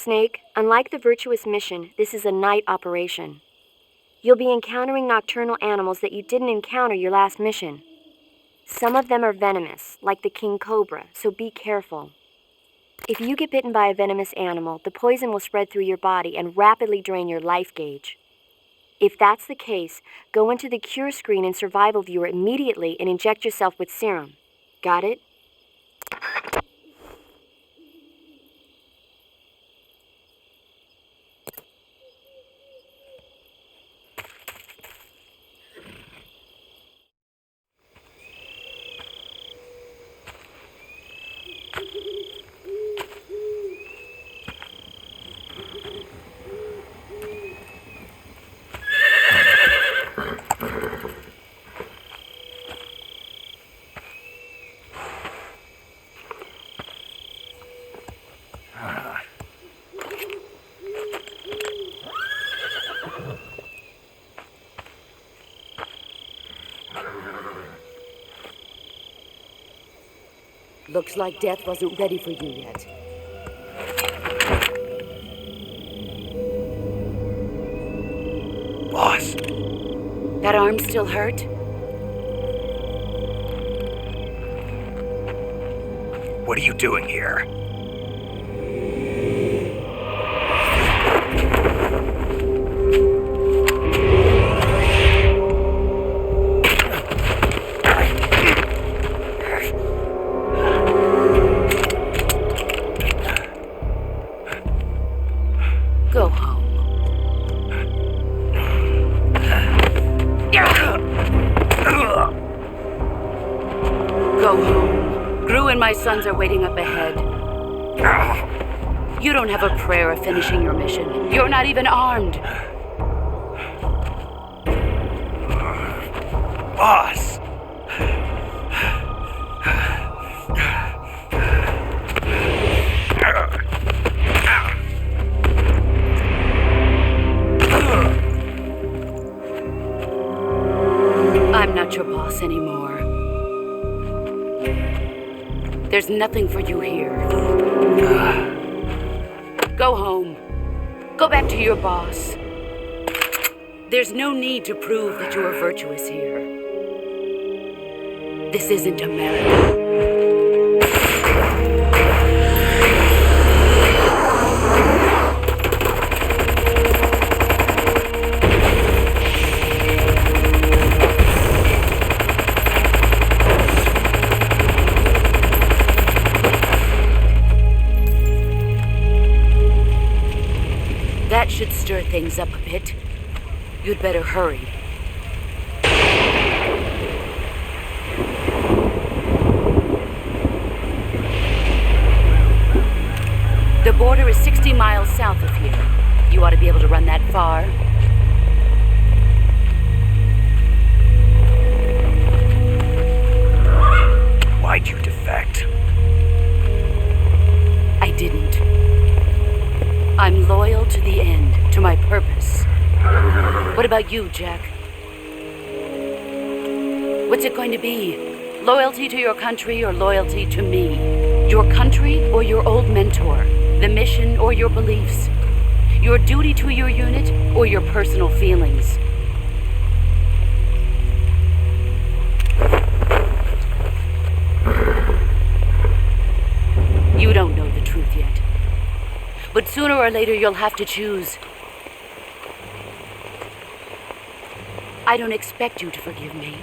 Snake, unlike the Virtuous mission, this is a night operation. You'll be encountering nocturnal animals that you didn't encounter your last mission. Some of them are venomous, like the king cobra, so be careful. If you get bitten by a venomous animal, the poison will spread through your body and rapidly drain your life gauge. If that's the case, go into the cure screen and survival viewer immediately and inject yourself with serum. Got it? Looks like death wasn't ready for you yet. Boss. That arm still hurt? What are you doing here? Go home. Go home. Gru and my sons are waiting up ahead. You don't have a prayer of finishing your mission. You're not even armed. Boss! I'm not your boss anymore. There's nothing for you here. Go home. Go back to your boss. There's no need to prove that you are virtuous here. This isn't America. That should stir things up a bit. You'd better hurry. The border is 60 miles south of here. You ought to be able to run that far. Why'd you defect? I didn't. I'm loyal to the end, to my purpose. What about you, Jack? What's it going to be? Loyalty to your country or loyalty to me? Your country or your old mentor? The mission or your beliefs? Your duty to your unit or your personal feelings? You don't know the truth yet. But sooner or later you'll have to choose. I don't expect you to forgive me.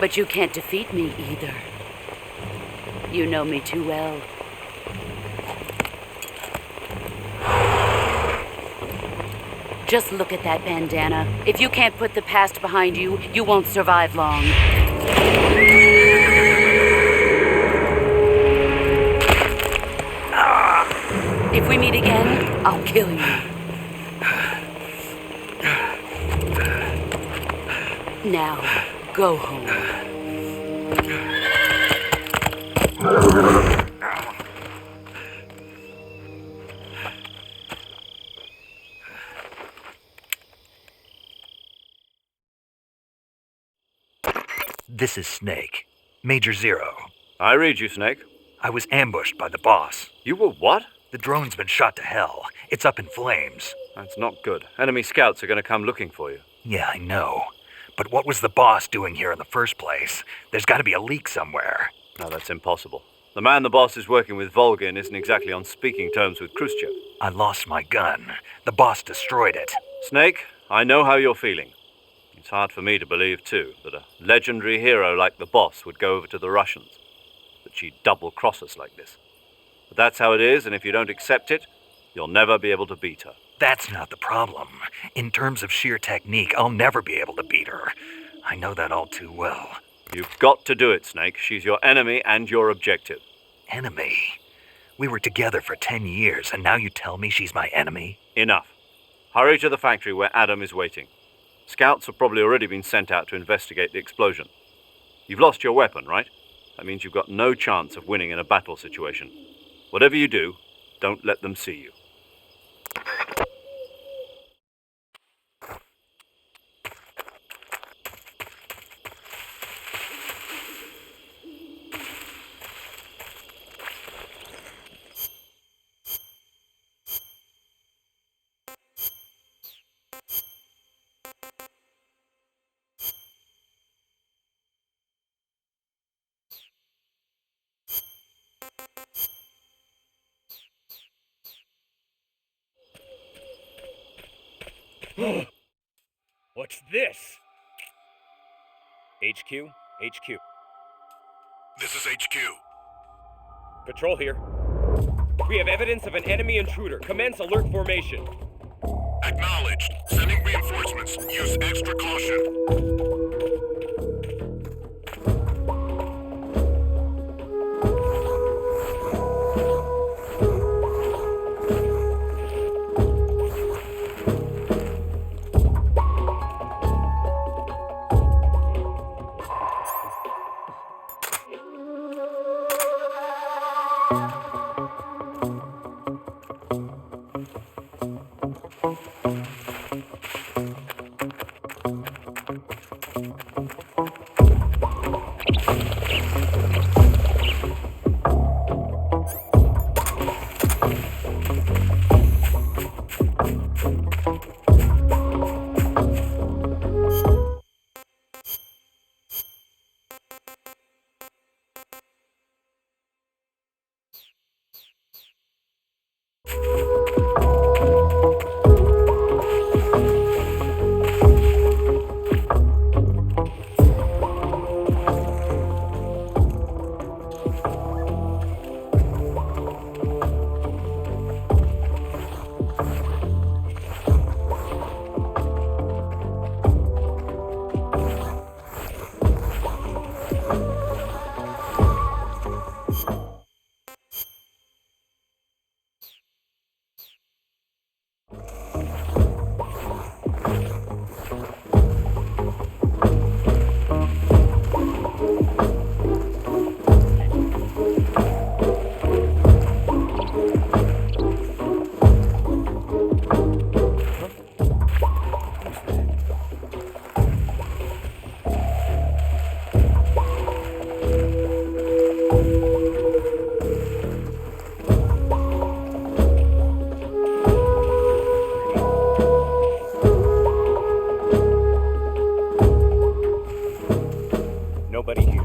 But you can't defeat me either. You know me too well. Just look at that bandana. If you can't put the past behind you, you won't survive long. If we meet again, I'll kill you. Now, go home. This is Snake. Major Zero. I read you, Snake. I was ambushed by the boss. You were what? The drone's been shot to hell. It's up in flames. That's not good. Enemy scouts are going to come looking for you. Yeah, I know. But what was the boss doing here in the first place? There's got to be a leak somewhere. No, that's impossible. The man the boss is working with, Volgin, isn't exactly on speaking terms with Khrushchev. I lost my gun. The boss destroyed it. Snake, I know how you're feeling. It's hard for me to believe, too, that a legendary hero like the boss would go over to the Russians. That she'd double-cross us like this. But that's how it is, and if you don't accept it, you'll never be able to beat her. That's not the problem. In terms of sheer technique, I'll never be able to beat her. I know that all too well. You've got to do it, Snake. She's your enemy and your objective. Enemy? We were together for 10 years, and now you tell me she's my enemy? Enough. Hurry to the factory where Adam is waiting. Scouts have probably already been sent out to investigate the explosion. You've lost your weapon, right? That means you've got no chance of winning in a battle situation. Whatever you do, don't let them see you. What's this? HQ? HQ. This is HQ. Patrol here. We have evidence of an enemy intruder. Commence alert formation. Acknowledged. Sending reinforcements. Use extra caution. Nobody here.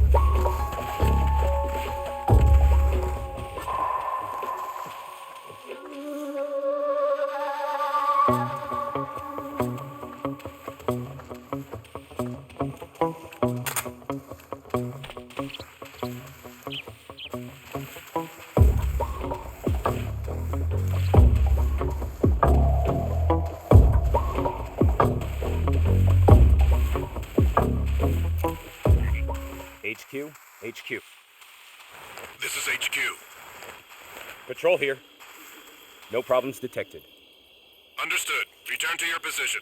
HQ? HQ. This is HQ. Patrol here. No problems detected. Understood. Return to your position.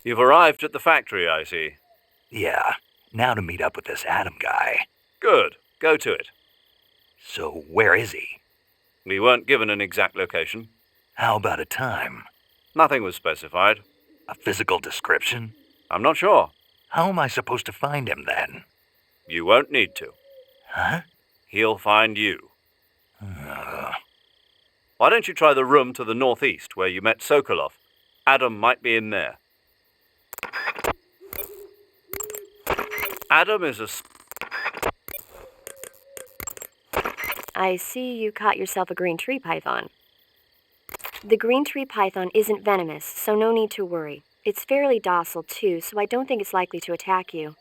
You've arrived at the factory, I see. Yeah, now to meet up with this Adam guy. Good. Go to it. So where is he? We weren't given an exact location. How about a time? Nothing was specified. A physical description? I'm not sure. How am I supposed to find him then? You won't need to. Huh? He'll find you. Why don't you try the room to the northeast where you met Sokolov? Adam might be in there. Adam is a... I see you caught yourself a green tree python. The green tree python isn't venomous, so no need to worry. It's fairly docile too, so I don't think it's likely to attack you.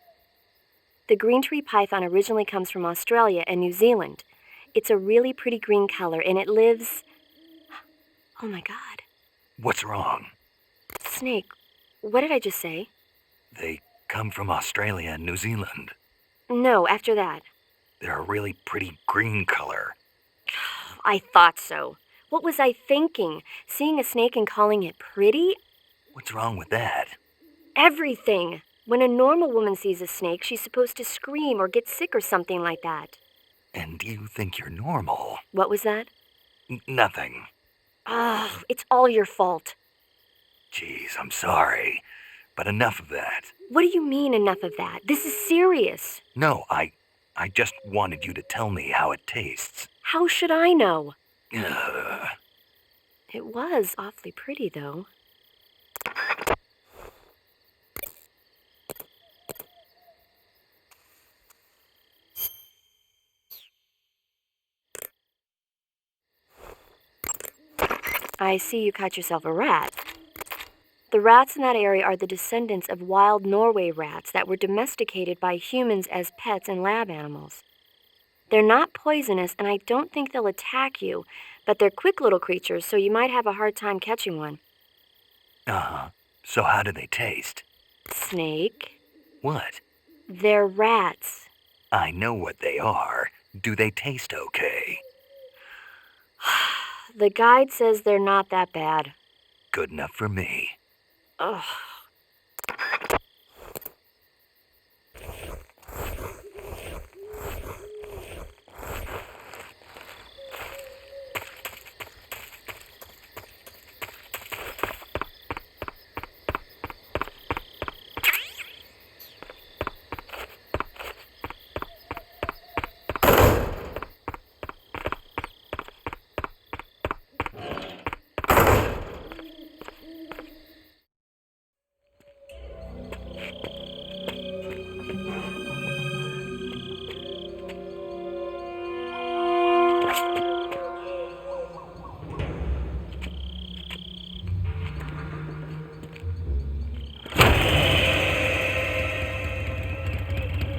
The green tree python originally comes from Australia and New Zealand. It's a really pretty green color and it lives... Oh my god. What's wrong? Snake, what did I just say? They come from Australia and New Zealand. No, after that. They're a really pretty green color. I thought so. What was I thinking? Seeing a snake and calling it pretty? What's wrong with that? Everything. When a normal woman sees a snake, she's supposed to scream or get sick or something like that. And you think you're normal? What was that? Nothing. Oh, it's all your fault. Jeez, I'm sorry. But enough of that. What do you mean enough of that? This is serious. No, I just wanted you to tell me how it tastes. How should I know? Ugh. It was awfully pretty, though. I see you caught yourself a rat. The rats in that area are the descendants of wild Norway rats that were domesticated by humans as pets and lab animals. They're not poisonous, and I don't think they'll attack you, but they're quick little creatures, so you might have a hard time catching one. Uh-huh. So how do they taste? Snake? What? They're rats. I know what they are. Do they taste okay? The guide says they're not that bad. Good enough for me. Ugh.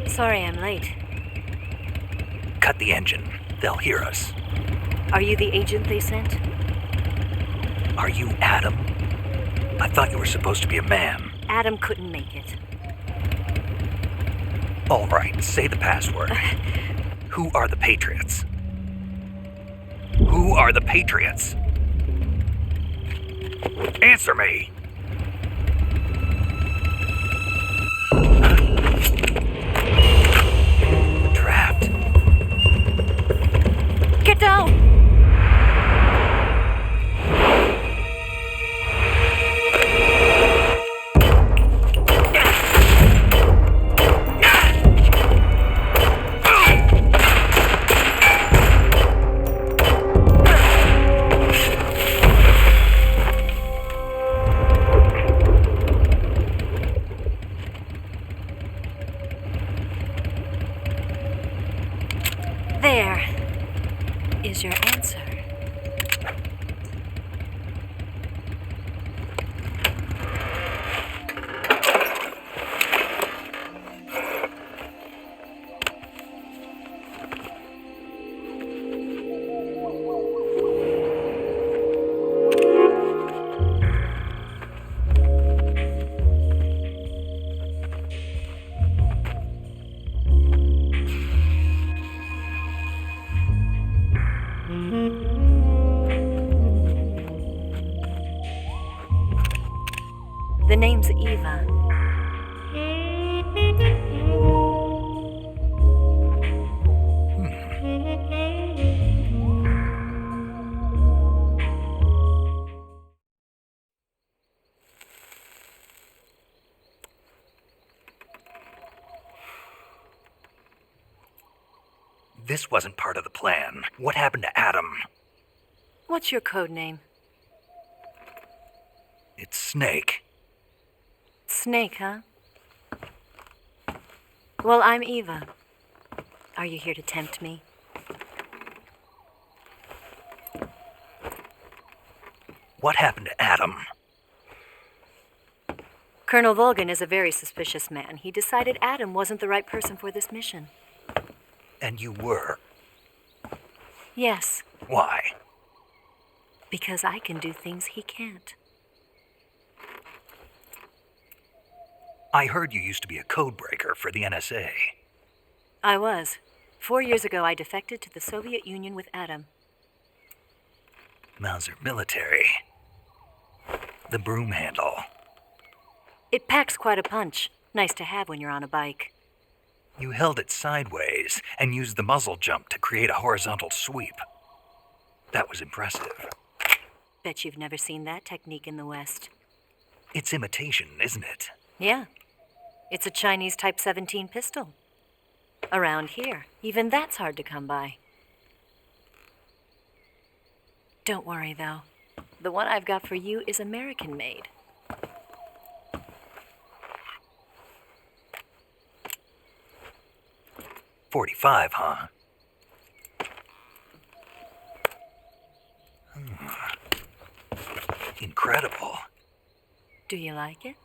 Sorry I'm late. Cut the engine. They'll hear us. Are you the agent they sent? Are you Adam? I thought you were supposed to be a man. Adam couldn't make it. All right, say the password. Who are the Patriots? Who are the Patriots? Answer me! Trapped. Get down! There is your answer. Mm-hmm. The name's Eva. This wasn't part of the plan. What happened to Adam? What's your code name? It's Snake. Snake, huh? Well, I'm Eva. Are you here to tempt me? What happened to Adam? Colonel Volgan is a very suspicious man. He decided Adam wasn't the right person for this mission. And you were. Yes, Why? because I can do things he can't. I heard you used to be a codebreaker for the NSA. I was. 4 years ago, I defected to the Soviet Union with Adam. Mauser military. The broom handle. It packs quite a punch. Nice to have when you're on a bike. You held it sideways and used the muzzle jump to create a horizontal sweep. That was impressive. Bet you've never seen that technique in the West. It's imitation, isn't it? Yeah. It's a Chinese Type 17 pistol. Around here, even that's hard to come by. Don't worry, though. The one I've got for you is American-made. .45, huh? Incredible. Do you like it?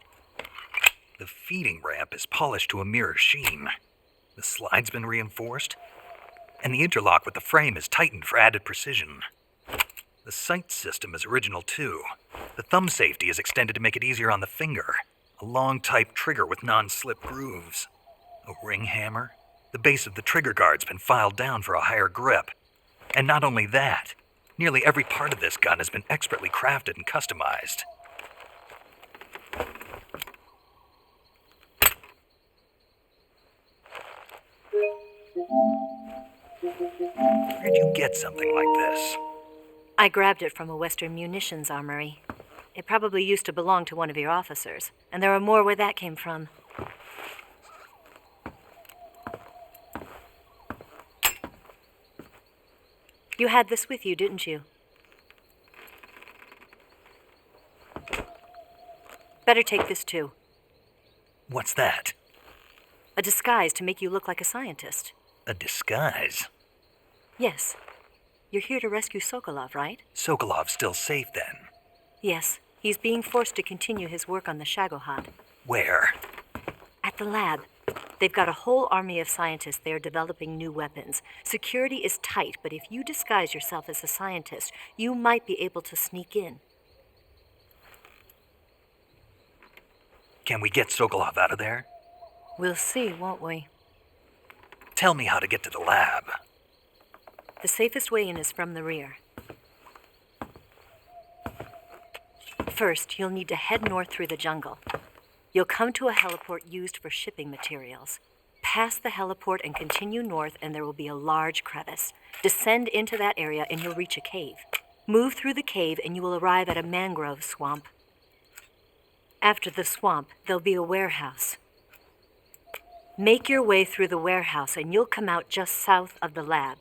The feeding ramp is polished to a mirror sheen. The slide's been reinforced, and the interlock with the frame is tightened for added precision. The sight system is original too. The thumb safety is extended to make it easier on the finger. A long type trigger with non-slip grooves. A ring hammer. The base of the trigger guard's been filed down for a higher grip. And not only that, nearly every part of this gun has been expertly crafted and customized. Where'd you get something like this? I grabbed it from a Western munitions armory. It probably used to belong to one of your officers, and there are more where that came from. You had this with you, didn't you? Better take this too. What's that? A disguise to make you look like a scientist. A disguise? Yes. You're here to rescue Sokolov, right? Sokolov's still safe then. Yes. He's being forced to continue his work on the Shagohod. Where? At the lab. They've got a whole army of scientists there developing new weapons. Security is tight, but if you disguise yourself as a scientist, you might be able to sneak in. Can we get Sokolov out of there? We'll see, won't we? Tell me how to get to the lab. The safest way in is from the rear. First, you'll need to head north through the jungle. You'll come to a heliport used for shipping materials. Pass the heliport and continue north, and there will be a large crevice. Descend into that area, and you'll reach a cave. Move through the cave, and you will arrive at a mangrove swamp. After the swamp, there'll be a warehouse. Make your way through the warehouse, and you'll come out just south of the lab.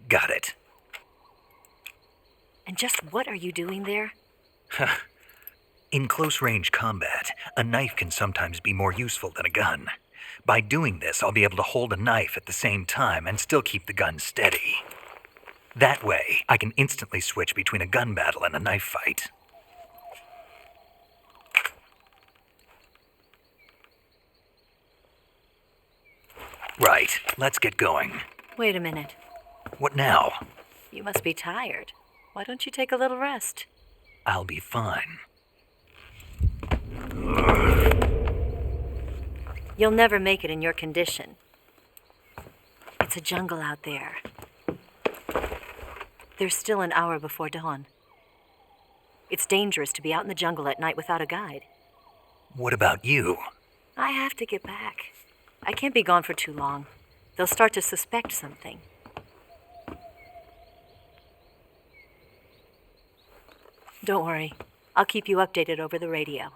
Got it. And just what are you doing there? In close-range combat, a knife can sometimes be more useful than a gun. By doing this, I'll be able to hold a knife at the same time and still keep the gun steady. That way, I can instantly switch between a gun battle and a knife fight. Right, let's get going. Wait a minute. What now? You must be tired. Why don't you take a little rest? I'll be fine. You'll never make it in your condition. It's a jungle out there. There's still an hour before dawn. It's dangerous to be out in the jungle at night without a guide. What about you? I have to get back. I can't be gone for too long. They'll start to suspect something. Don't worry. I'll keep you updated over the radio.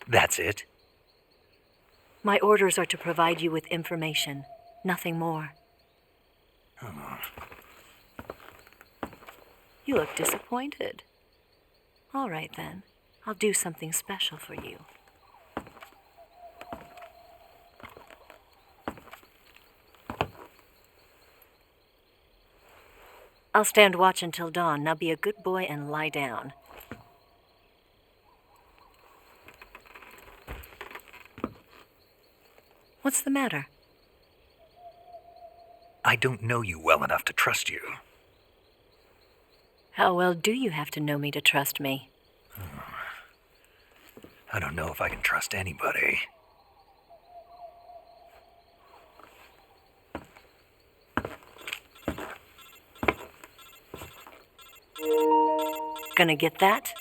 That's it? My orders are to provide you with information, nothing more. You look disappointed. All right, then. I'll do something special for you. I'll stand watch until dawn. Now be a good boy and lie down. What's the matter? I don't know you well enough to trust you. How well do you have to know me to trust me? I don't know if I can trust anybody. Gonna get that?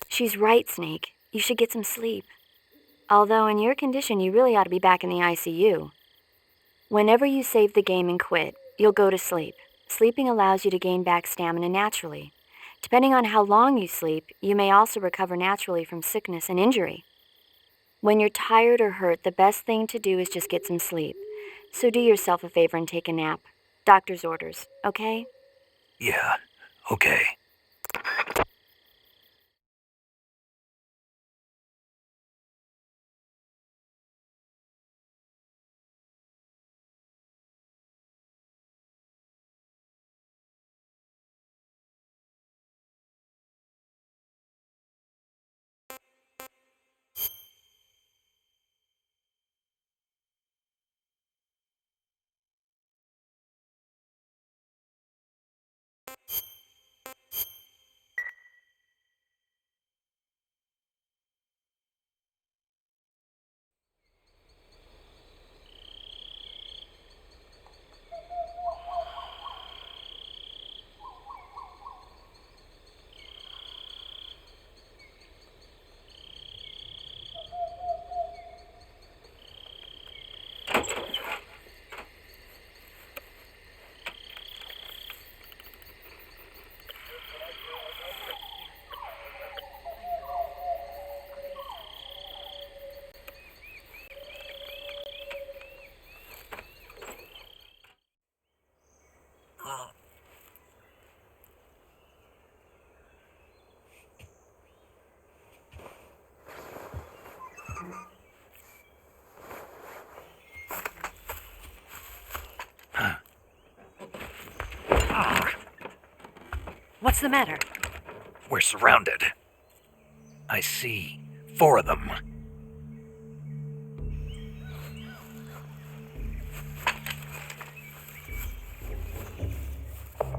She's right, Snake. You should get some sleep. Although in your condition, you really ought to be back in the ICU. Whenever you save the game and quit, you'll go to sleep. Sleeping allows you to gain back stamina naturally. Depending on how long you sleep, you may also recover naturally from sickness and injury. When you're tired or hurt, the best thing to do is just get some sleep. So do yourself a favor and take a nap. Doctor's orders, okay? Yeah, okay. What's the matter? We're surrounded. I see 4 of them.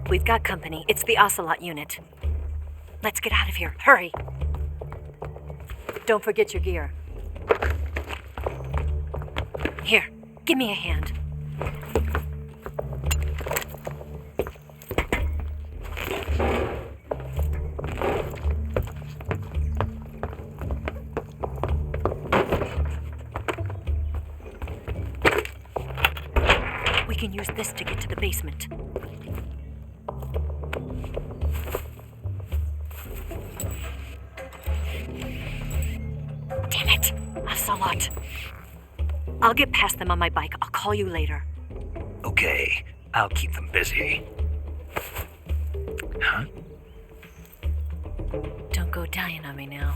We've got company. It's the Ocelot unit. Let's get out of here. Hurry! Don't forget your gear. Here, give me a hand. We can use this to get to the basement. Damn it! Ocelot. I'll get past them on my bike. I'll call you later. Okay, I'll keep them busy. Huh? Don't go dying on me now.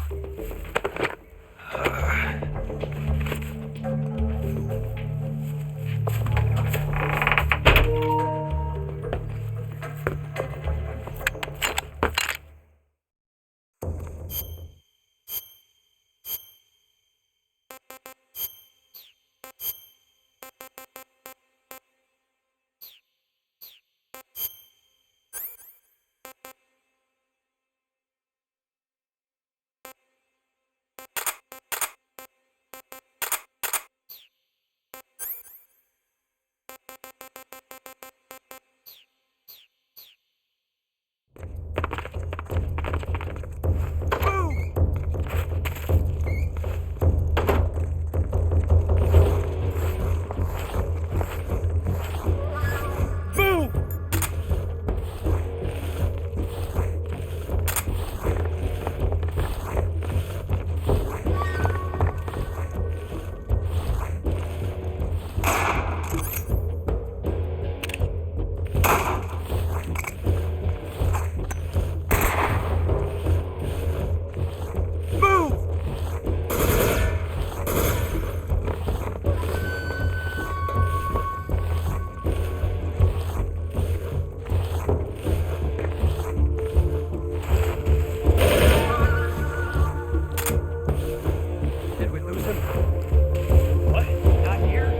him? What? Not here?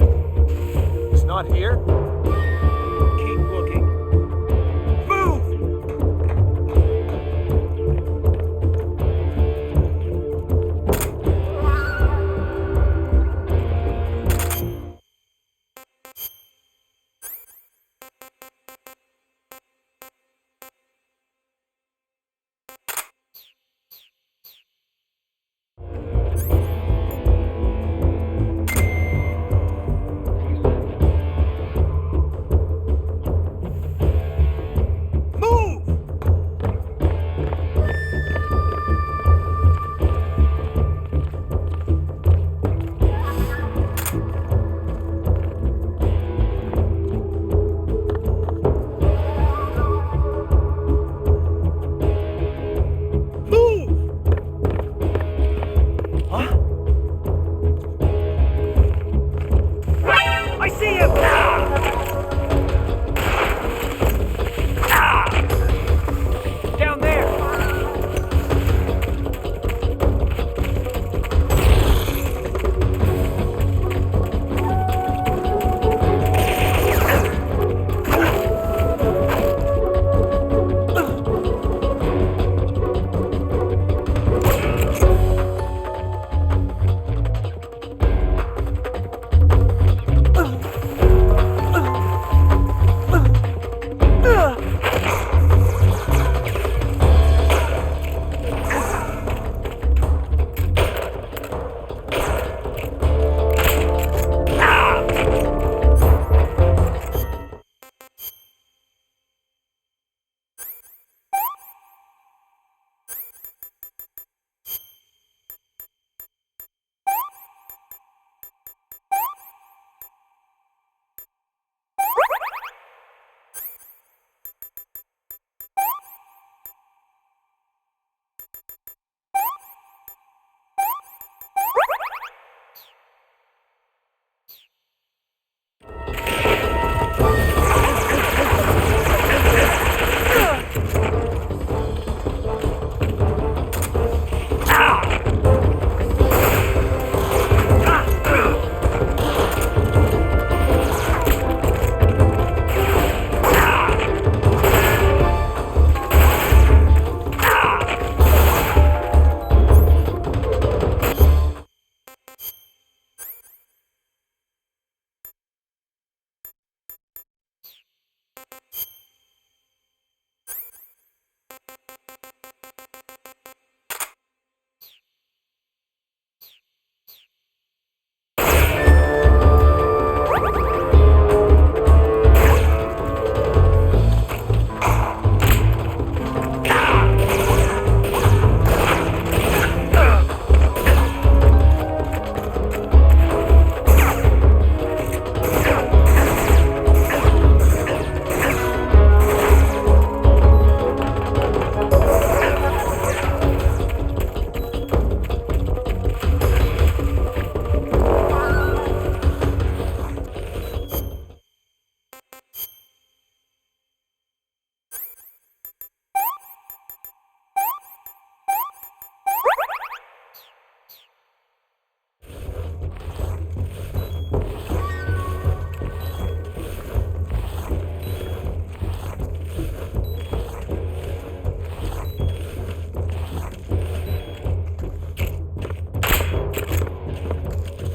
He's not here? Keep looking. Move!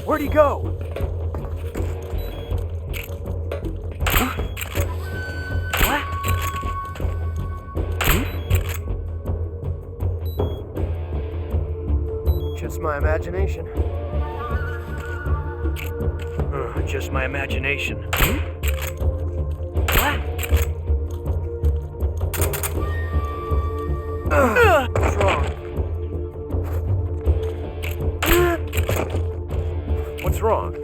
Where'd he go? What? Just my imagination. Just my imagination. What? What's wrong? What's wrong?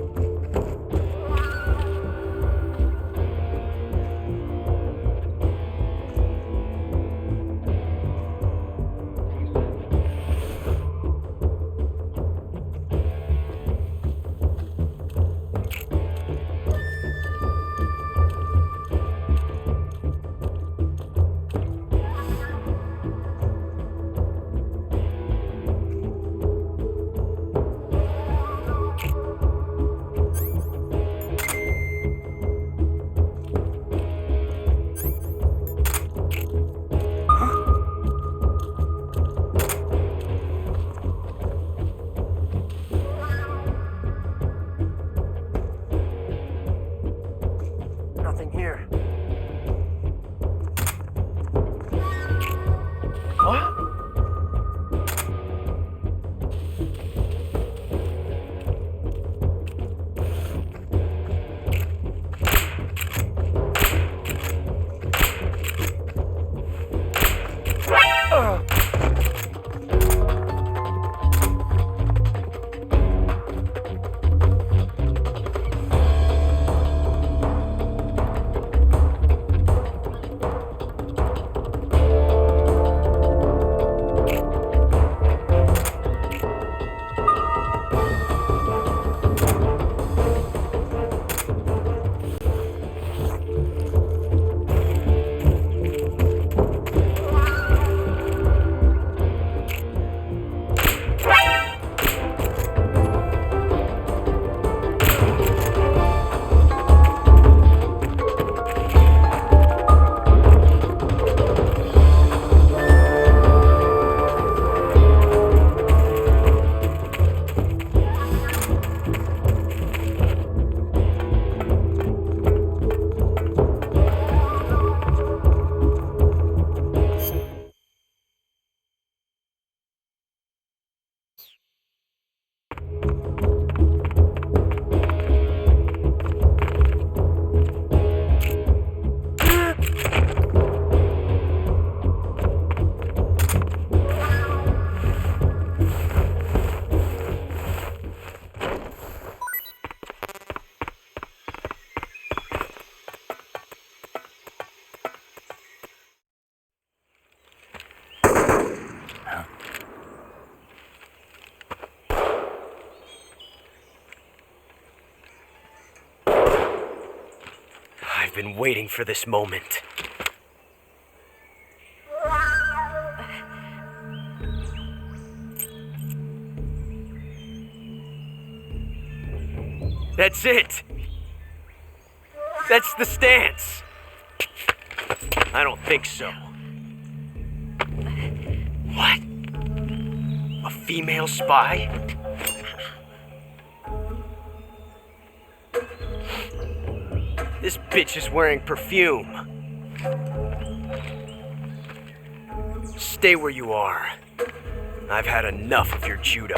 I've been waiting for this moment. That's it! That's the stance! I don't think so. What? A female spy? This bitch is wearing perfume. Stay where you are. I've had enough of your judo.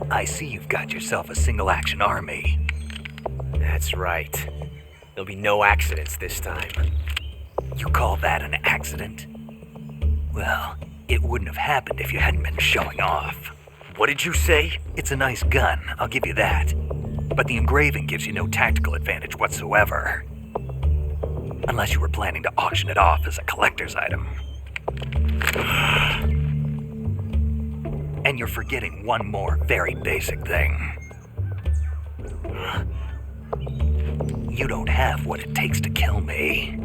I see you've got yourself a single-action army. That's right. There'll be no accidents this time. You call that an accident? Well, it wouldn't have happened if you hadn't been showing off. What did you say? It's a nice gun, I'll give you that. But the engraving gives you no tactical advantage whatsoever. Unless you were planning to auction it off as a collector's item. And you're forgetting one more very basic thing. You don't have what it takes to kill me.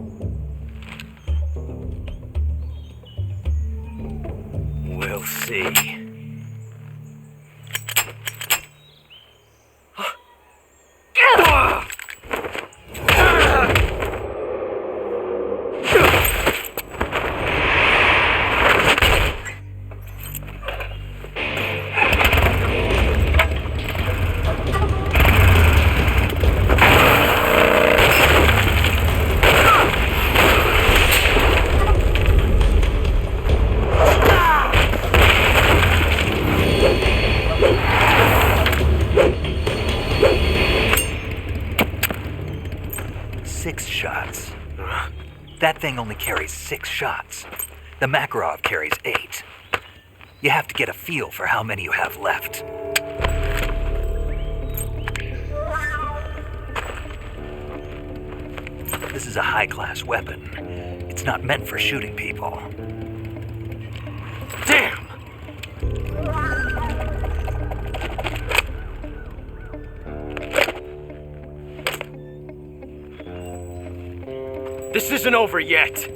We'll see. That thing only carries 6 shots. The Makarov carries 8. You have to get a feel for how many you have left. This is a high-class weapon. It's not meant for shooting people. Damn! This isn't over yet.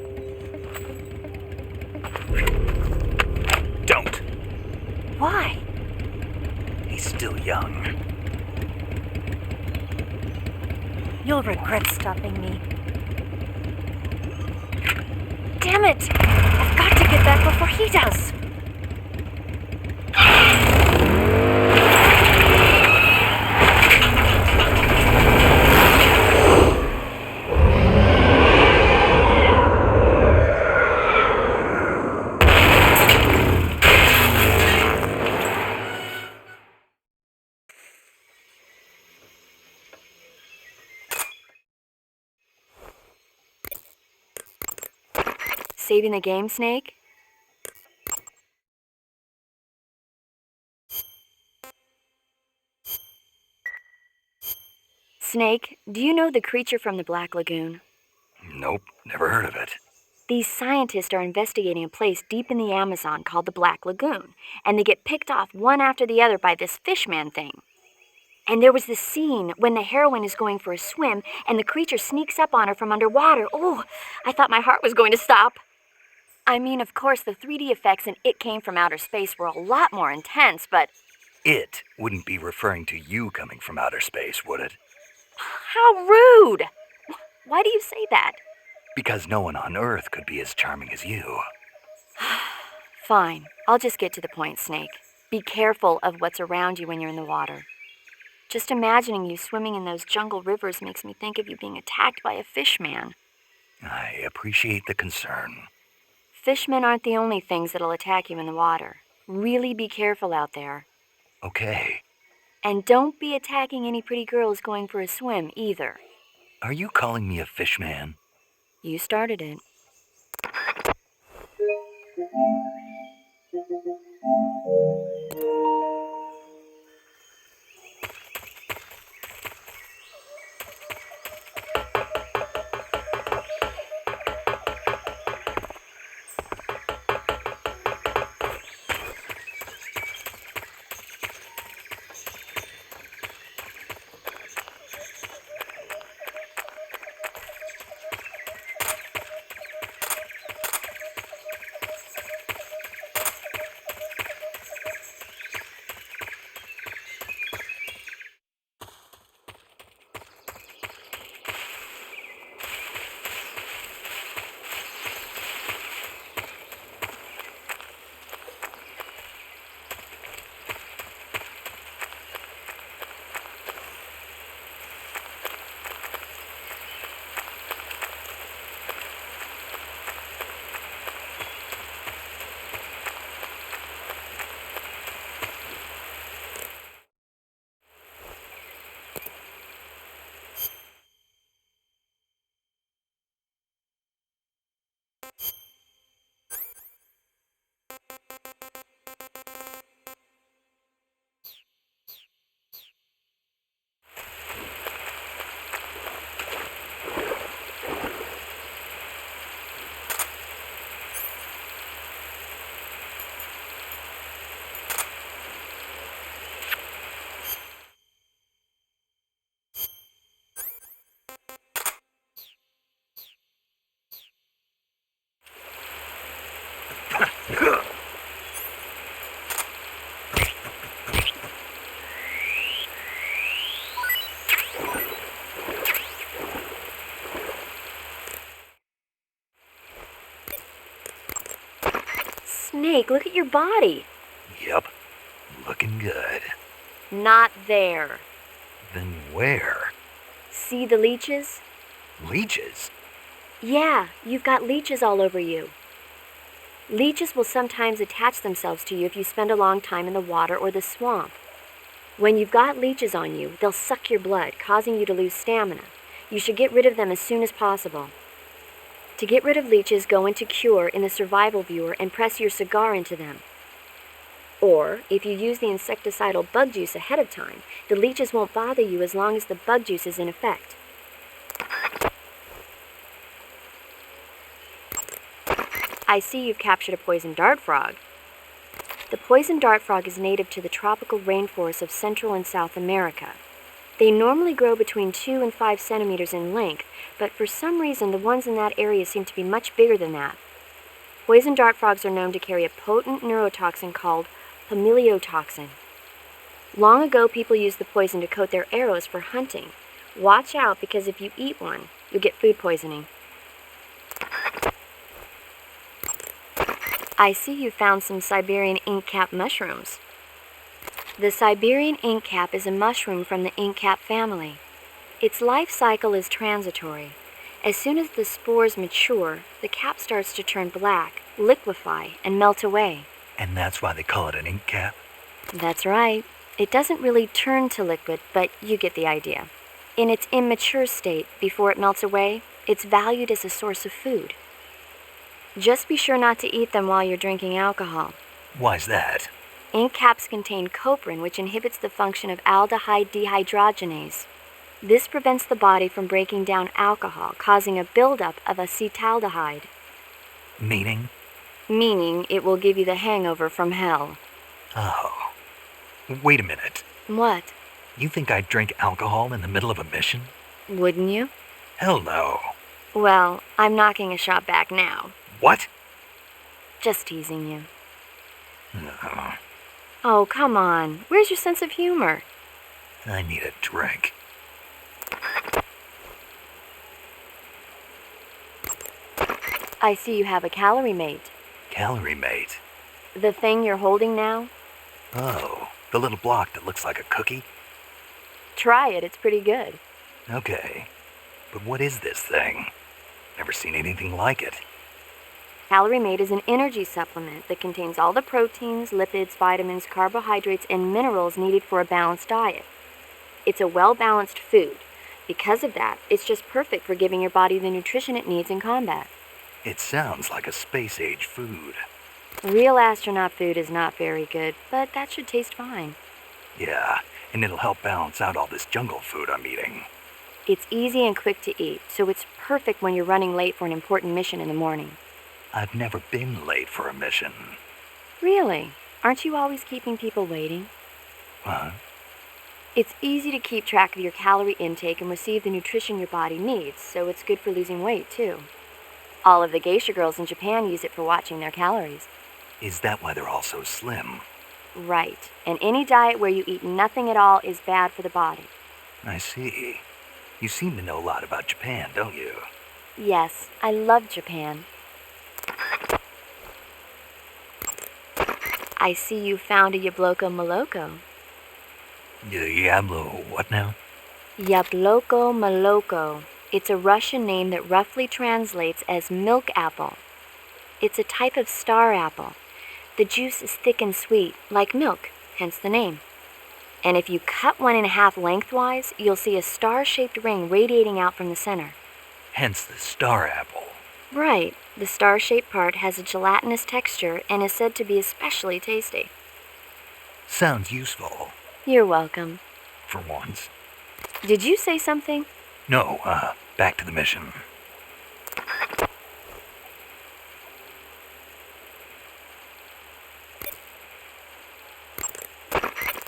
Don't. Why? He's still young. You'll regret stopping me. Damn it! I've got to get back before he does. Saving the game, Snake? Snake, do you know the creature from the Black Lagoon? Nope, never heard of it. These scientists are investigating a place deep in the Amazon called the Black Lagoon, and they get picked off one after the other by this fishman thing. And there was this scene when the heroine is going for a swim, and the creature sneaks up on her from underwater. Oh, I thought my heart was going to stop. I mean, of course, the 3D effects in It Came from Outer Space were a lot more intense, but... It wouldn't be referring to you coming from outer space, would it? How rude! Why do you say that? Because no one on Earth could be as charming as you. Fine. I'll just get to the point, Snake. Be careful of what's around you when you're in the water. Just imagining you swimming in those jungle rivers makes me think of you being attacked by a fishman. I appreciate the concern. Fishmen aren't the only things that'll attack you in the water. Really be careful out there. Okay. And don't be attacking any pretty girls going for a swim, either. Are you calling me a fishman? You started it. Snake, look at your body. Yep, looking good. Not there. Then where? See the leeches? Leeches? Yeah, you've got leeches all over you. Leeches will sometimes attach themselves to you if you spend a long time in the water or the swamp. When you've got leeches on you, they'll suck your blood, causing you to lose stamina. You should get rid of them as soon as possible. To get rid of leeches, go into Cure in the survival viewer and press your cigar into them. Or, if you use the insecticidal bug juice ahead of time, the leeches won't bother you as long as the bug juice is in effect. I see you've captured a poison dart frog. The poison dart frog is native to the tropical rainforests of Central and South America. They normally grow between 2 and 5 centimeters in length, but for some reason the ones in that area seem to be much bigger than that. Poison dart frogs are known to carry a potent neurotoxin called pamiliotoxin. Long ago, people used the poison to coat their arrows for hunting. Watch out, because if you eat one, you'll get food poisoning. I see you found some Siberian inkcap mushrooms. The Siberian inkcap is a mushroom from the inkcap family. Its life cycle is transitory. As soon as the spores mature, the cap starts to turn black, liquefy, and melt away. And that's why they call it an ink cap? That's right. It doesn't really turn to liquid, but you get the idea. In its immature state, before it melts away, it's valued as a source of food. Just be sure not to eat them while you're drinking alcohol. Why's that? Ink caps contain coprin, which inhibits the function of aldehyde dehydrogenase. This prevents the body from breaking down alcohol, causing a buildup of acetaldehyde. Meaning? Meaning it will give you the hangover from hell. Oh. Wait a minute. What? You think I'd drink alcohol in the middle of a mission? Wouldn't you? Hell no. Well, I'm knocking a shot back now. What? Just teasing you. No. Oh, come on. Where's your sense of humor? I need a drink. I see you have a calorie mate. Calorie mate? The thing you're holding now? Oh, the little block that looks like a cookie? Try it, it's pretty good. Okay. But what is this thing? Never seen anything like it. Calorie Mate is an energy supplement that contains all the proteins, lipids, vitamins, carbohydrates, and minerals needed for a balanced diet. It's a well-balanced food. Because of that, it's just perfect for giving your body the nutrition it needs in combat. It sounds like a space-age food. Real astronaut food is not very good, but that should taste fine. Yeah, and it'll help balance out all this jungle food I'm eating. It's easy and quick to eat, so it's perfect when you're running late for an important mission in the morning. I've never been late for a mission. Really? Aren't you always keeping people waiting? Huh? It's easy to keep track of your calorie intake and receive the nutrition your body needs, so it's good for losing weight, too. All of the geisha girls in Japan use it for watching their calories. Is that why they're all so slim? Right. And any diet where you eat nothing at all is bad for the body. I see. You seem to know a lot about Japan, don't you? Yes, I love Japan. I see you found a Yabloko Moloko. Diablo, what now? Yabloko Moloko. It's a Russian name that roughly translates as milk apple. It's a type of star apple. The juice is thick and sweet, like milk, hence the name. And if you cut one in half lengthwise, you'll see a star-shaped ring radiating out from the center. Hence the star apple. Right. The star-shaped part has a gelatinous texture and is said to be especially tasty. Sounds useful, You're welcome. for once. Did you say something? No, back to the mission.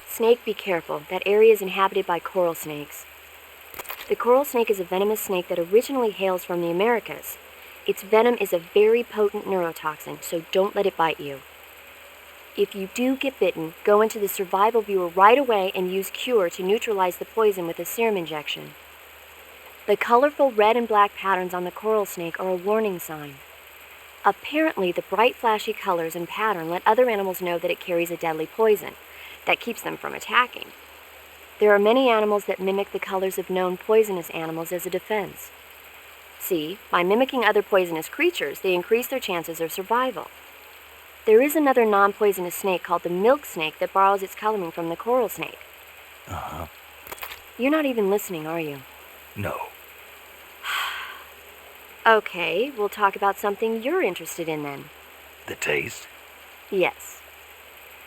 Snake, be careful. That area is inhabited by coral snakes. The coral snake is a venomous snake that originally hails from the Americas. Its venom is a very potent neurotoxin, so don't let it bite you. If you do get bitten, go into the survival viewer right away and use Cure to neutralize the poison with a serum injection. The colorful red and black patterns on the coral snake are a warning sign. Apparently, the bright flashy colors and pattern let other animals know that it carries a deadly poison that keeps them from attacking. There are many animals that mimic the colors of known poisonous animals as a defense. See, by mimicking other poisonous creatures, they increase their chances of survival. There is another non-poisonous snake called the milk snake that borrows its coloring from the coral snake. Uh-huh. You're not even listening, are you? No. Okay, we'll talk about something you're interested in then. The taste? Yes.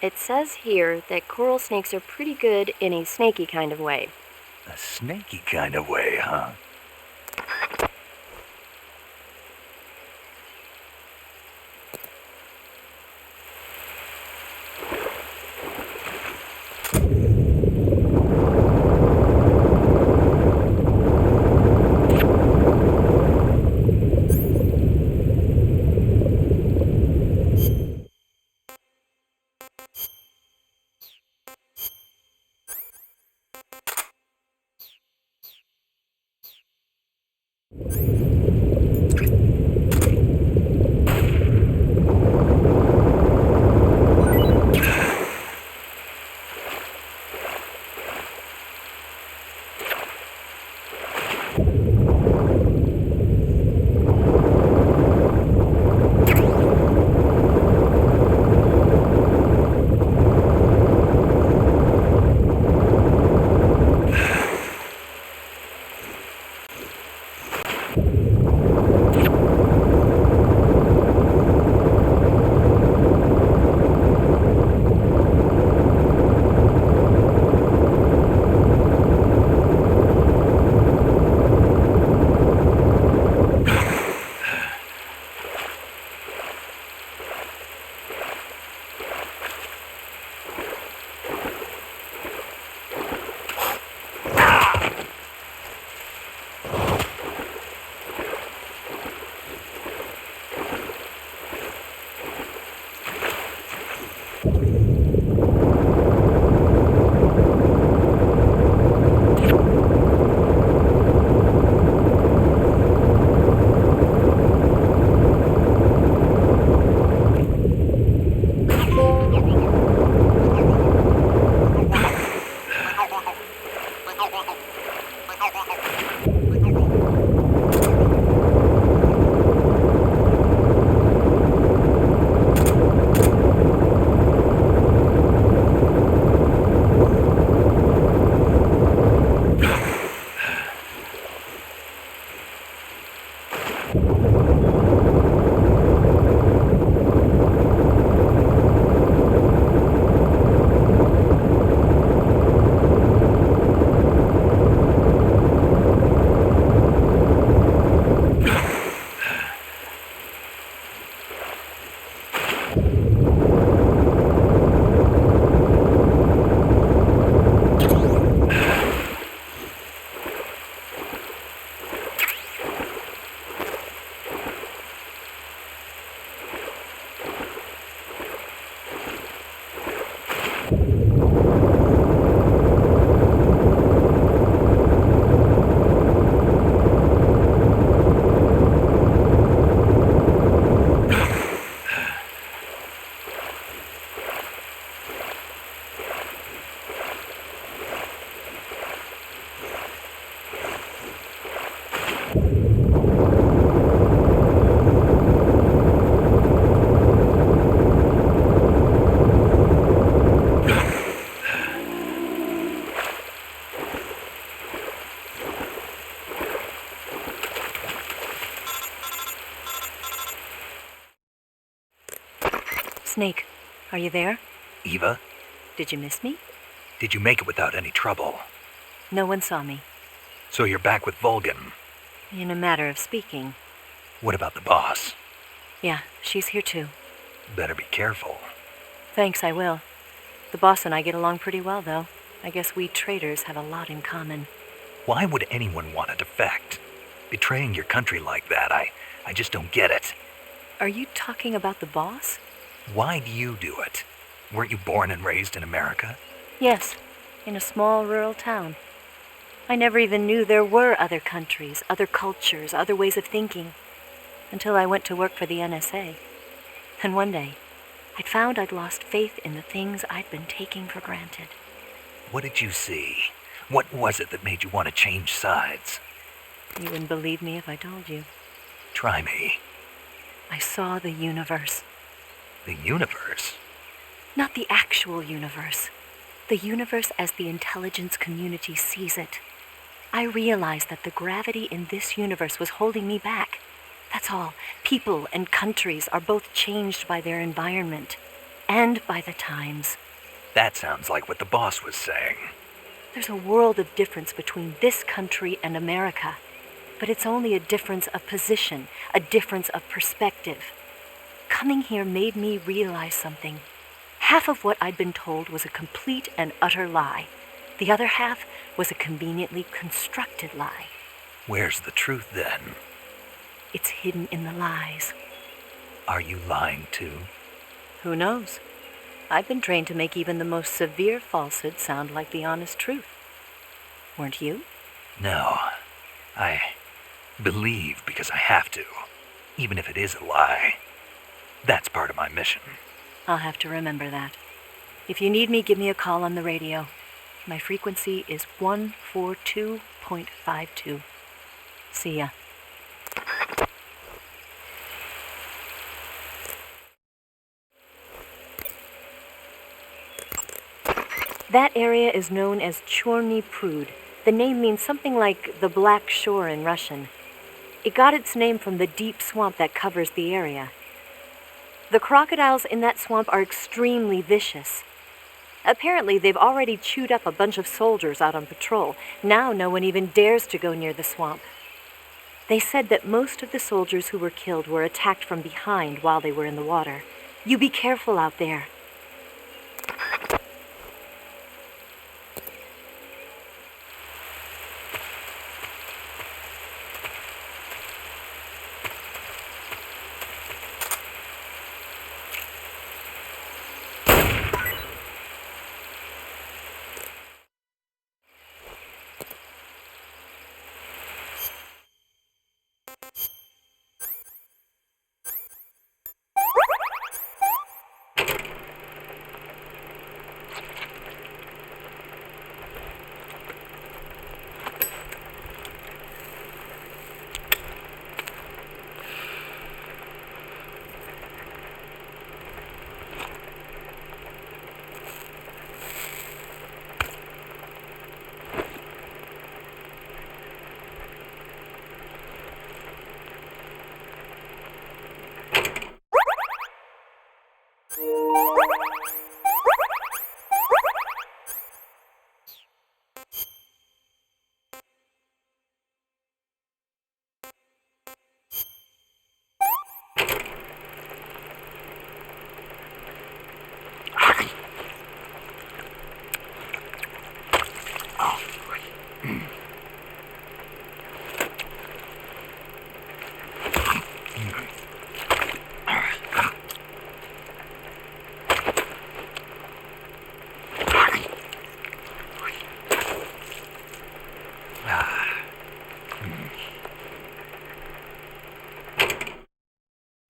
It says here that coral snakes are pretty good in a snaky kind of way. A snaky kind of way, huh? Snake, are you there? Eva, Did you miss me? did you make it without any trouble? No one saw me. So you're back with Vulcan. In a matter of speaking. What about the boss? Yeah, she's here too. Better be careful. Thanks, I will. The boss and I get along pretty well, though. I guess we traitors have a lot in common. Why would anyone want to defect? Betraying your country like that, I just don't get it. Are you talking about the boss? Why do you do it? Weren't you born and raised in America? Yes, in a small rural town. I never even knew there were other countries, other cultures, other ways of thinking, until I went to work for the NSA. And one day, I'd found I'd lost faith in the things I'd been taking for granted. What did you see? What was it that made you want to change sides? You wouldn't believe me if I told you. Try me. I saw the universe. The universe? Not the actual universe. The universe as the intelligence community sees it. I realized that the gravity in this universe was holding me back. That's all. People and countries are both changed by their environment and by the times. That sounds like what the boss was saying. There's a world of difference between this country and America, but it's only a difference of position, a difference of perspective. Coming here made me realize something. Half of what I'd been told was a complete and utter lie. The other half was a conveniently constructed lie. Where's the truth then? It's hidden in the lies. Are you lying too? Who knows? I've been trained to make even the most severe falsehood sound like the honest truth. Weren't you? No. I believe because I have to, even if it is a lie. That's part of my mission. I'll have to remember that. If you need me, give me a call on the radio. My frequency is 142.52. See ya. That area is known as Chorny Prud. The name means something like the Black Shore in Russian. It got its name from the deep swamp that covers the area. The crocodiles in that swamp are extremely vicious. Apparently, they've already chewed up a bunch of soldiers out on patrol. Now no one even dares to go near the swamp. They said that most of the soldiers who were killed were attacked from behind while they were in the water. You be careful out there.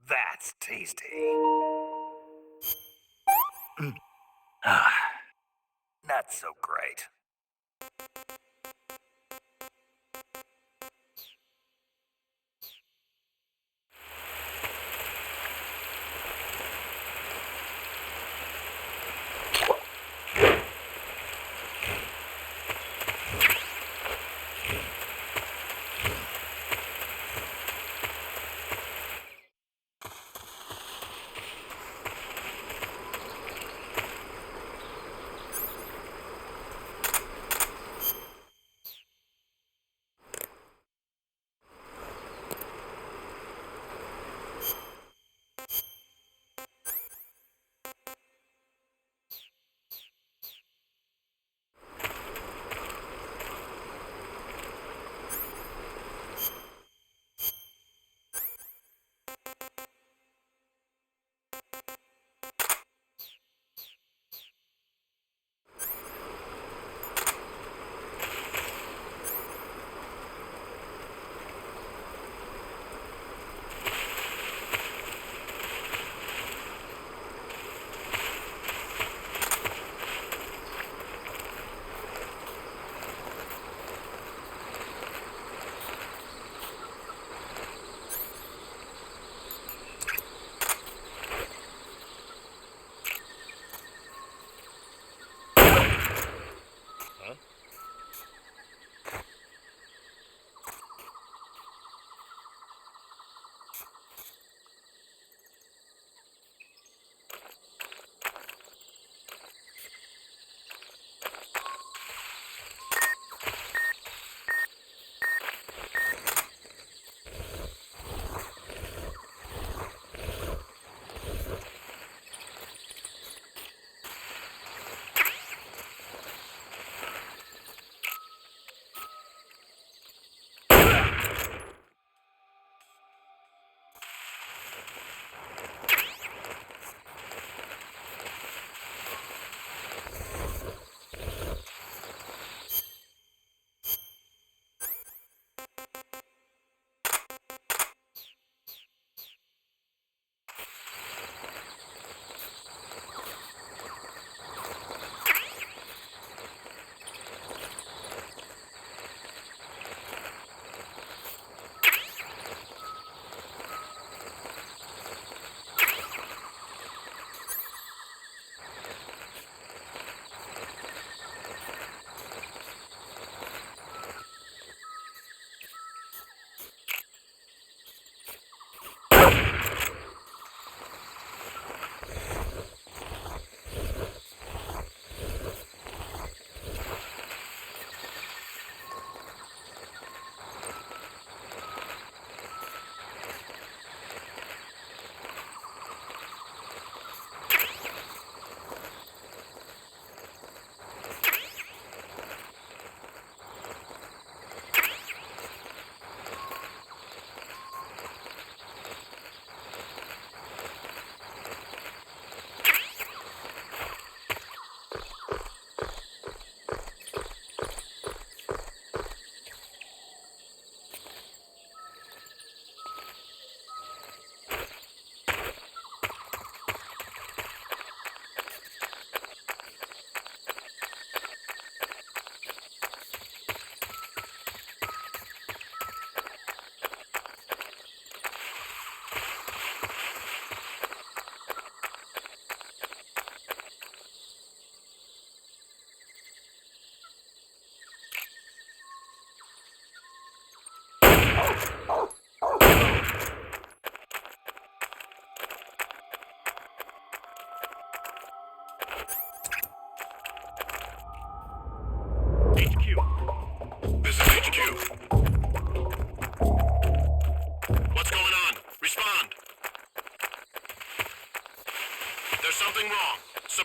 That's tasty. Ah, not so great.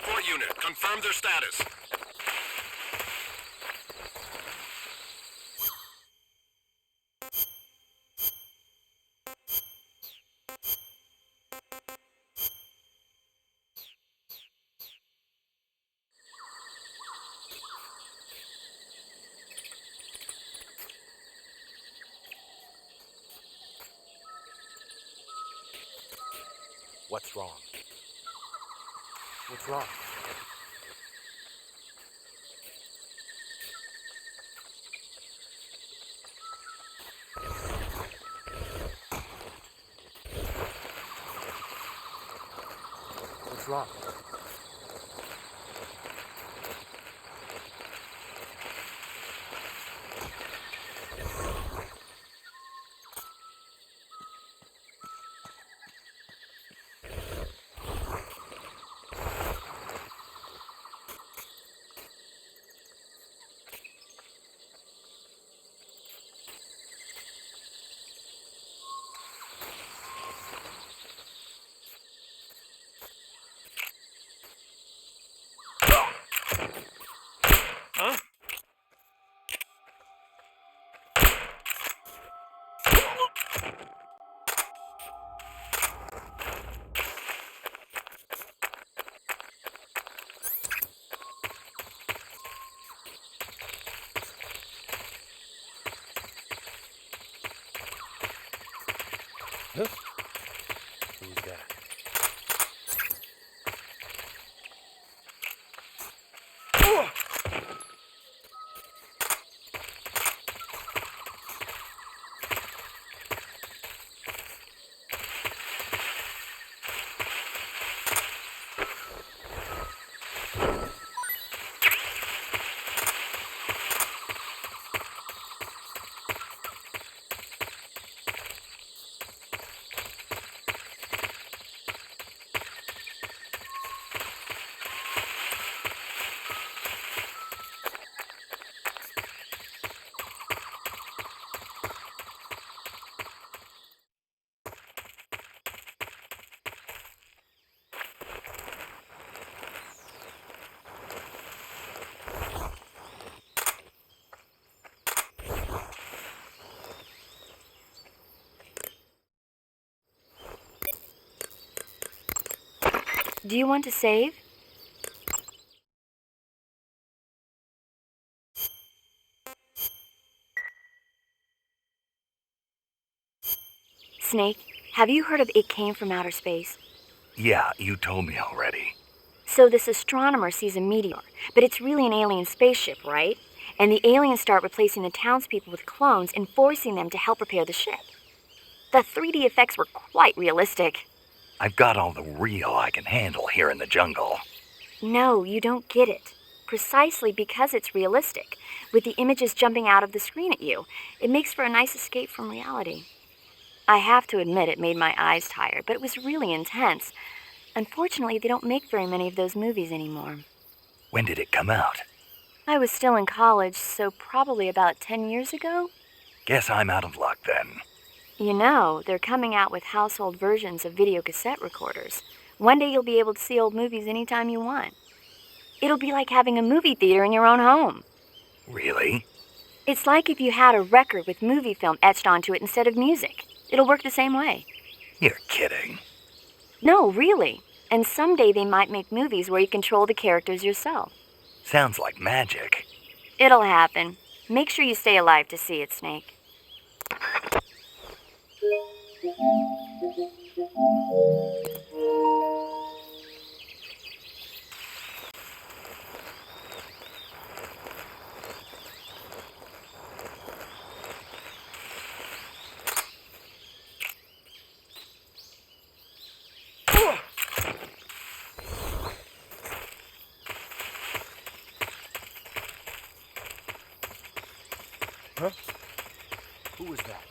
support unit. Confirm their status. What's wrong? What's wrong? What's wrong? Huh? Who's that? Do you want to save? Snake, have you heard of It Came from Outer Space? Yeah, you told me already. So this astronomer sees a meteor, but it's really an alien spaceship, right? And the aliens start replacing the townspeople with clones and forcing them to help repair the ship. The 3D effects were quite realistic. I've got all the real I can handle here in the jungle. No, you don't get it. Precisely because it's realistic, with the images jumping out of the screen at you, it makes for a nice escape from reality. I have to admit it made my eyes tired, but it was really intense. Unfortunately, they don't make very many of those movies anymore. When did it come out? I was still in college, so probably about 10 years ago. Guess I'm out of luck then. You know, they're coming out with household versions of video cassette recorders. One day you'll be able to see old movies anytime you want. It'll be like having a movie theater in your own home. Really? It's like if you had a record with movie film etched onto it instead of music. It'll work the same way. You're kidding. No, really. And someday they might make movies where you control the characters yourself. Sounds like magic. It'll happen. Make sure you stay alive to see it, Snake. Huh? Who was that?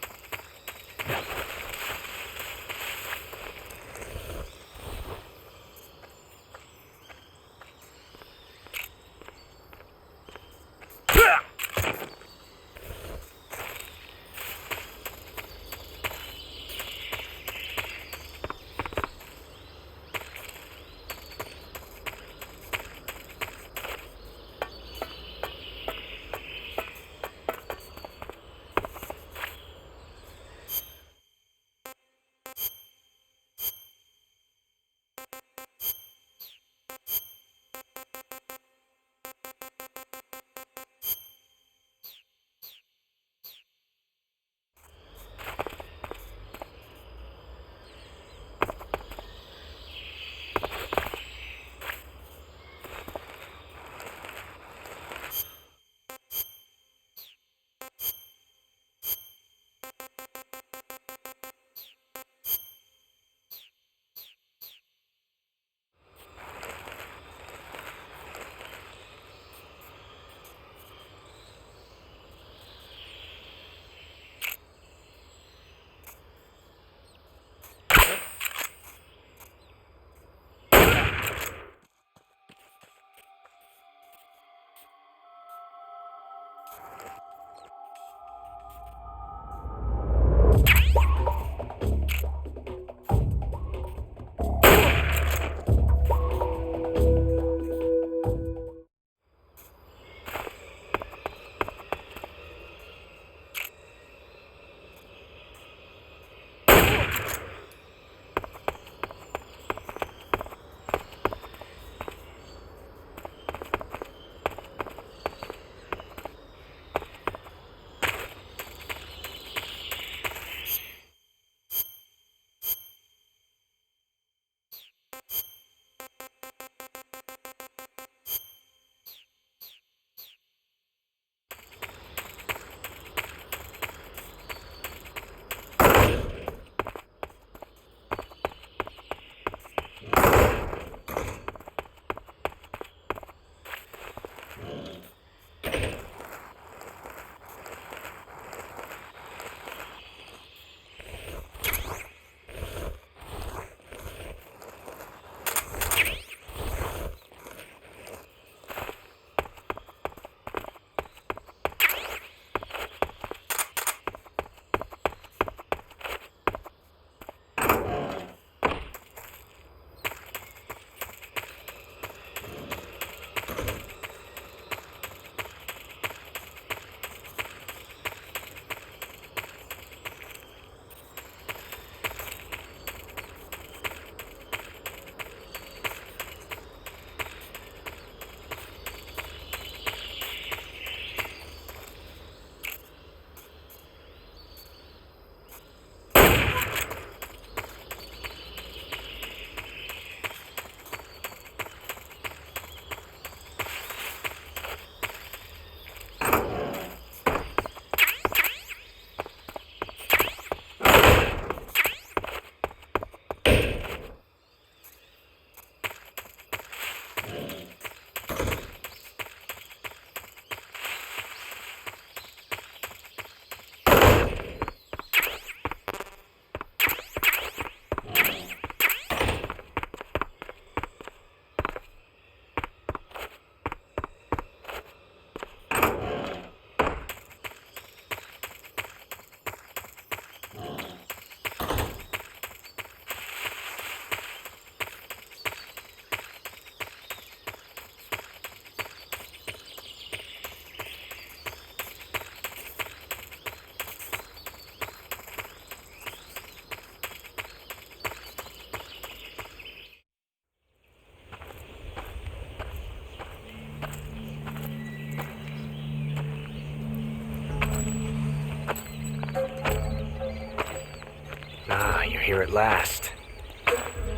You're here at last.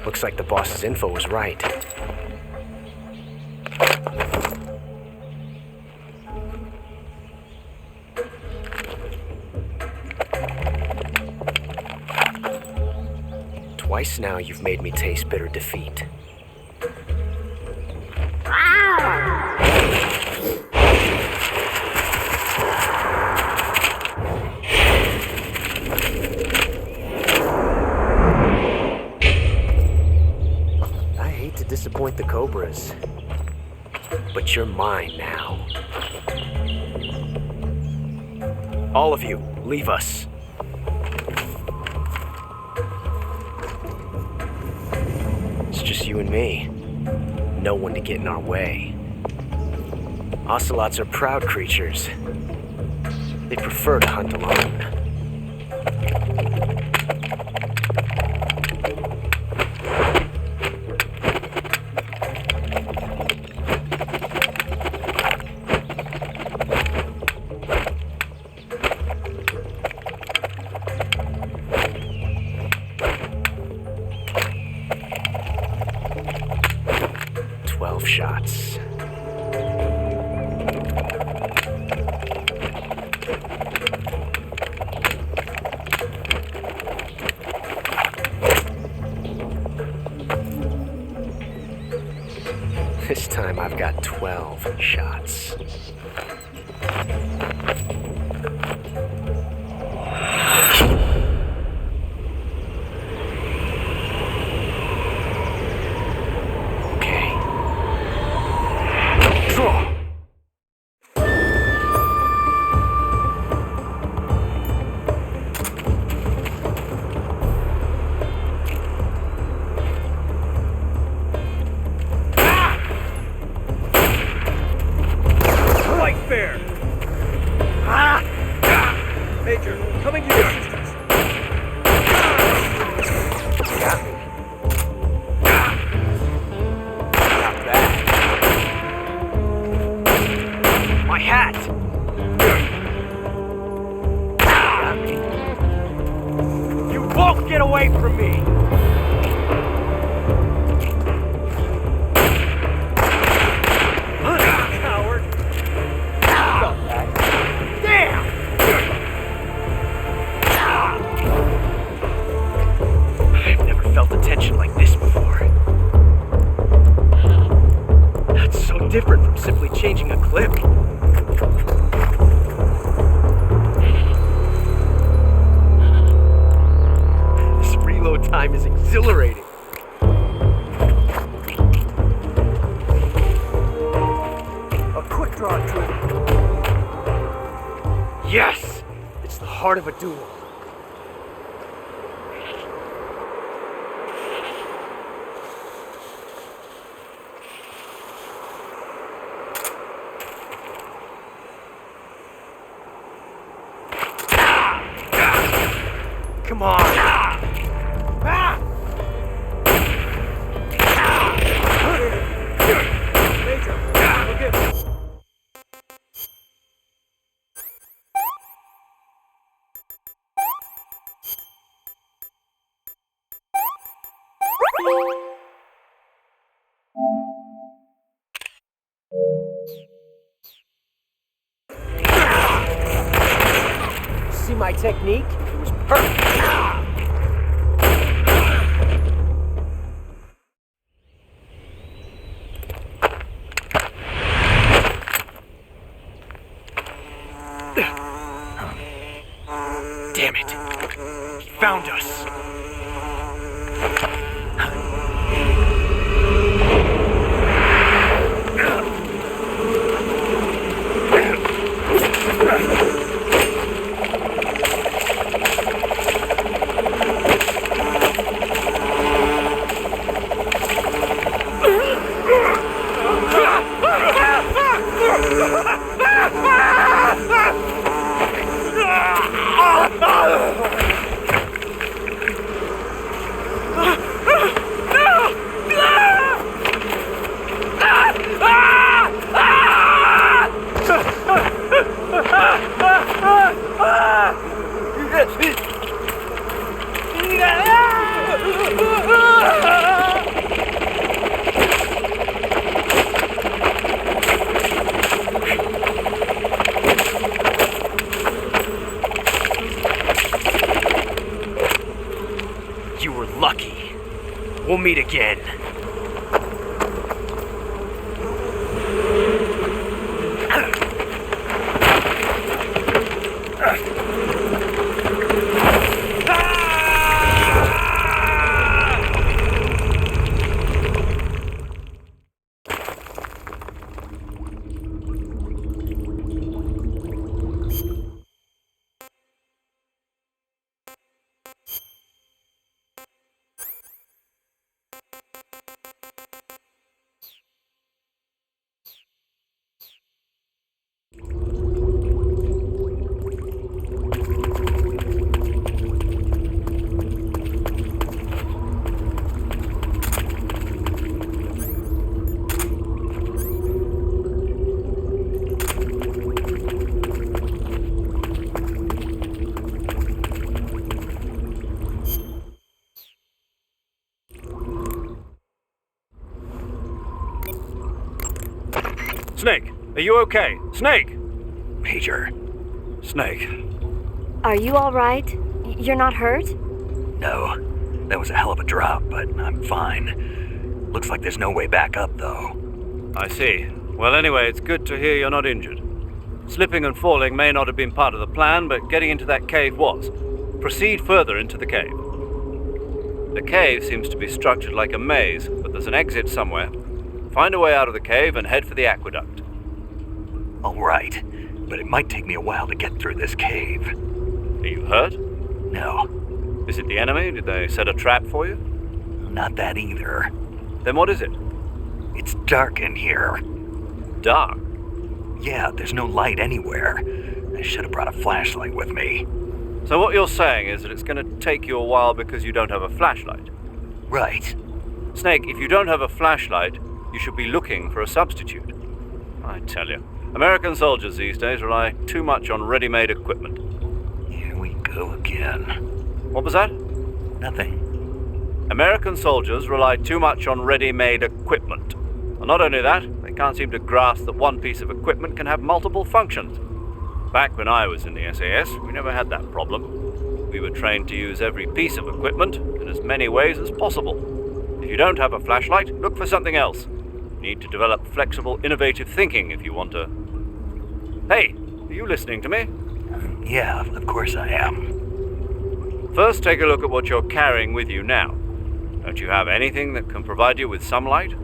Looks like the boss's info was right. Twice now you've made me taste bitter defeat. Disappoint the Cobras, but you're mine now. All of you, leave us. It's just you and me. No one to get in our way. Ocelots are proud creatures. They prefer to hunt alone. 12 shots. This time I've got 12 shots. Major, coming to your assistance. Got me. Not bad. My hat! Got me. You won't get away from me! Coward! Felt that. Damn! I've never felt a tension like this before. That's so different from simply changing a clip. This reload time is exhilarating. A quick draw trigger. Yes! It's the heart of a duel. Come on! Major, forgive me. See my technique? It was perfect. Damn it. He found us. You were lucky. We'll meet again. Snake, are you okay? Snake! Major. Snake. Are you all right? You're not hurt? No. That was a hell of a drop, but I'm fine. Looks like there's no way back up, though. I see. Well, anyway, it's good to hear you're not injured. Slipping and falling may not have been part of the plan, but getting into that cave was. Proceed further into the cave. The cave seems to be structured like a maze, but there's an exit somewhere. Find a way out of the cave and head for the aqueduct. All right, but it might take me a while to get through this cave. Are you hurt? No, Is it the enemy? Did they set a trap for you? not that either. Then what is it? It's dark in here. Dark. Yeah, there's no light anywhere. I should have brought a flashlight with me. So what you're saying is that it's going to take you a while because you don't have a flashlight? Right. Snake, if you don't have a flashlight, you should be looking for a substitute. I tell you, American soldiers these days rely too much on ready-made equipment. Here we go again. What was that? Nothing. American soldiers rely too much on ready-made equipment. And not only that, they can't seem to grasp that one piece of equipment can have multiple functions. Back when I was in the SAS, we never had that problem. We were trained to use every piece of equipment in as many ways as possible. If you don't have a flashlight, look for something else. You need to develop flexible, innovative thinking if you want to... Hey, are you listening to me? Yeah, of course I am. First, take a look at what you're carrying with you now. Don't you have anything that can provide you with some light?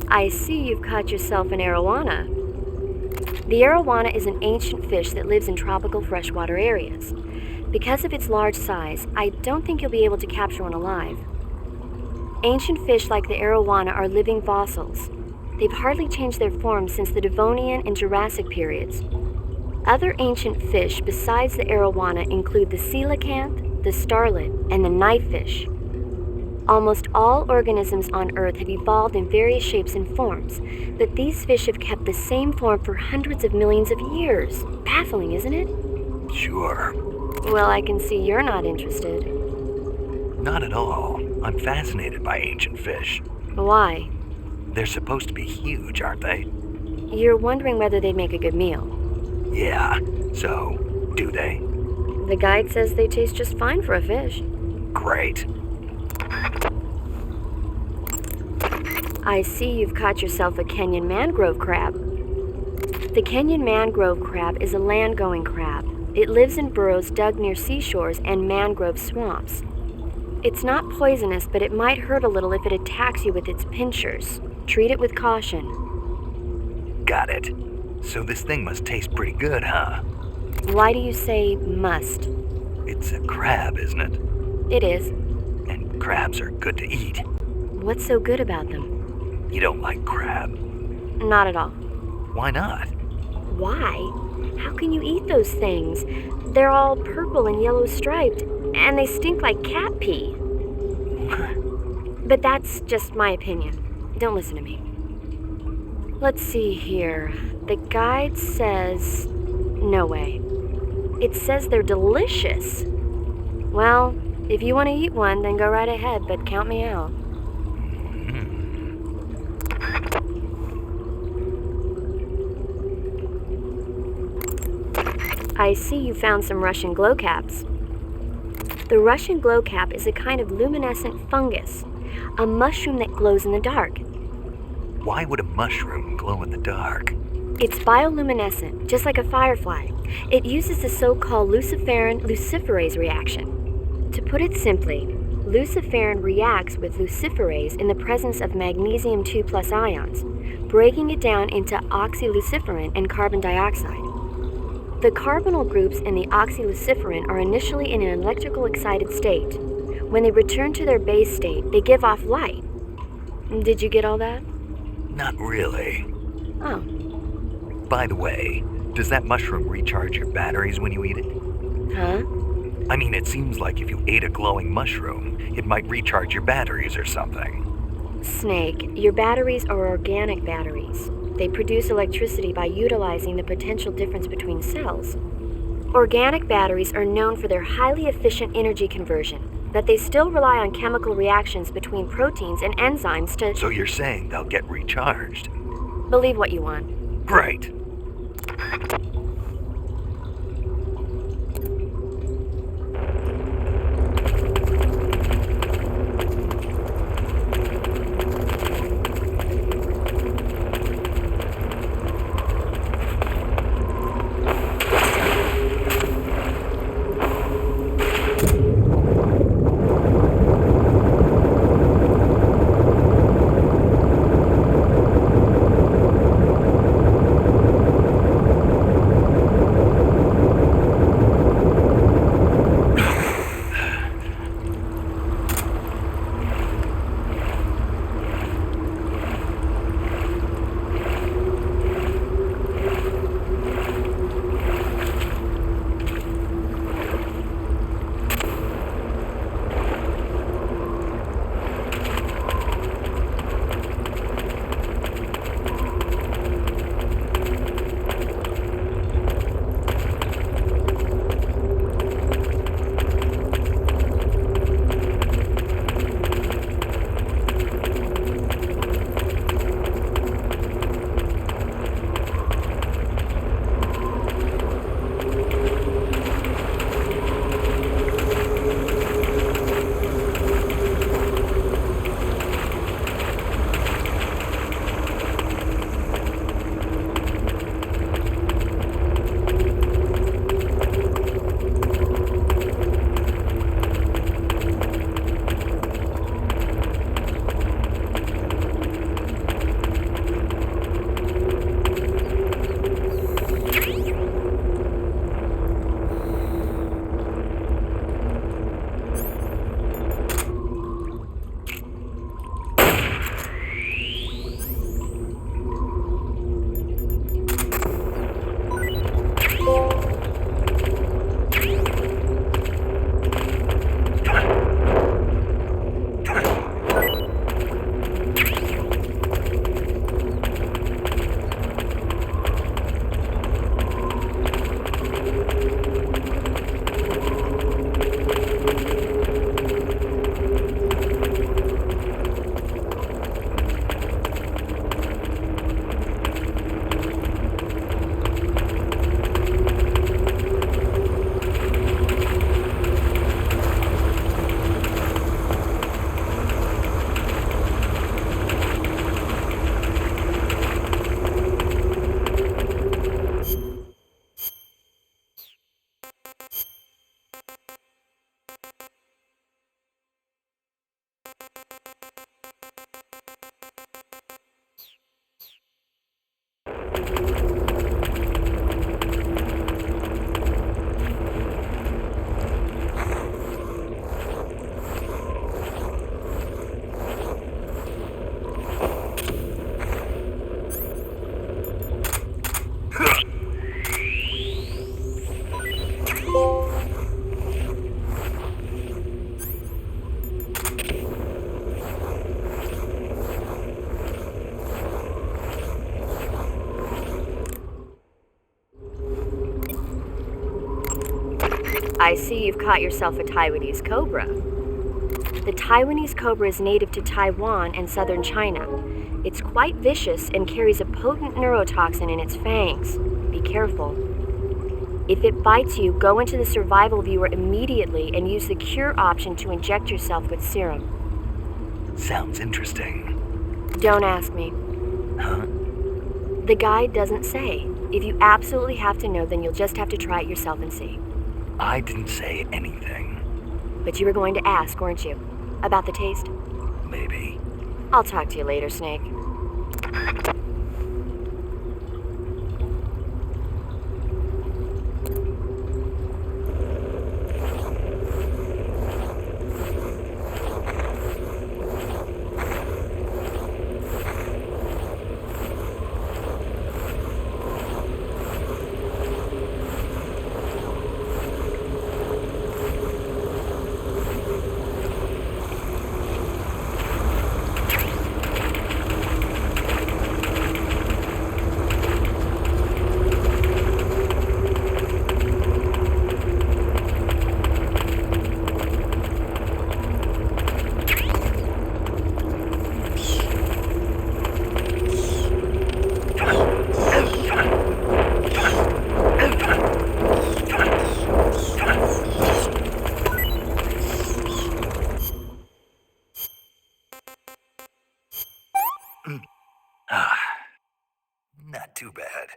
I see you've caught yourself an arowana. The arowana is an ancient fish that lives in tropical freshwater areas. Because of its large size, I don't think you'll be able to capture one alive. Ancient fish like the arowana are living fossils. They've hardly changed their form since the Devonian and Jurassic periods. Other ancient fish besides the arowana include the coelacanth, the starlet, and the knifefish. Almost all organisms on Earth have evolved in various shapes and forms, but these fish have kept the same form for hundreds of millions of years. Baffling, isn't it? Sure. Well, I can see you're not interested. Not at all. I'm fascinated by ancient fish. Why? They're supposed to be huge, aren't they? You're wondering whether they'd make a good meal. Yeah, so, do they? The guide says they taste just fine for a fish. Great. I see you've caught yourself a Kenyan mangrove crab. The Kenyan mangrove crab is a land-going crab. It lives in burrows dug near seashores and mangrove swamps. It's not poisonous, but it might hurt a little if it attacks you with its pinchers. Treat it with caution. Got it. So this thing must taste pretty good, huh? Why do you say must? It's a crab, isn't it? It is. And crabs are good to eat. What's so good about them? You don't like crab. Not at all. Why not? Why? How can you eat those things? They're all purple and yellow striped, and they stink like cat pee. But that's just my opinion. Don't listen to me. Let's see here. The guide says... No way. It says they're delicious. Well, if you want to eat one, then go right ahead, but count me out. I see you found some Russian glowcaps. The Russian glowcap is a kind of luminescent fungus, a mushroom that glows in the dark. Why would a mushroom glow in the dark? It's bioluminescent, just like a firefly. It uses the so-called luciferin-luciferase reaction. To put it simply, luciferin reacts with luciferase in the presence of magnesium 2+ ions, breaking it down into oxyluciferin and carbon dioxide. The carbonyl groups in the oxyluciferin are initially in an electrical excited state. When they return to their base state, they give off light. Did you get all that? Not really. Oh. By the way, does that mushroom recharge your batteries when you eat it? Huh? I mean, it seems like if you ate a glowing mushroom, it might recharge your batteries or something. Snake, your batteries are organic batteries. They produce electricity by utilizing the potential difference between cells. Organic batteries are known for their highly efficient energy conversion, but they still rely on chemical reactions between proteins and enzymes to... So you're saying they'll get recharged? Believe what you want. Great. I see you've caught yourself a Taiwanese cobra. The Taiwanese cobra is native to Taiwan and southern China. It's quite vicious and carries a potent neurotoxin in its fangs. Be careful. If it bites you, go into the survival viewer immediately and use the cure option to inject yourself with serum. Sounds interesting. Don't ask me. Huh? The guide doesn't say. If you absolutely have to know, then you'll just have to try it yourself and see. I didn't say anything. But you were going to ask, weren't you? About the taste? Maybe. I'll talk to you later, Snake. Not too bad.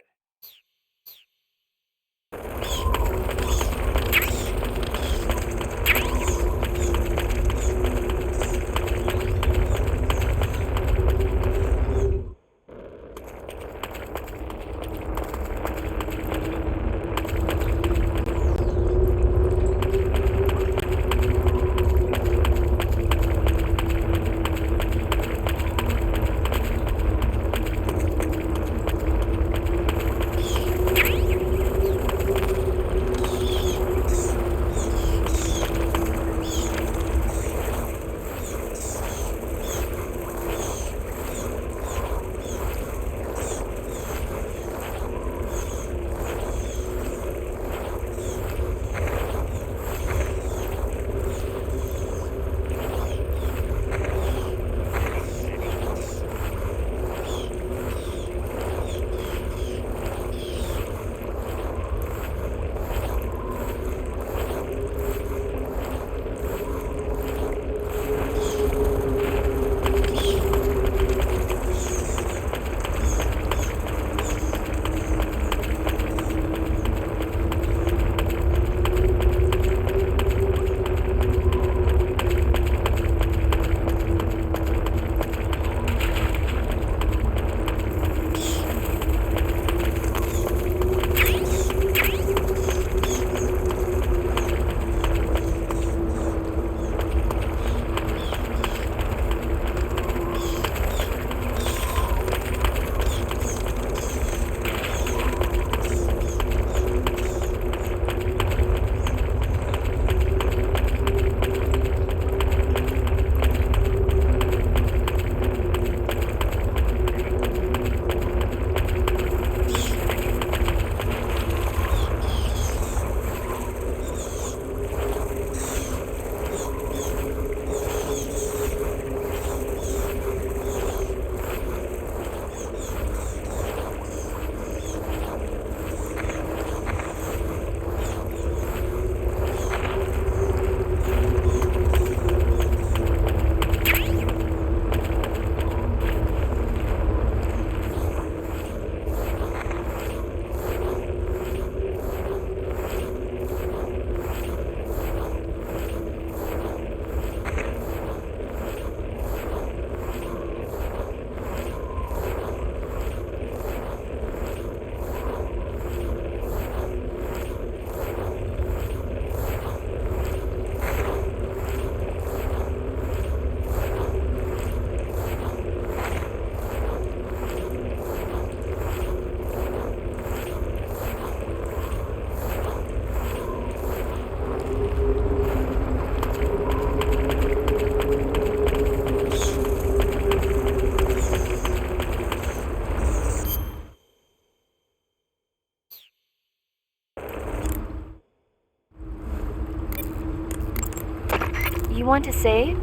You want to save?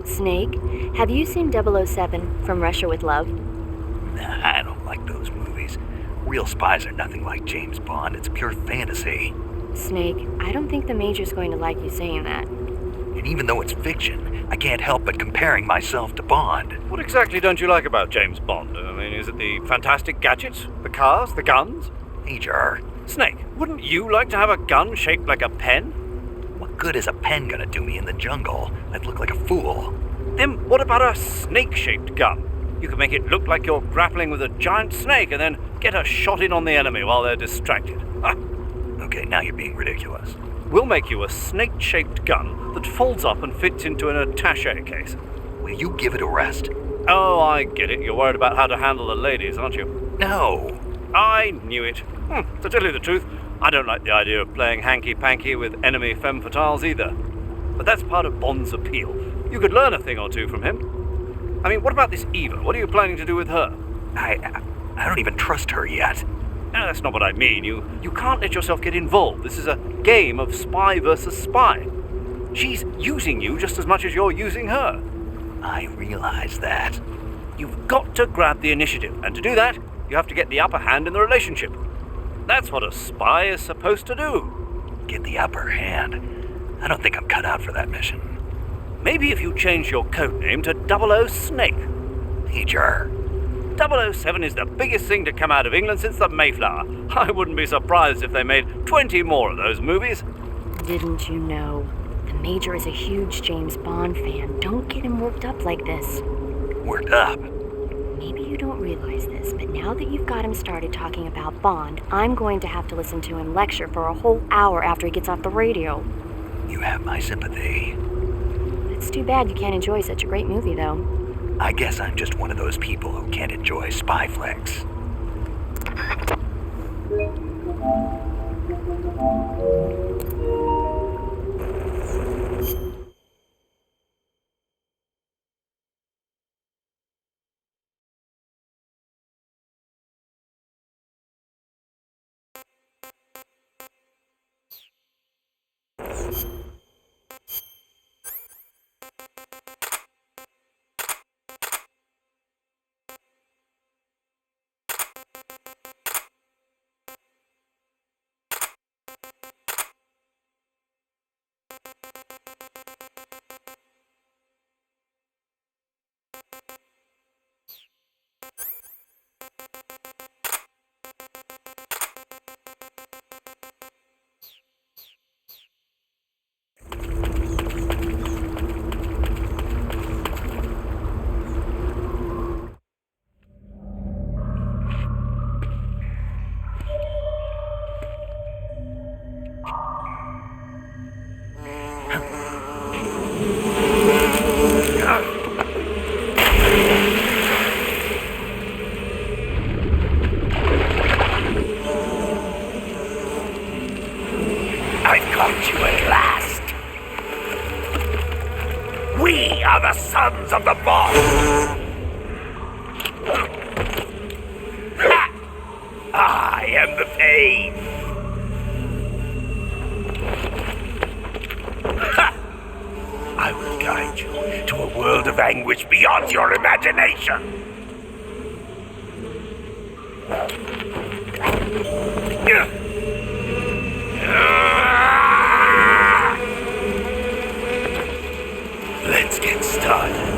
Snake, have you seen 007 from Russia with Love? Nah, I don't like those movies. Real spies are nothing like James Bond. It's pure fantasy. Snake, I don't think the Major's going to like you saying that. And even though it's fiction, I can't help but comparing myself to Bond. What exactly don't you like about James Bond? I mean, is it the fantastic gadgets? The cars? The guns? Major, Snake, wouldn't you like to have a gun shaped like a pen? what good is a pen gonna do me in the jungle? I'd look like a fool. Then what about a snake-shaped gun? You could make it look like you're grappling with a giant snake and then get a shot in on the enemy while they're distracted. Okay, now you're being ridiculous. We'll make you a snake-shaped gun that folds up and fits into an attaché case. Will you give it a rest? Oh, I get it. You're worried about how to handle the ladies, aren't you? No. I knew it. To tell you the truth, I don't like the idea of playing hanky-panky with enemy femme fatales either. But that's part of Bond's appeal. You could learn a thing or two from him. I mean, what about this Eva? What are you planning to do with her? I don't even trust her yet. No, that's not what I mean. You can't let yourself get involved. This is a game of spy versus spy. She's using you just as much as you're using her. I realize that. You've got to grab the initiative, and to do that, you have to get the upper hand in the relationship. That's what a spy is supposed to do. Get the upper hand. I don't think I'm cut out for that mission. Maybe if you change your code name to 00 Snake. Major. 007 is the biggest thing to come out of England since the Mayflower. I wouldn't be surprised if they made 20 more of those movies. Didn't you know? The Major is a huge James Bond fan. Don't get him worked up like this. Worked up. Maybe you don't realize this, but now that you've got him started talking about Bond, I'm going to have to listen to him lecture for a whole hour after he gets off the radio. You have my sympathy. It's too bad you can't enjoy such a great movie, though. I guess I'm just one of those people who can't enjoy spy flicks. I've caught you at last. We are the sons of the boss. I am the pain. I will guide you to a world of anguish beyond your imagination. Let's get started.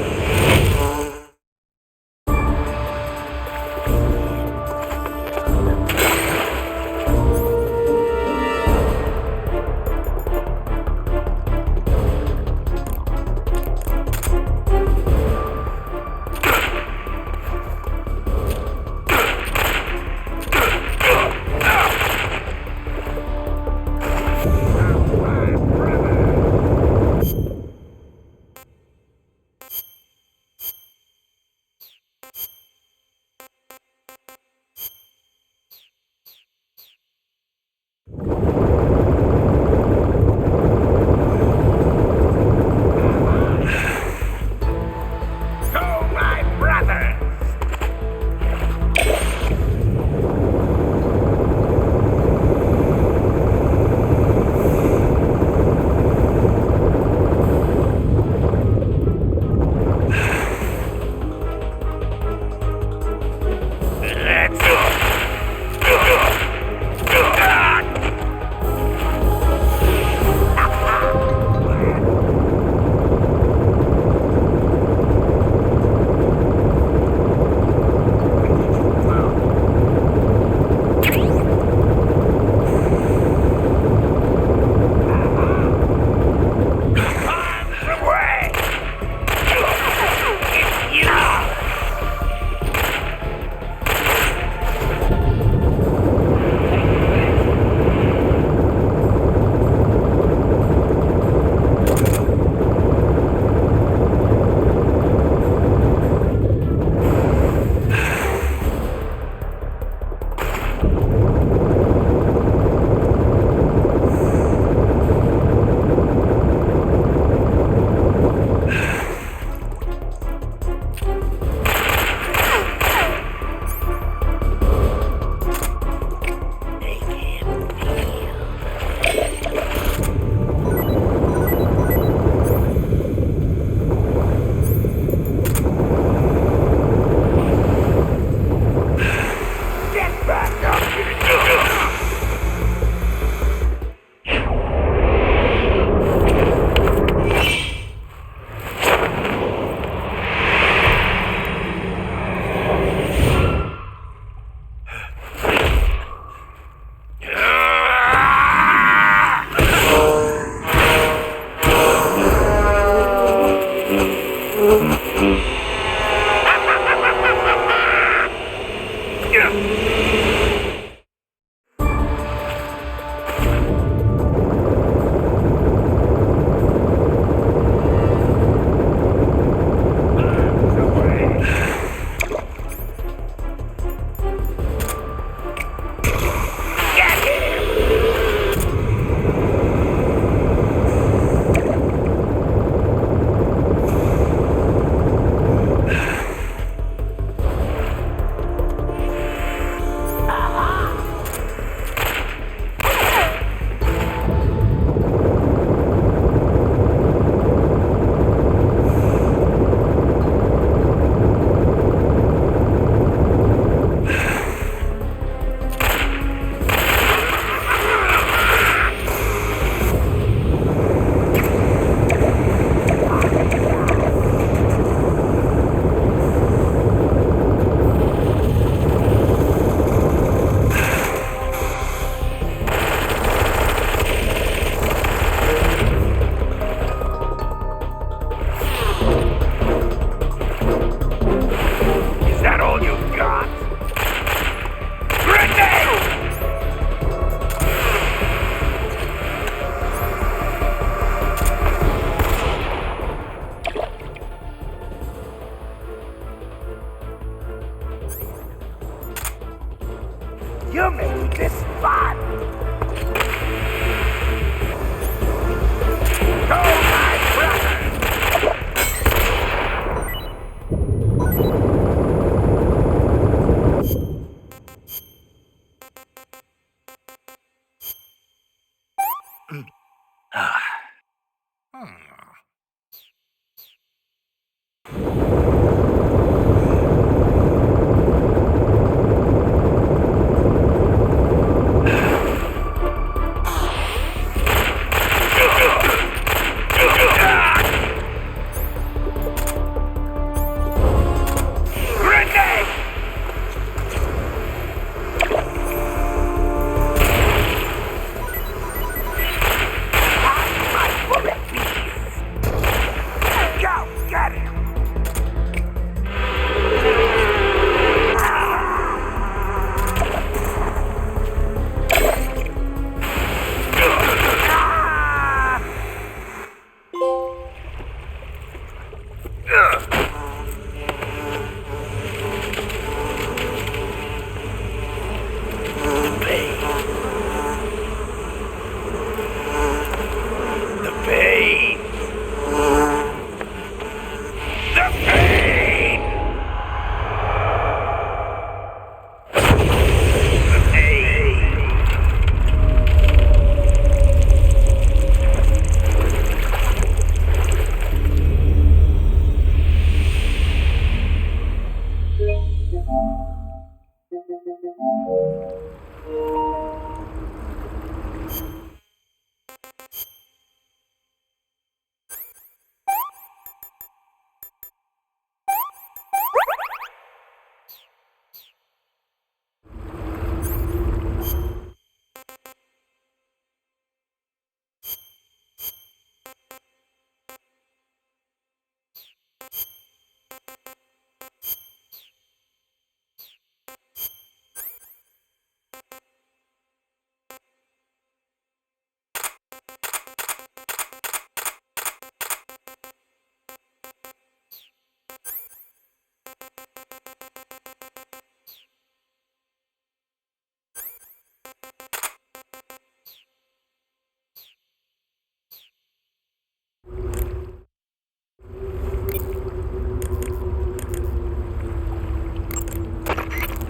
You make this fun! Go, my brother!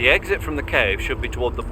The exit from the cave should be toward the...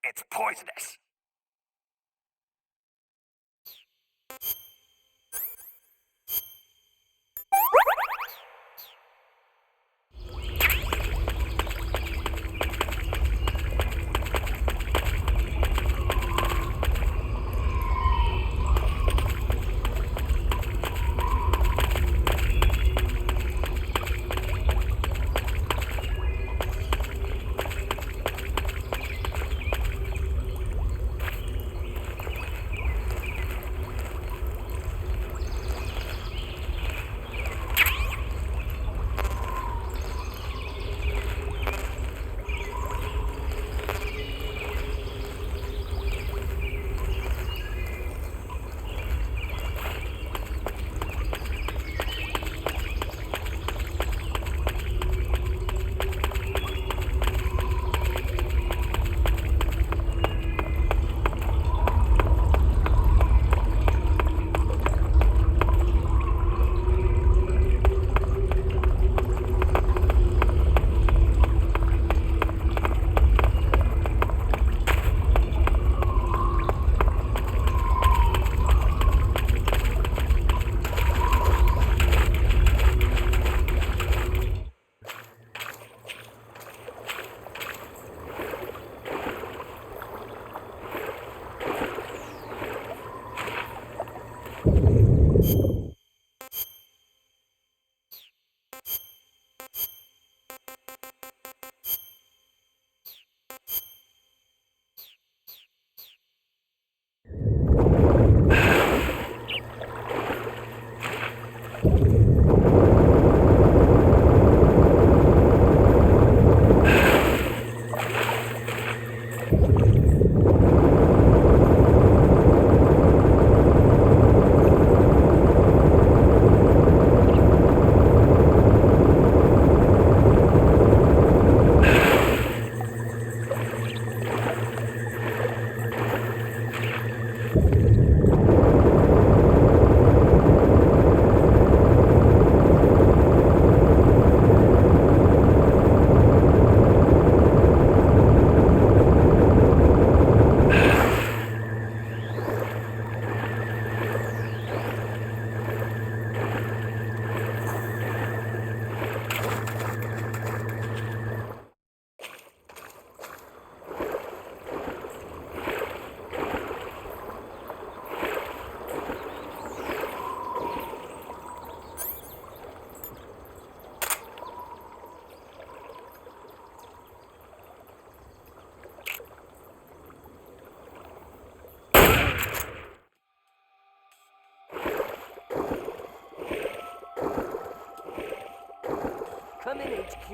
It's poisonous. Come in, HQ.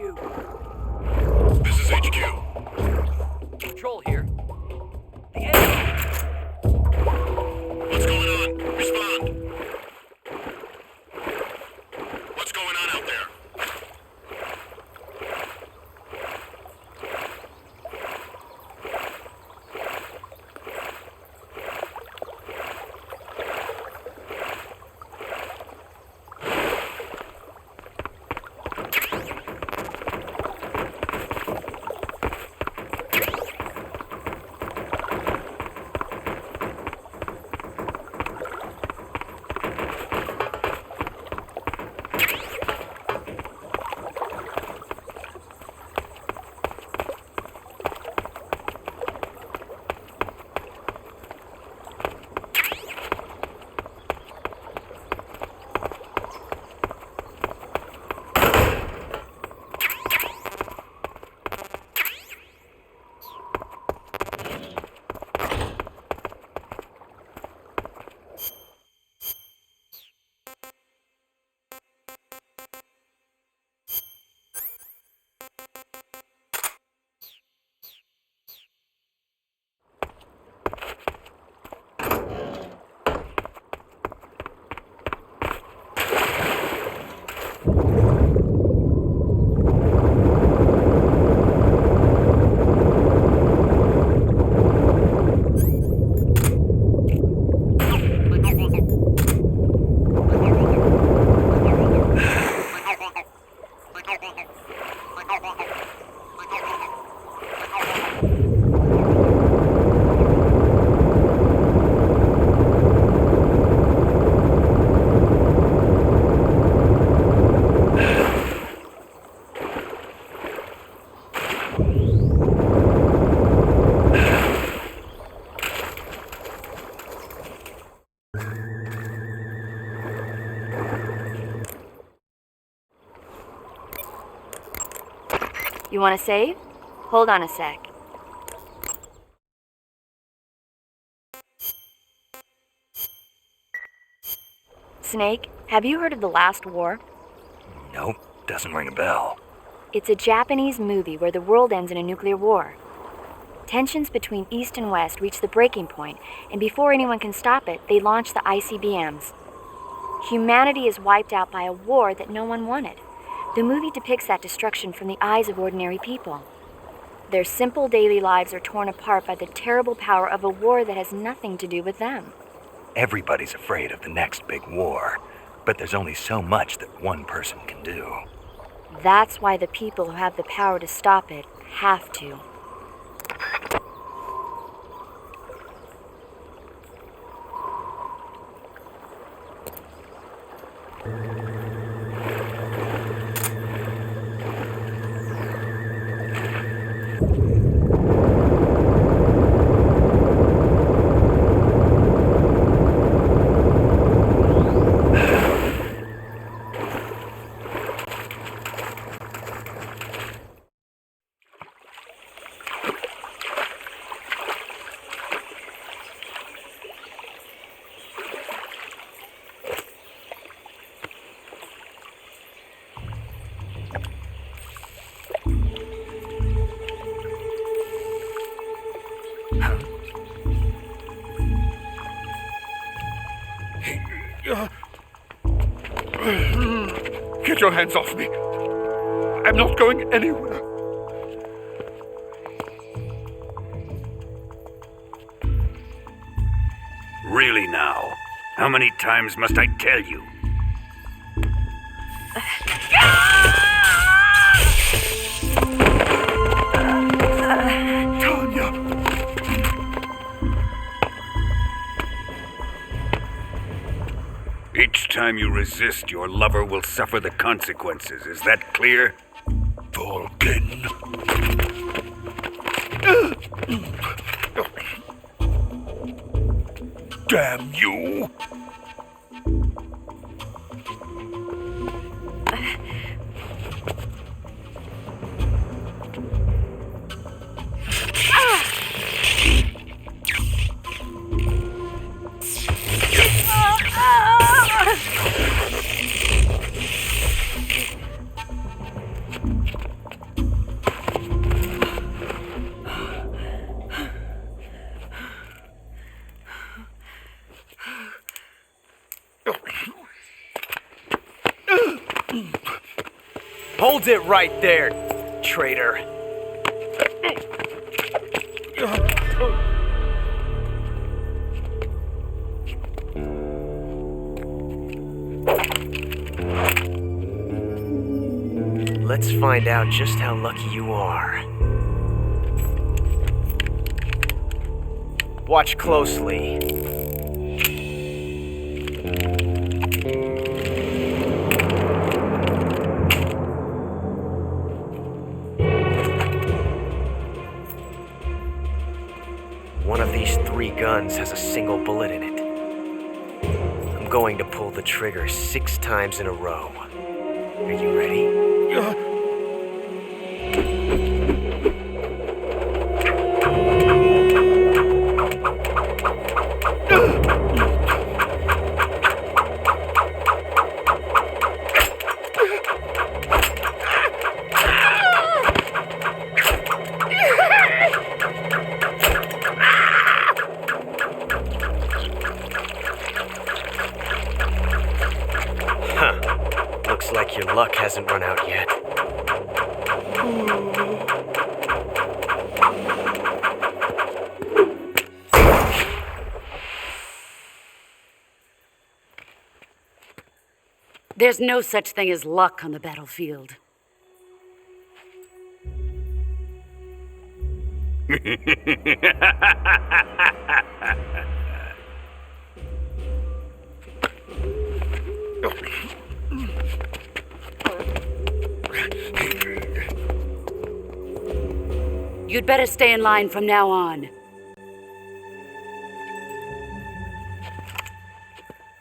This is HQ. Patrol here. The enemy. What's going on? Respond. What's going on out there? You want to save? Hold on a sec. Snake, have you heard of The Last War? Nope, doesn't ring a bell. It's a Japanese movie where the world ends in a nuclear war. Tensions between East and West reach the breaking point, and before anyone can stop it, they launch the ICBMs. Humanity is wiped out by a war that no one wanted. The movie depicts that destruction from the eyes of ordinary people. Their simple daily lives are torn apart by the terrible power of a war that has nothing to do with them. Everybody's afraid of the next big war, but there's only so much that one person can do. That's why the people who have the power to stop it have to. Get your hands off me. I'm not going anywhere. Really now? How many times must I tell you? Each time you resist, your lover will suffer the consequences. Is that clear? Vulcan. Damn you! Hold it right there, traitor. Let's find out just how lucky you are. Watch closely. One of these 3 guns has a single bullet in it. I'm going to pull the trigger 6 times in a row. Are you ready? Looks like your luck hasn't run out yet. There's no such thing as luck on the battlefield. You'd better stay in line from now on.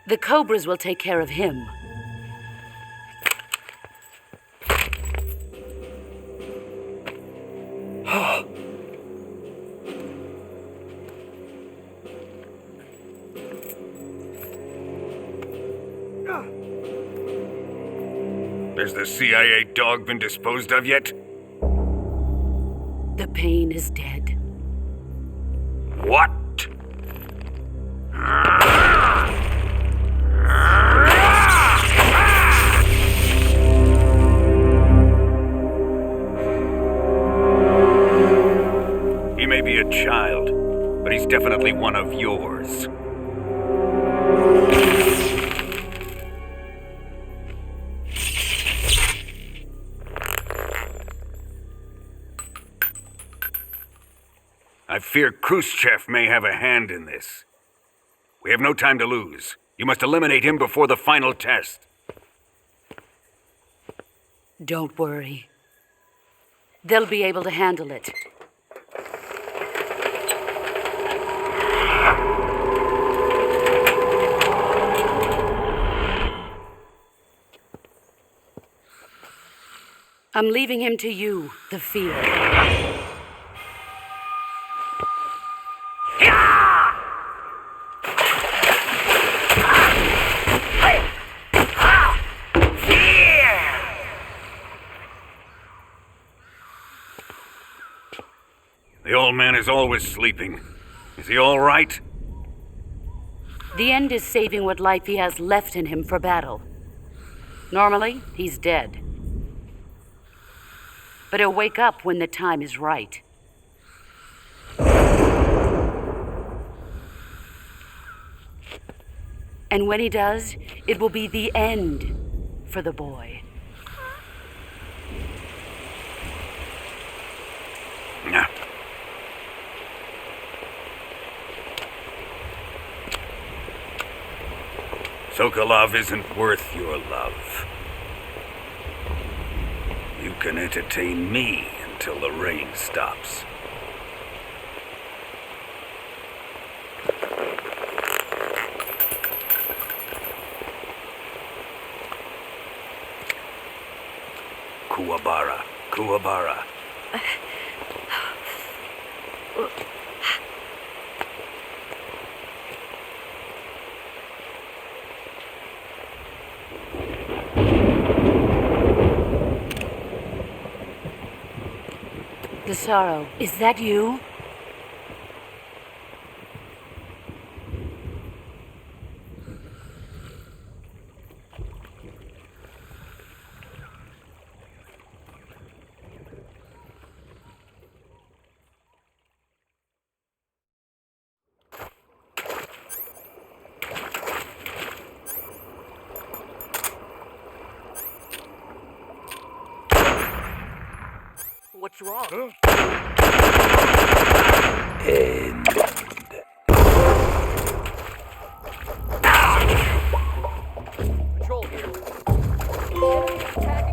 The Cobras will take care of him. Has the CIA dog been disposed of yet? The pain is dead. What? He may be a child, but he's definitely one of yours. I fear Khrushchev may have a hand in this. We have no time to lose. You must eliminate him before the final test. Don't worry. They'll be able to handle it. I'm leaving him to you, the field. The old man is always sleeping. Is he all right? The end is saving what life he has left in him for battle. Normally, he's dead. But he'll wake up when the time is right. And when he does, it will be the end for the boy. Nah. Sokolov isn't worth your love. You can entertain me until the rain stops. Kuwabara, Kuwabara. The sorrow, is that you? What's wrong? Patrol here. Enemy attacking.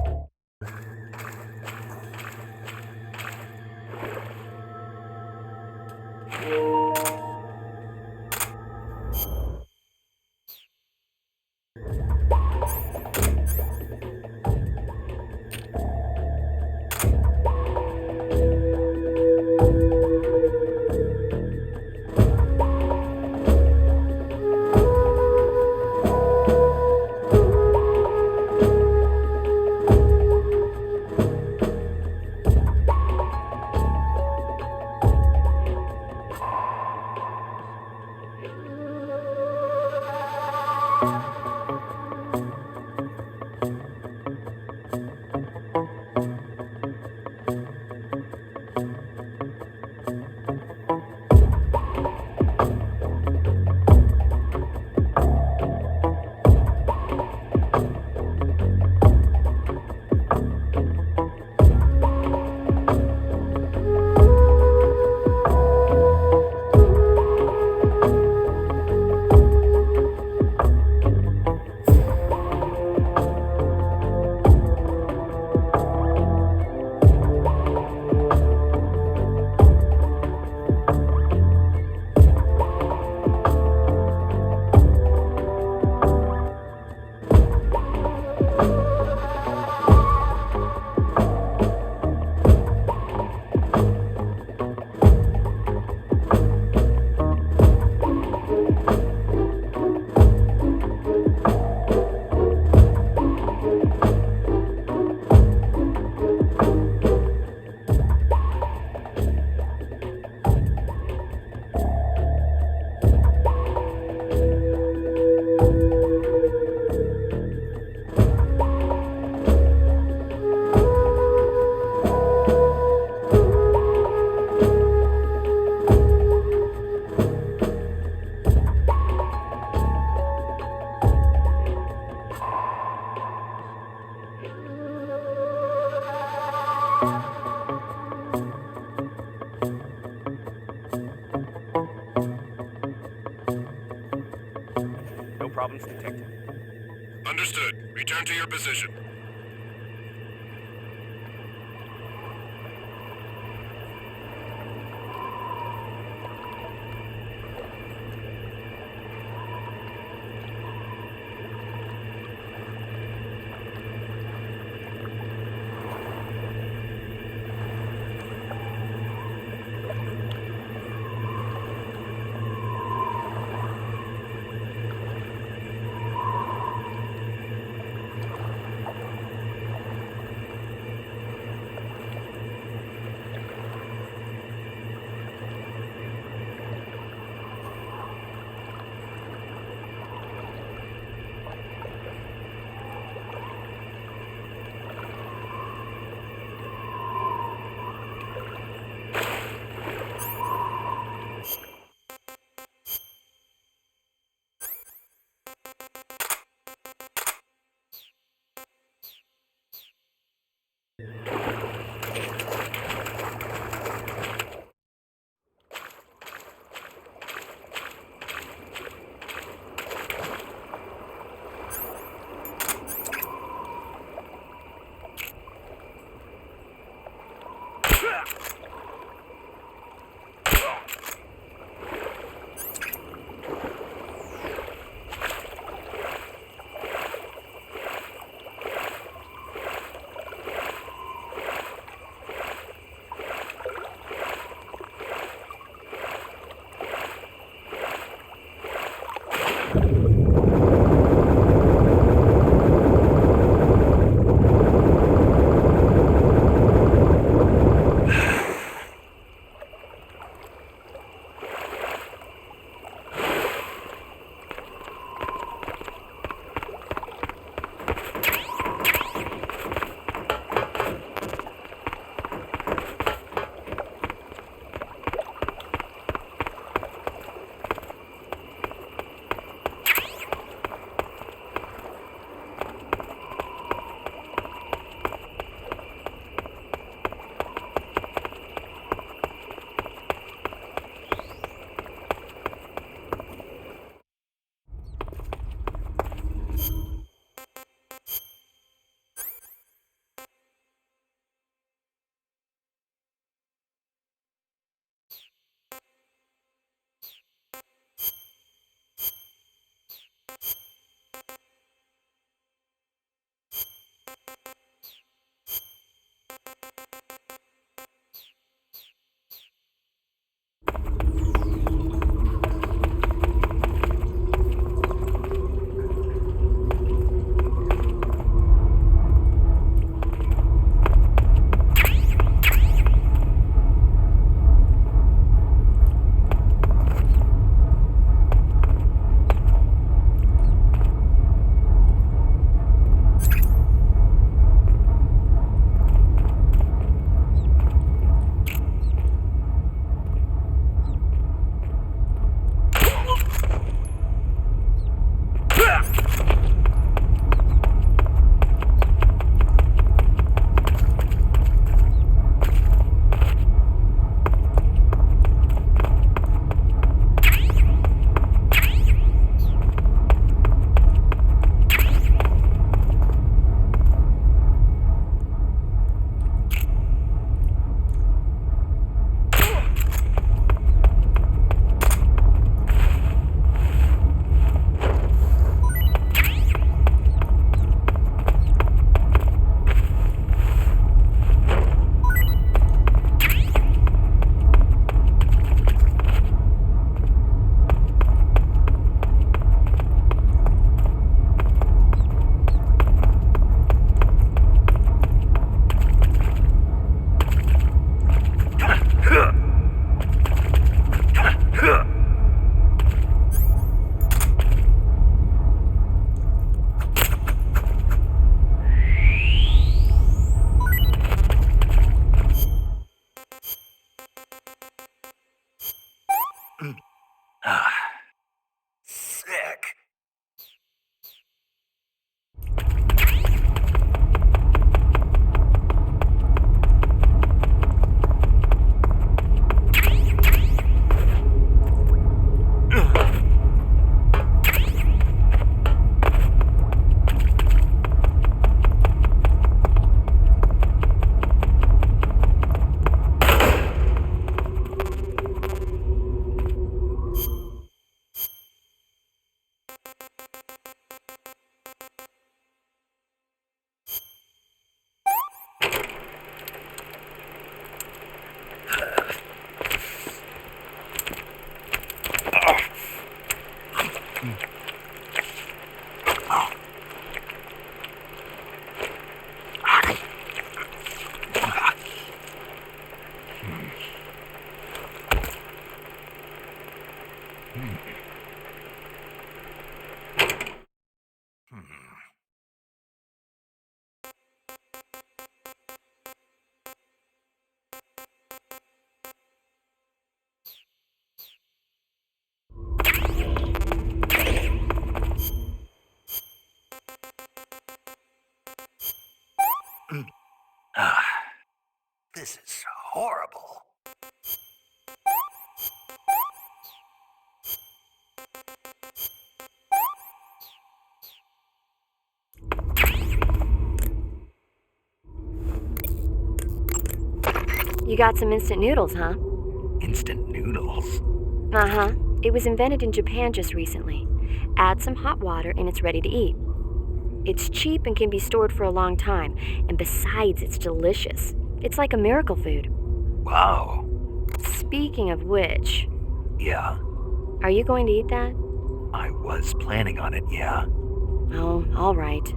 problems detected. Understood. Return to your position. Sick. This is horrible. You got some instant noodles, huh? Instant noodles? Uh-huh. It was invented in Japan just recently. Add some hot water and it's ready to eat. It's cheap and can be stored for a long time, and besides, it's delicious. It's like a miracle food. Wow. Speaking of which, Yeah, are you going to eat that? I was planning on it, yeah. Oh, all right.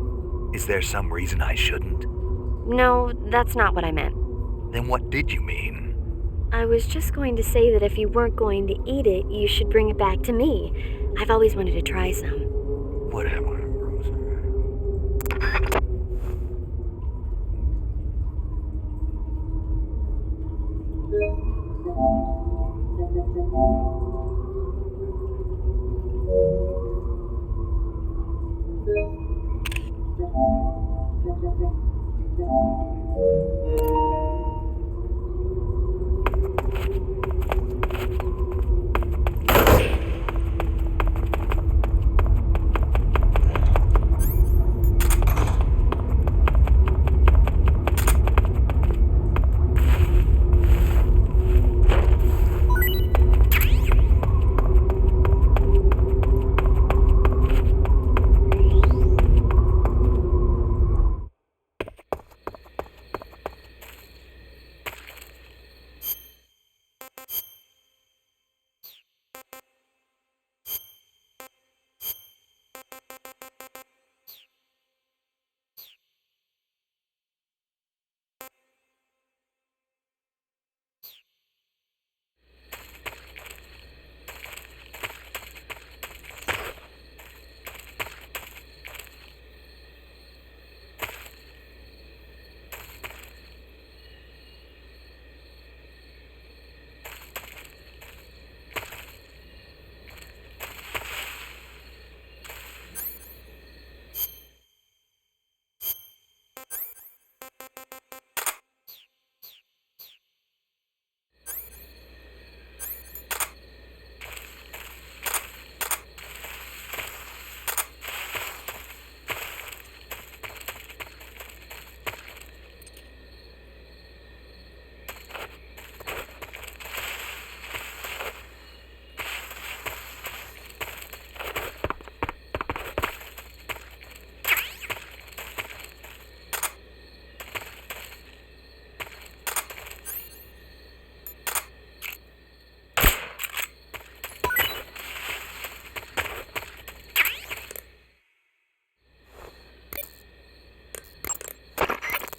Is there some reason I shouldn't? No, that's not what I meant. Then what did you mean? I was just going to say that if you weren't going to eat it, you should bring it back to me. I've always wanted to try some. Whatever.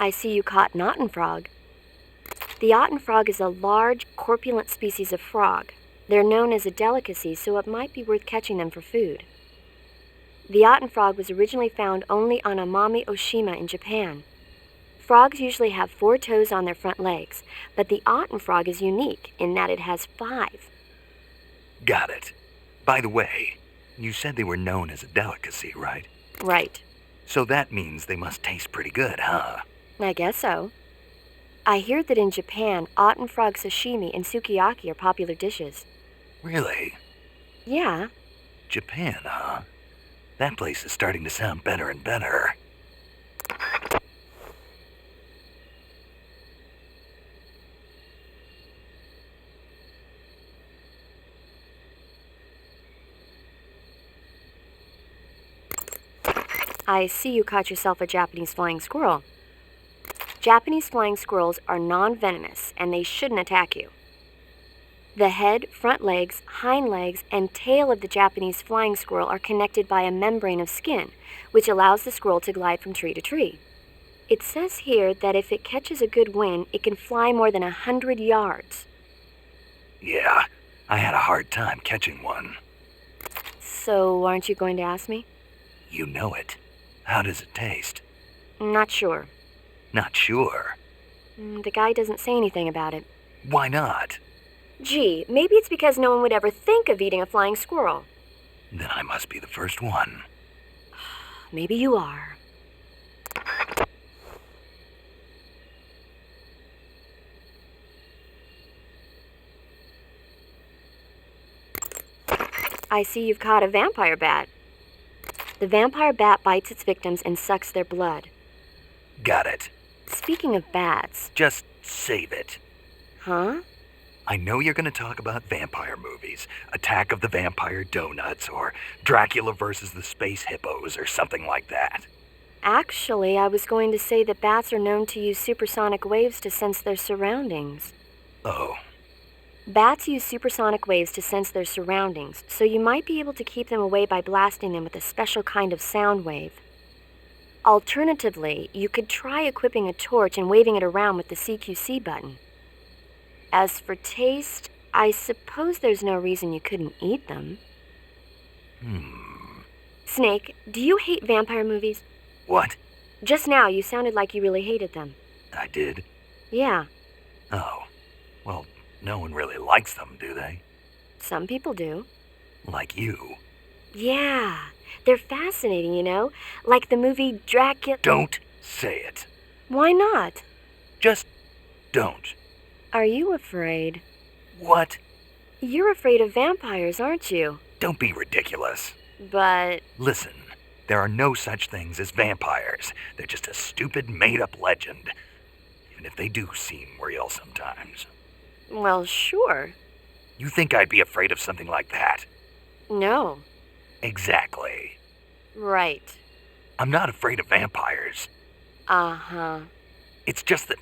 I see you caught an otten frog. The otten frog is a large, corpulent species of frog. They're known as a delicacy, so it might be worth catching them for food. The otten frog was originally found only on Amami Oshima in Japan. Frogs usually have 4 toes on their front legs, but the otten frog is unique in that it has 5. Got it. By the way, you said they were known as a delicacy, right? Right. So that means they must taste pretty good, huh? I guess so. I hear that in Japan, otten frog sashimi and sukiyaki are popular dishes. Really? Yeah. Japan, huh? That place is starting to sound better and better. I see you caught yourself a Japanese flying squirrel. Japanese flying squirrels are non-venomous, and they shouldn't attack you. The head, front legs, hind legs, and tail of the Japanese flying squirrel are connected by a membrane of skin, which allows the squirrel to glide from tree to tree. It says here that if it catches a good wind, it can fly more than 100 yards. Yeah, I had a hard time catching one. So, aren't you going to ask me? You know it. How does it taste? Not sure. Not sure. The guy doesn't say anything about it. Why not? Gee, maybe it's because no one would ever think of eating a flying squirrel. Then I must be the first one. Maybe you are. I see you've caught a vampire bat. The vampire bat bites its victims and sucks their blood. Got it. Speaking of bats... Just save it. Huh? I know you're going to talk about vampire movies. Attack of the Vampire Donuts, or Dracula versus the Space Hippos, or something like that. Actually, I was going to say that bats are known to use supersonic waves to sense their surroundings. Oh. Bats use supersonic waves to sense their surroundings, so you might be able to keep them away by blasting them with a special kind of sound wave. Alternatively, you could try equipping a torch and waving it around with the CQC button. As for taste, I suppose there's no reason you couldn't eat them. Snake, do you hate vampire movies? What? Just now, you sounded like you really hated them. I did? Yeah, Oh. Well, no one really likes them, do they? some people do. Like you. Yeah, they're fascinating, you know? Like the movie Dracula... Don't say it. Why not? Just don't. Are you afraid? What? You're afraid of vampires, aren't you? Don't be ridiculous. But... Listen, there are no such things as vampires. They're just a stupid, made-up legend. Even if they do seem real sometimes. well, sure. You think I'd be afraid of something like that? No. Exactly. Right. I'm not afraid of vampires. Uh-huh. It's just that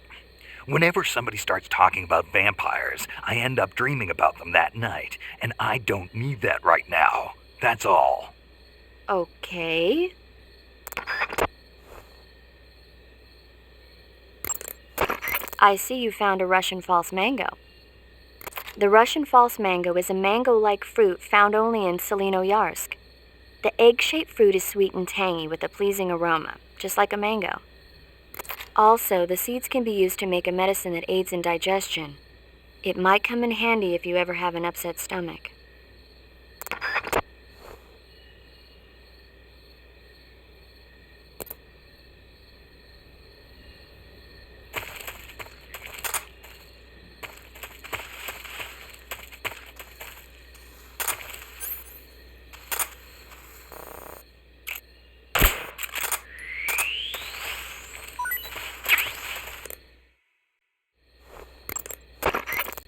whenever somebody starts talking about vampires, I end up dreaming about them that night, and I don't need that right now. That's all. Okay. I see you found a Russian false mango. The Russian false mango is a mango-like fruit found only in Selino-Yarsk. The egg-shaped fruit is sweet and tangy with a pleasing aroma, just like a mango. Also, the seeds can be used to make a medicine that aids in digestion. It might come in handy if you ever have an upset stomach.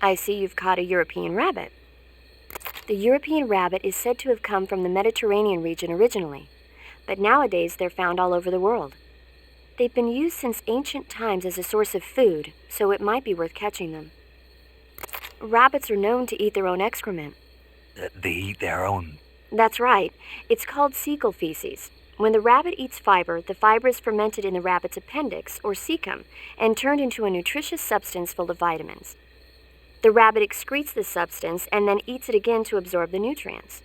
I see you've caught a European rabbit. The European rabbit is said to have come from the Mediterranean region originally, but nowadays they're found all over the world. They've been used since ancient times as a source of food, so it might be worth catching them. Rabbits are known to eat their own excrement. They eat their own... That's right. It's called cecal feces. When the rabbit eats fiber, the fiber is fermented in the rabbit's appendix, or cecum, and turned into a nutritious substance full of vitamins. The rabbit excretes this substance and then eats it again to absorb the nutrients.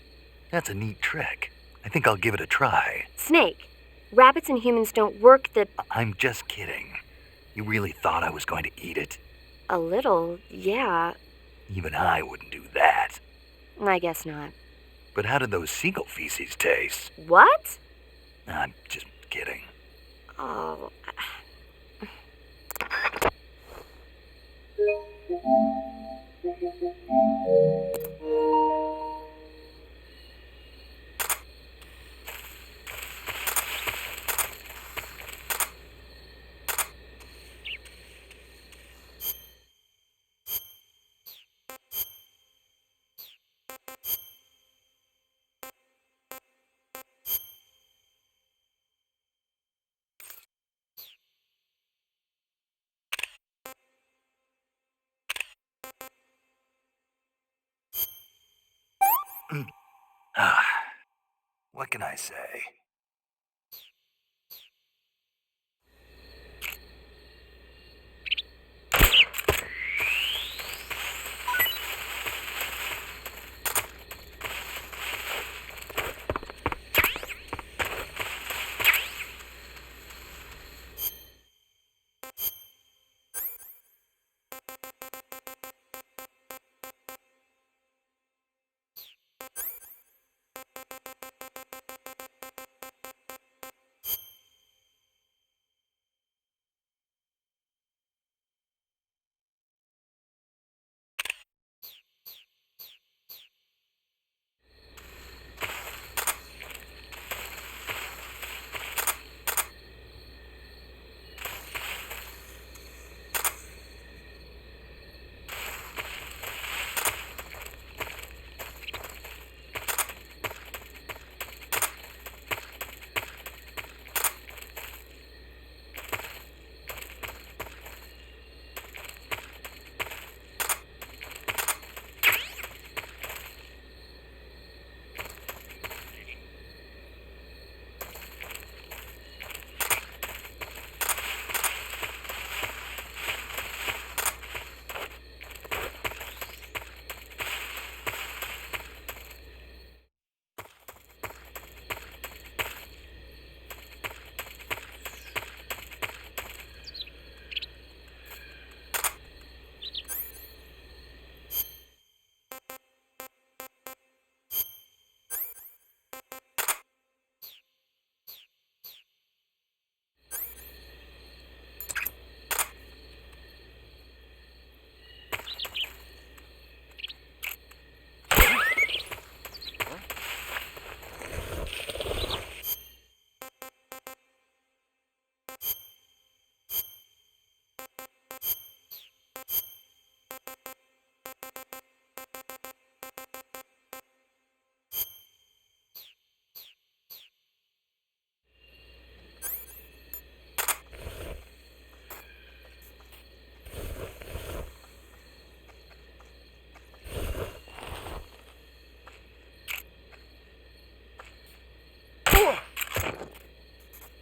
That's a neat trick. I think I'll give it a try. Snake, rabbits and humans don't work the... I'm just kidding. You really thought I was going to eat it? A little, yeah. Even I wouldn't do that. I guess not. But how did those seagull feces taste? What? I'm just kidding. Oh... What can I say?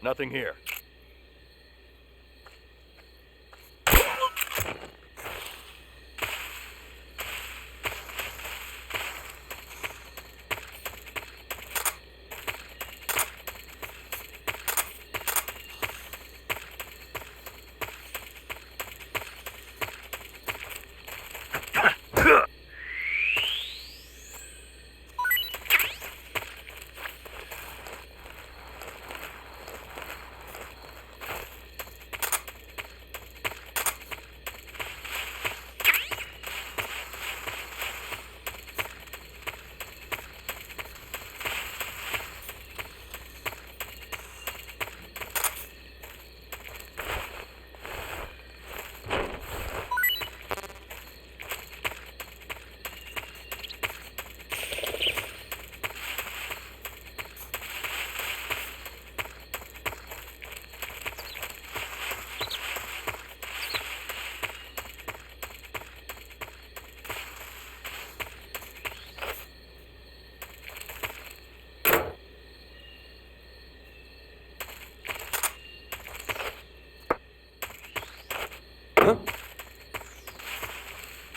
Nothing here.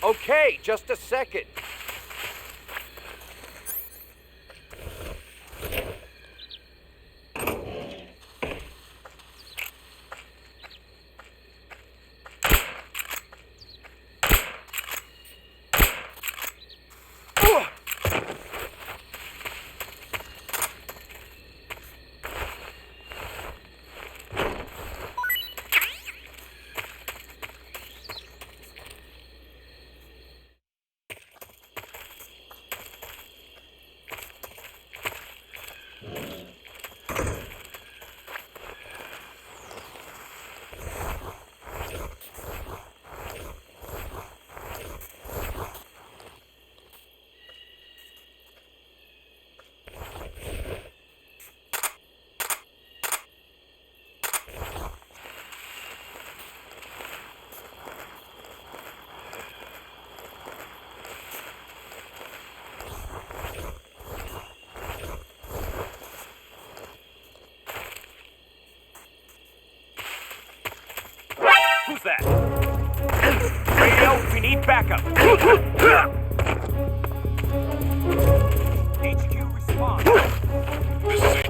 Okay, just a second. Who's that? Radio, we need backup. HQ, respond. This is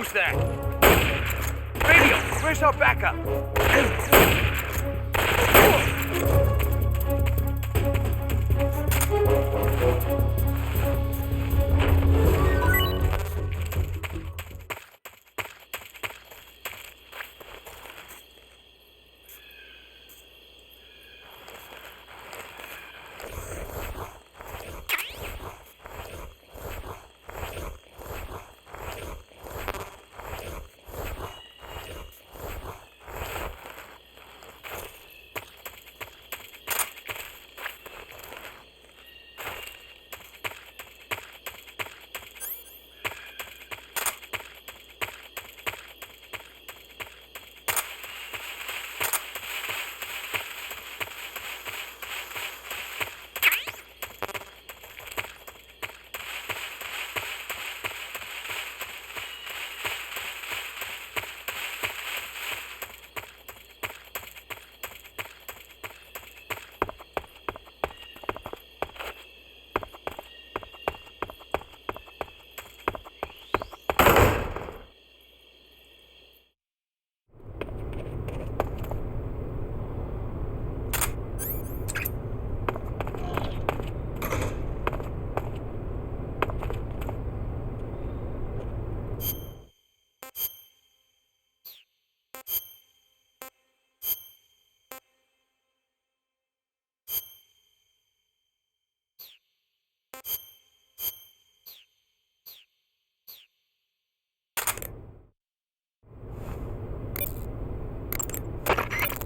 Who's that? Radio, where's our backup?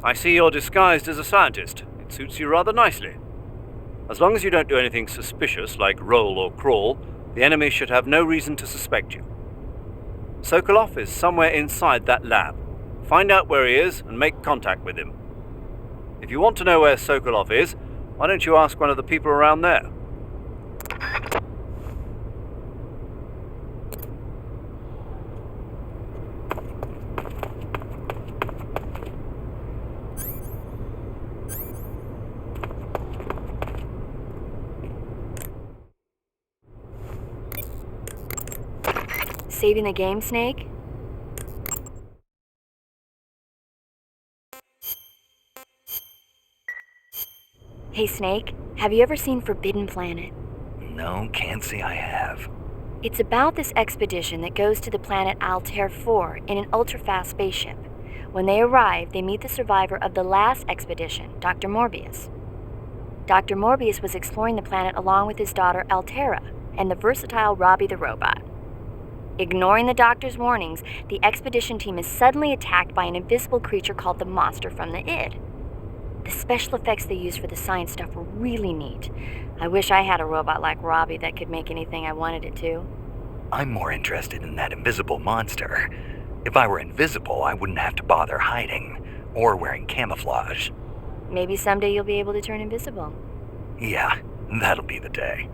I see you're disguised as a scientist. It suits you rather nicely. As long as you don't do anything suspicious, like roll or crawl, the enemy should have no reason to suspect you. Sokolov is somewhere inside that lab. Find out where he is and make contact with him. If you want to know where Sokolov is, why don't you ask one of the people around there? Saving the game, Snake? Hey, Snake, have you ever seen Forbidden Planet? No, can't say I have. It's about this expedition that goes to the planet Altair 4 in an ultra-fast spaceship. When they arrive, they meet the survivor of the last expedition, Dr. Morbius. Dr. Morbius was exploring the planet along with his daughter Altera and the versatile Robbie the robot. Ignoring the doctor's warnings, the expedition team is suddenly attacked by an invisible creature called the Monster from the id. The special effects they used for the science stuff were really neat. I wish I had a robot like Robbie that could make anything I wanted it to. I'm more interested in that invisible monster. If I were invisible, I wouldn't have to bother hiding or wearing camouflage. Maybe someday you'll be able to turn invisible. Yeah, that'll be the day.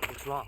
What's wrong?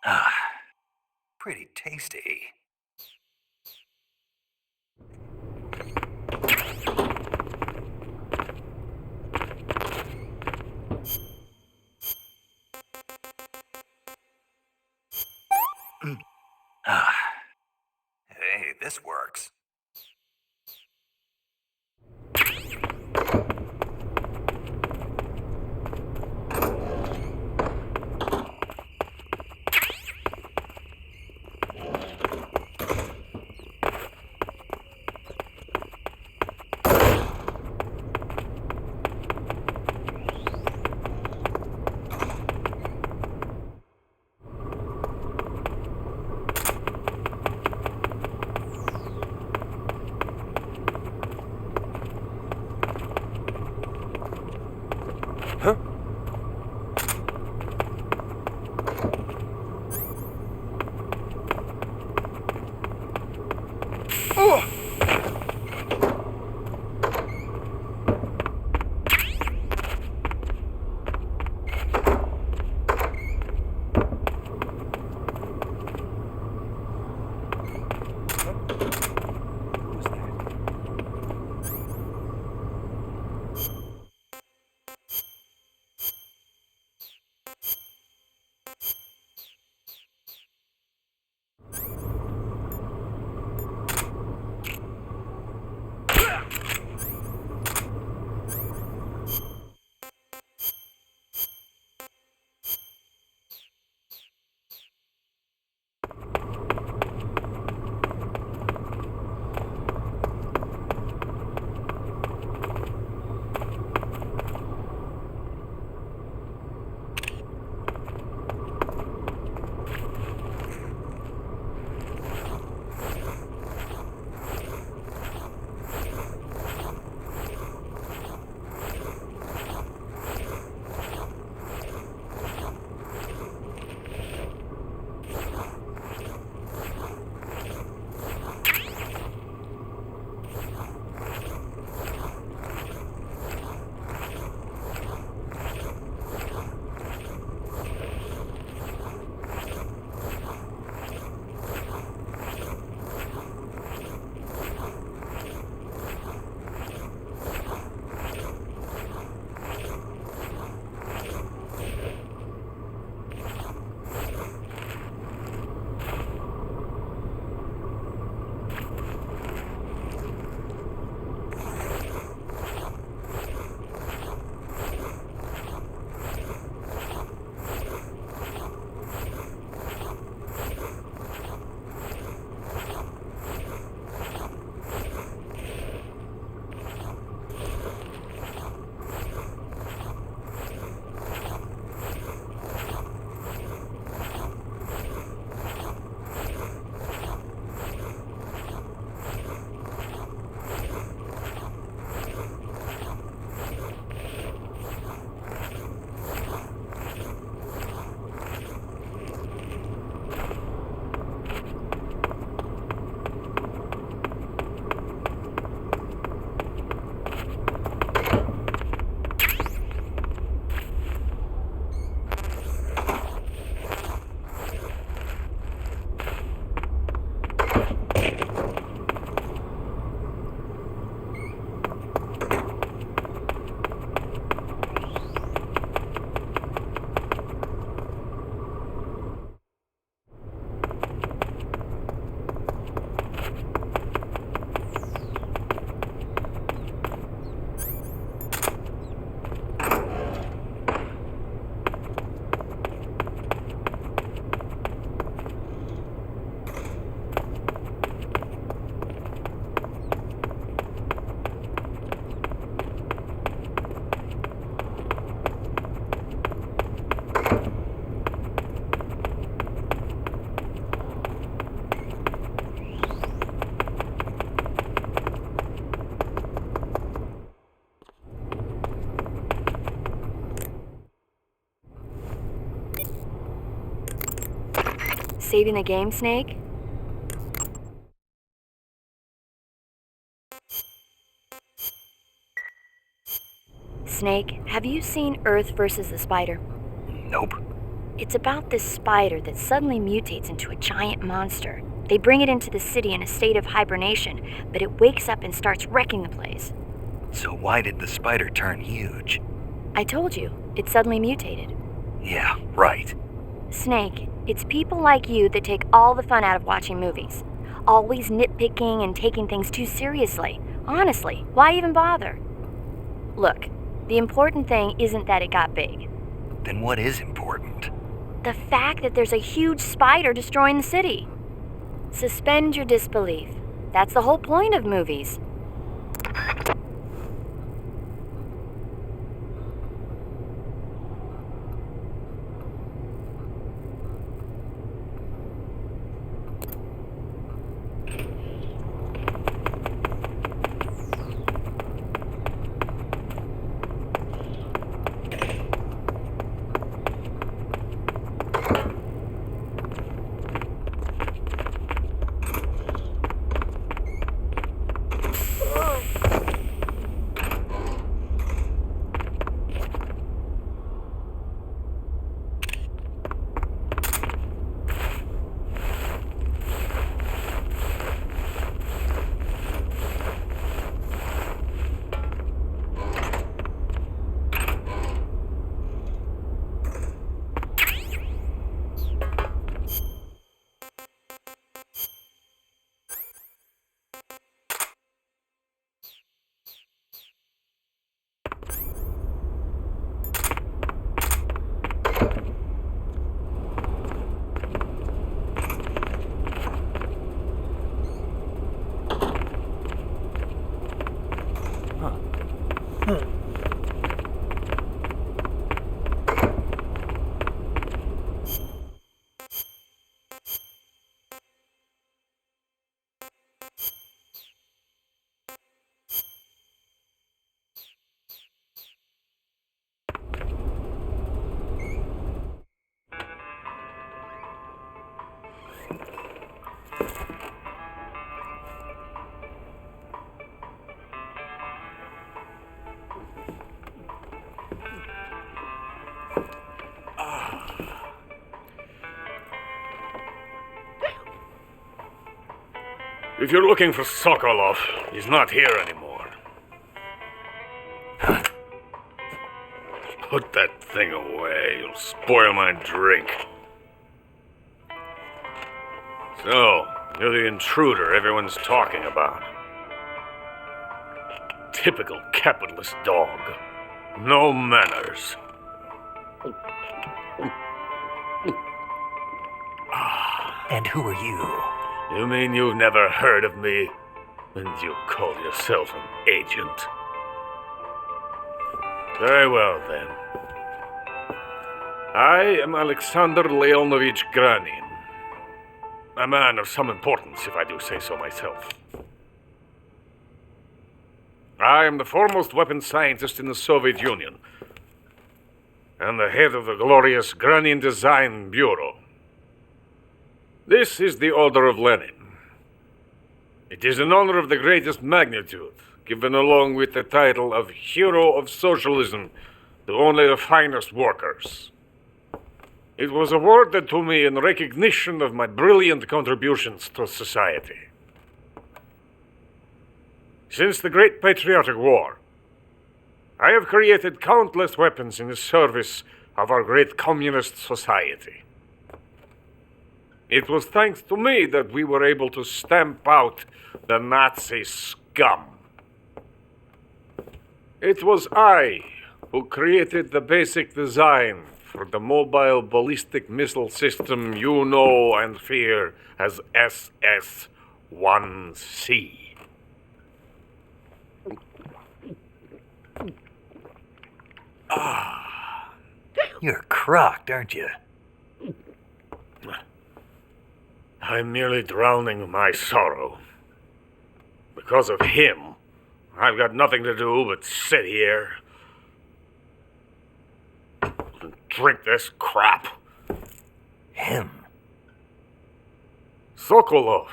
Ah, pretty tasty. Ah, hey, this works. Huh? Oh! Saving the game, Snake? Snake, have you seen Earth versus the Spider? Nope. It's about this spider that suddenly mutates into a giant monster. They bring it into the city in a state of hibernation, but it wakes up and starts wrecking the place. So why did the spider turn huge? I told you, it suddenly mutated. Yeah, right. Snake, it's people like you that take all the fun out of watching movies. Always nitpicking and taking things too seriously. Honestly, why even bother? Look, the important thing isn't that it got big. Then what is important? The fact that there's a huge spider destroying the city. Suspend your disbelief. That's the whole point of movies. If you're looking for Sokolov, he's not here anymore. Put that thing away. You'll spoil my drink. So, you're the intruder everyone's talking about. Typical capitalist dog. No manners. And who are you? You mean you've never heard of me? And you call yourself an agent? Very well, then. I am Alexander Leonovich Granin. A man of some importance, if I do say so myself. I am the foremost weapons scientist in the Soviet Union, and the head of the glorious Granin Design Bureau. This is the Order of Lenin. It is an honor of the greatest magnitude, given along with the title of Hero of Socialism to only the finest workers. It was awarded to me in recognition of my brilliant contributions to society. Since the Great Patriotic War, I have created countless weapons in the service of our great communist society. It was thanks to me that we were able to stamp out the Nazi scum. It was I who created the basic design for the mobile ballistic missile system you know and fear as SS-1C. You're crocked, aren't you? I'm merely drowning my sorrow. Because of him, I've got nothing to do but sit here and drink this crap. Him? Sokolov.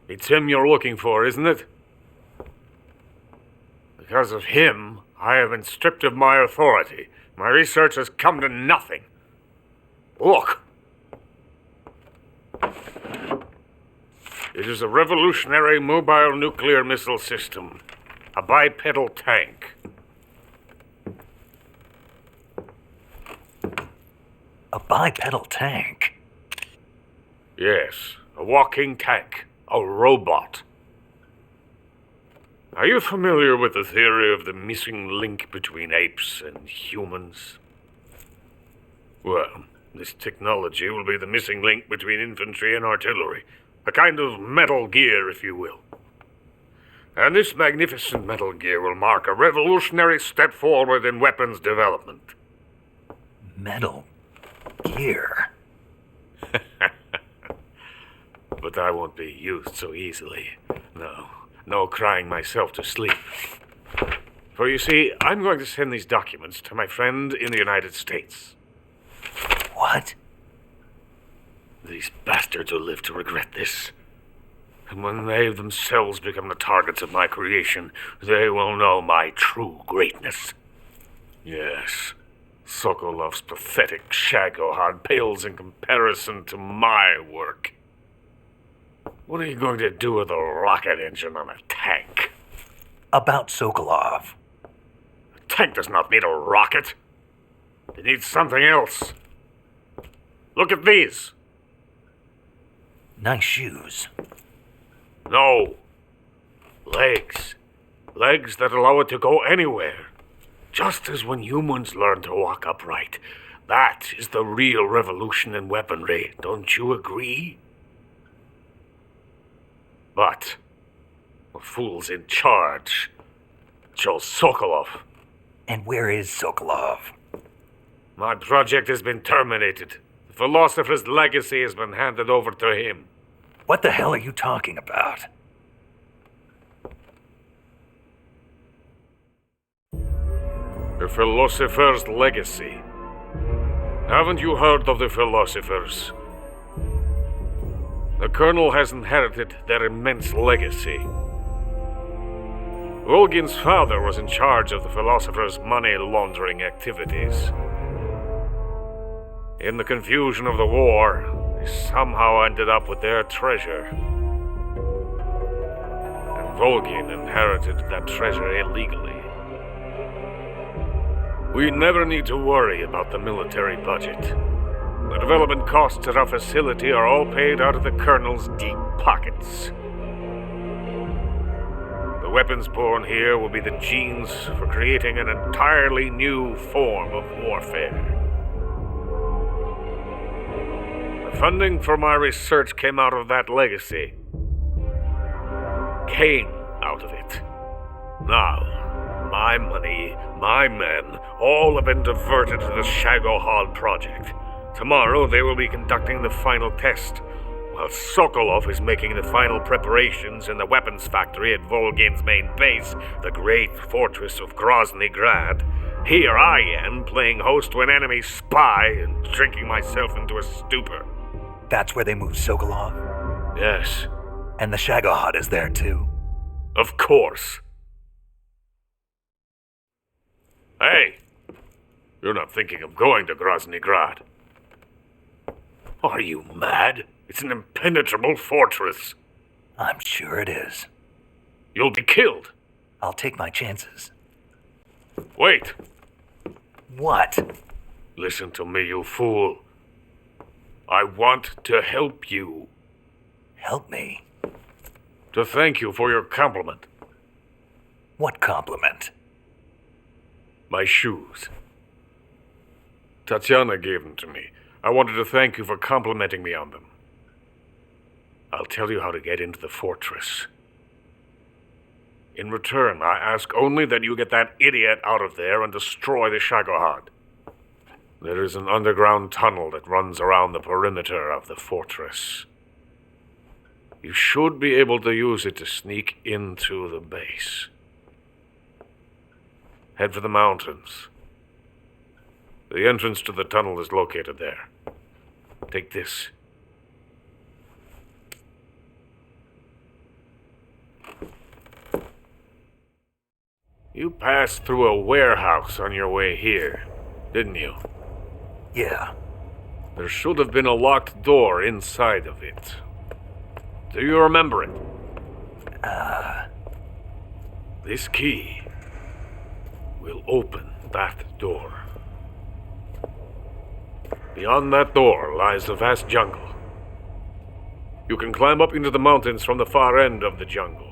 It's him you're looking for, isn't it? Because of him, I have been stripped of my authority. My research has come to nothing. Look. It is a revolutionary mobile nuclear missile system. A bipedal tank. A bipedal tank? Yes, a walking tank. A robot. Are you familiar with the theory of the missing link between apes and humans? Well, this technology will be the missing link between infantry and artillery. A kind of Metal Gear, if you will. And this magnificent Metal Gear will mark a revolutionary step forward in weapons development. Metal Gear? But I won't be used so easily. No crying myself to sleep. For you see, I'm going to send these documents to my friend in the United States. What? These bastards will live to regret this. And when they themselves become the targets of my creation, they will know my true greatness. Yes, Sokolov's pathetic Shagohod pales in comparison to my work. What are you going to do with a rocket engine on a tank? About Sokolov. A tank does not need a rocket. It needs something else. Look at these. Nice shoes. No. Legs. Legs that allow it to go anywhere. Just as when humans learn to walk upright. That is the real revolution in weaponry. Don't you agree? But the fool's in charge. Chose Sokolov. And where is Sokolov? My project has been terminated. The philosopher's legacy has been handed over to him. What the hell are you talking about? The philosopher's legacy. Haven't you heard of the philosophers? The Colonel has inherited their immense legacy. Volgin's father was in charge of the philosophers' money laundering activities. In the confusion of the war, they somehow ended up with their treasure. And Volgin inherited that treasure illegally. We never need to worry about the military budget. The development costs at our facility are all paid out of the Colonel's deep pockets. The weapons born here will be the genes for creating an entirely new form of warfare. The funding for my research came out of that legacy. Came out of it. Now, my money, my men, all have been diverted to the Shagohod project. Tomorrow they will be conducting the final test, while Sokolov is making the final preparations in the weapons factory at Volgin's main base, the great fortress of Grozny Grad. Here I am, playing host to an enemy spy and drinking myself into a stupor. That's where they moved Sokolov? Yes. And the Shagohod is there too? Of course. Hey! You're not thinking of going to Grozny Grad. Are you mad? It's an impenetrable fortress. I'm sure it is. You'll be killed. I'll take my chances. Wait. What? Listen to me, you fool. I want to help you. Help me? To thank you for your compliment. What compliment? My shoes. Tatiana gave them to me. I wanted to thank you for complimenting me on them. I'll tell you how to get into the fortress. In return, I ask only that you get that idiot out of there and destroy the Shagohod. There is an underground tunnel that runs around the perimeter of the fortress. You should be able to use it to sneak into the base. Head for the mountains. The entrance to the tunnel is located there. Take this. You passed through a warehouse on your way here, didn't you? Yeah. There should have been a locked door inside of it. Do you remember it? This key will open that door. Beyond that door lies a vast jungle. You can climb up into the mountains from the far end of the jungle.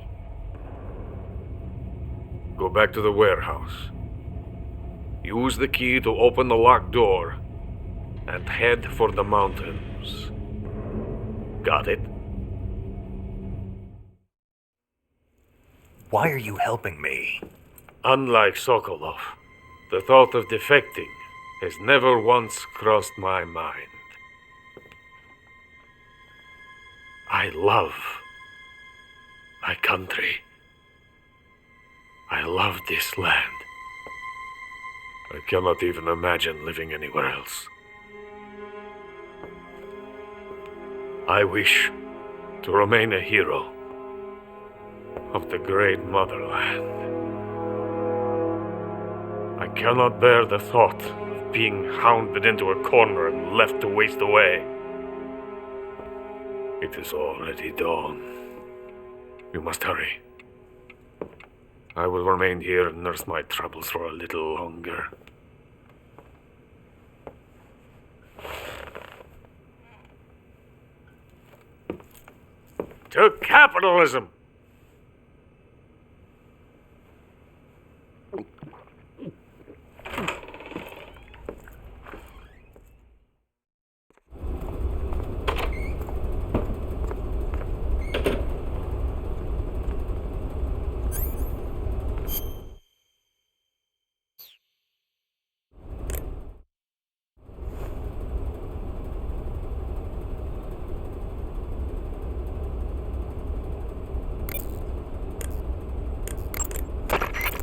Go back to the warehouse. Use the key to open the locked door and head for the mountains. Got it? Why are you helping me? Unlike Sokolov, the thought of defecting has never once crossed my mind. I love my country. I love this land. I cannot even imagine living anywhere else. I wish to remain a hero of the great motherland. I cannot bear the thought of being hounded into a corner and left to waste away. It is already dawn. You must hurry. I will remain here and nurse my troubles for a little longer. To capitalism!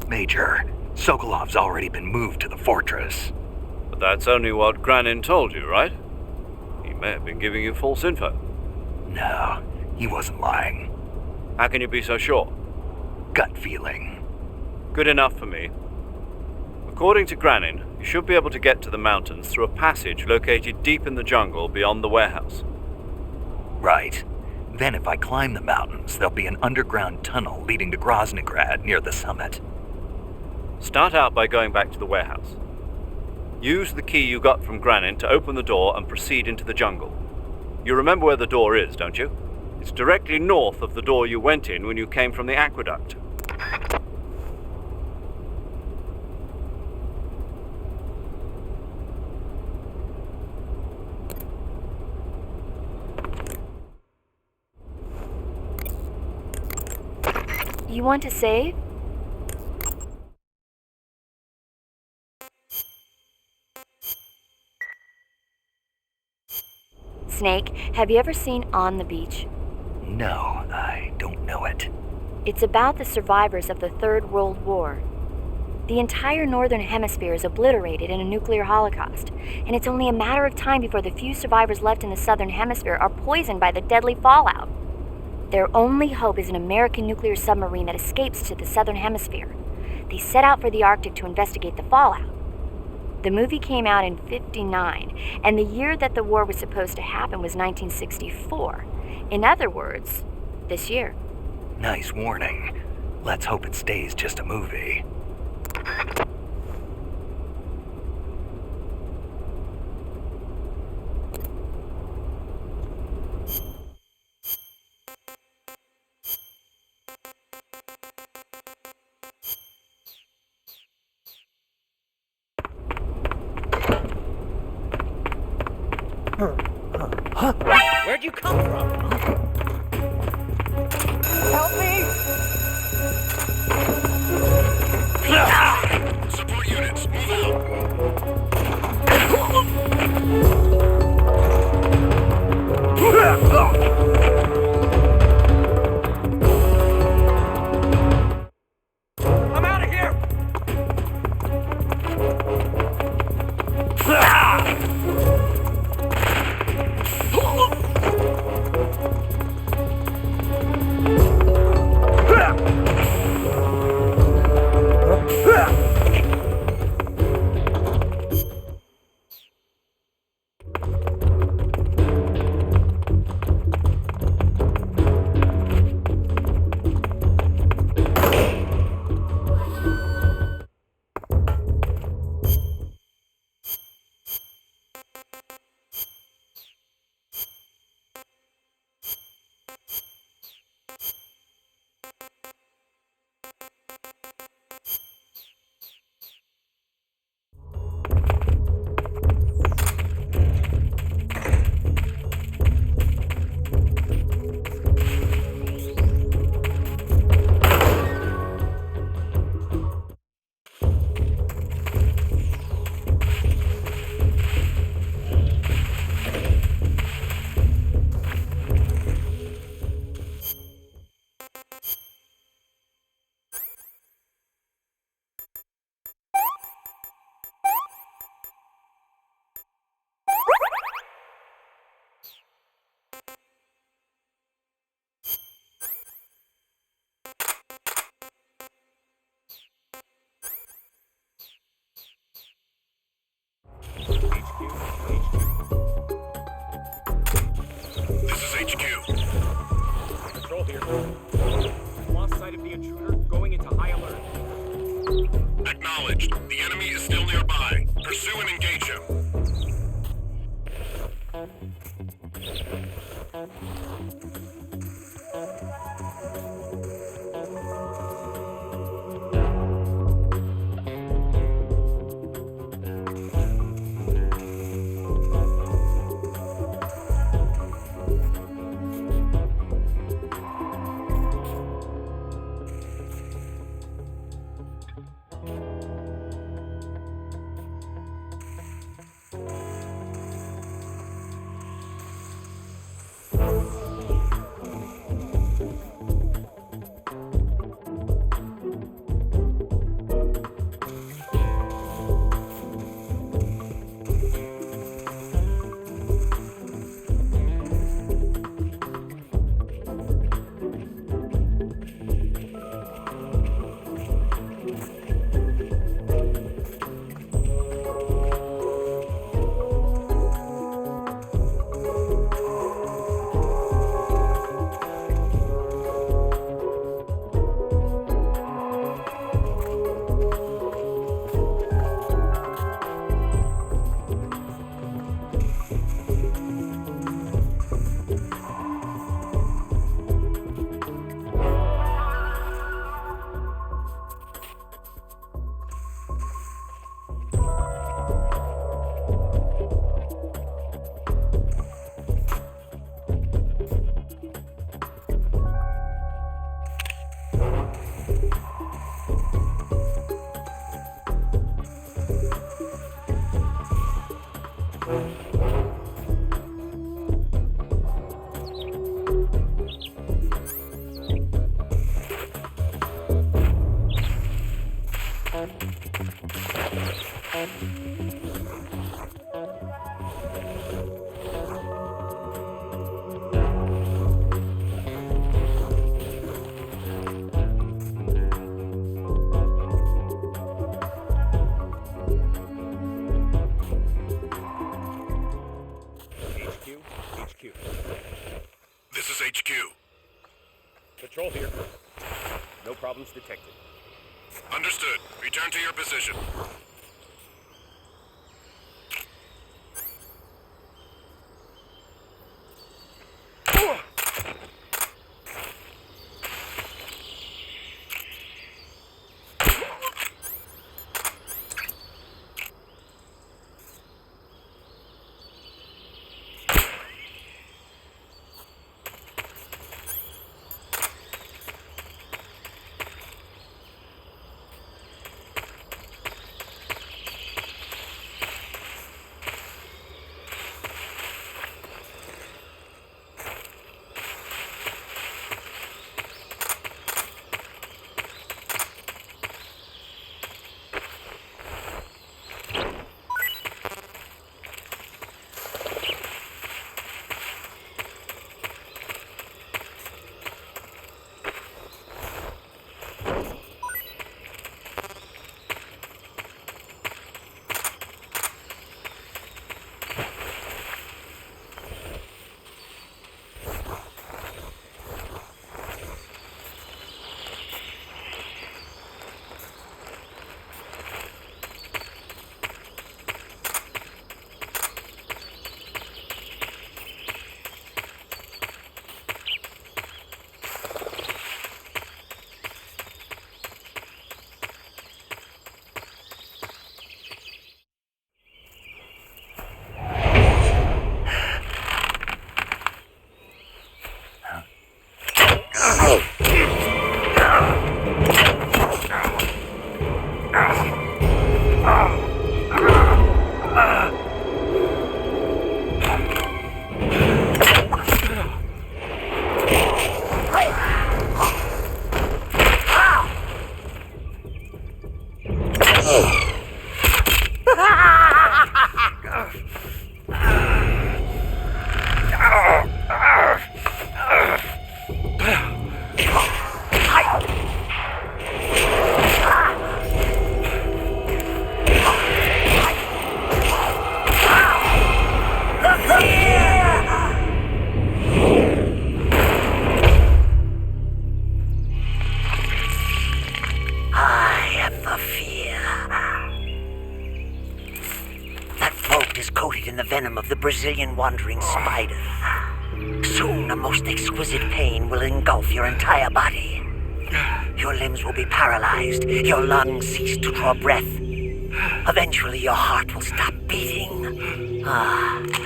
Major, Sokolov's already been moved to the fortress. But that's only what Granin told you, right? He may have been giving you false info. No, he wasn't lying. How can you be so sure? Gut feeling. Good enough for me. According to Granin, you should be able to get to the mountains through a passage located deep in the jungle beyond the warehouse. Right. Then if I climb the mountains, there'll be an underground tunnel leading to Groznygrad near the summit. Start out by going back to the warehouse. Use the key you got from Granin to open the door and proceed into the jungle. You remember where the door is, don't you? It's directly north of the door you went in when you came from the aqueduct. You want to save? Snake, have you ever seen On the Beach? No, I don't know it. It's about the survivors of the Third World War. The entire northern hemisphere is obliterated in a nuclear holocaust, and it's only a matter of time before the few survivors left in the southern hemisphere are poisoned by the deadly fallout. Their only hope is an American nuclear submarine that escapes to the southern hemisphere. They set out for the Arctic to investigate the fallout. The movie came out in '59, and the year that the war was supposed to happen was 1964. In other words, this year. Nice warning. Let's hope it stays just a movie. Where'd you come from? Help me! Support units, move I'm out of here! This is HQ. Patrol here. Lost sight of the intruder, going into high alert. Acknowledged. The enemy is still nearby. Pursue and engage him. This is HQ. Patrol here. No problems detected. Understood. Return to your position. throat is coated in the venom of the Brazilian wandering spider. Soon, a most exquisite pain will engulf your entire body. Your limbs will be paralyzed, your lungs cease to draw breath. Eventually, your heart will stop beating.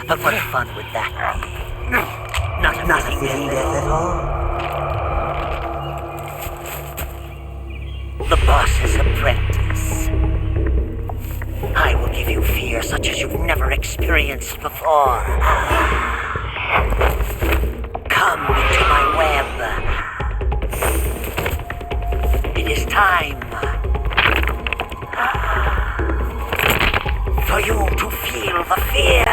But what fun would that be? Not a feeling death at all. The boss's apprentice. I will give you fear such as you've never experienced before. Come into my web. It is time for you to feel the fear.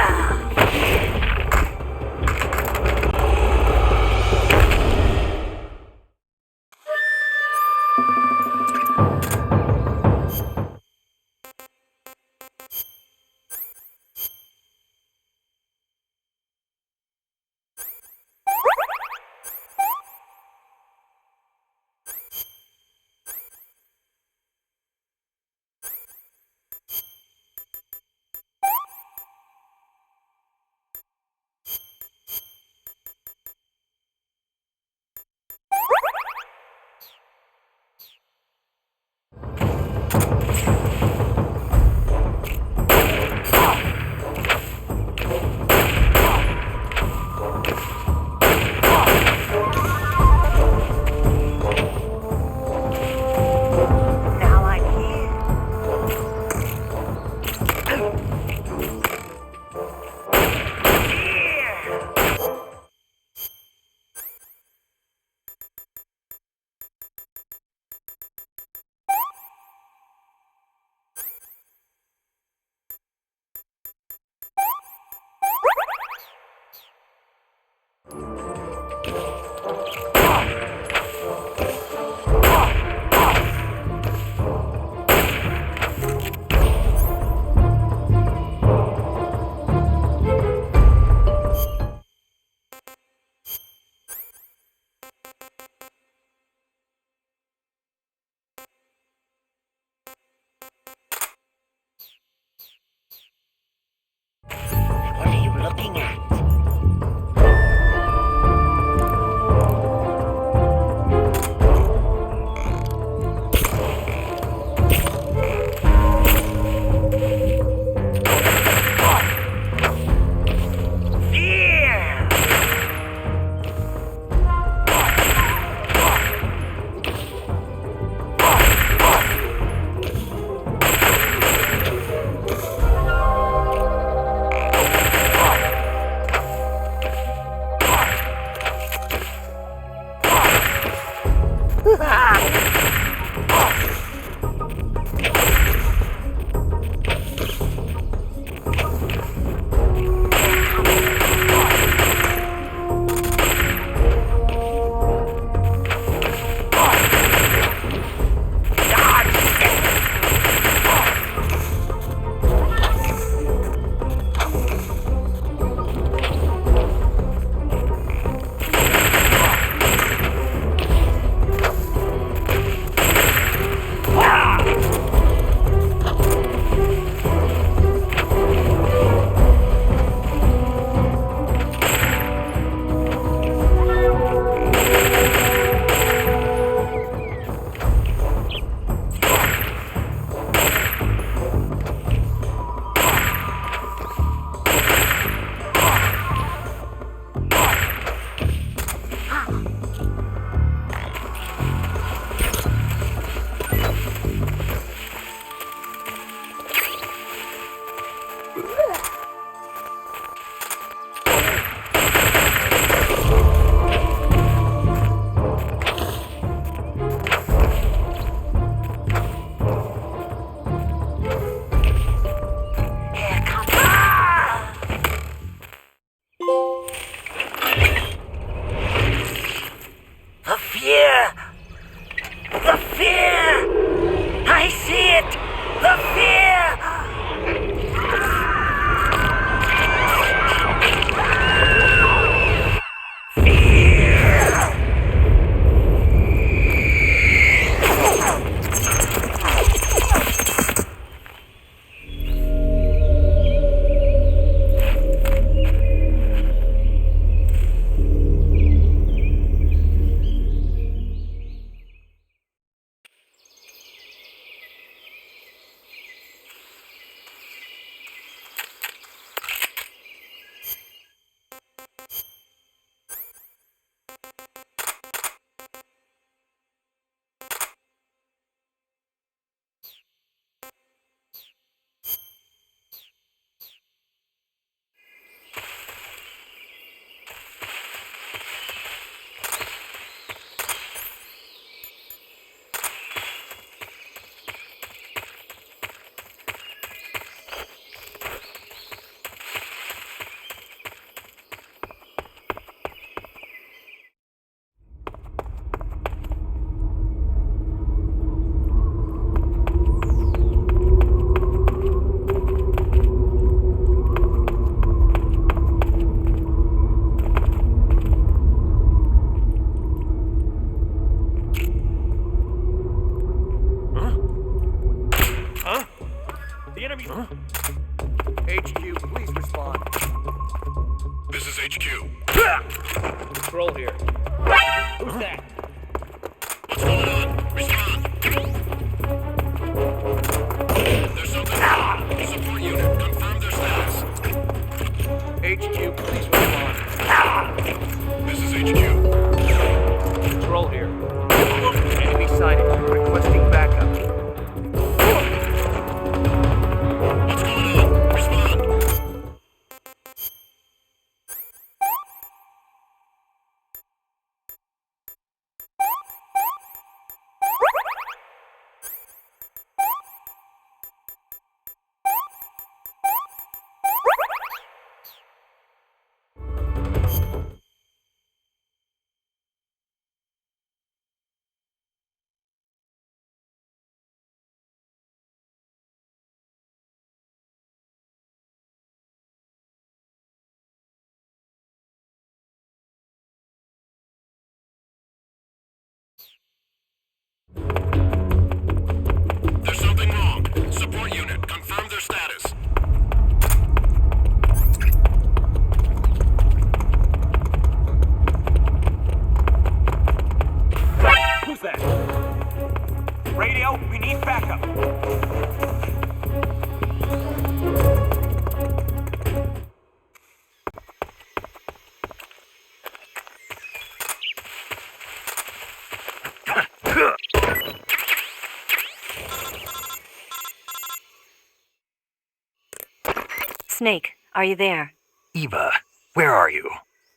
Snake, are you there? Eva, where are you?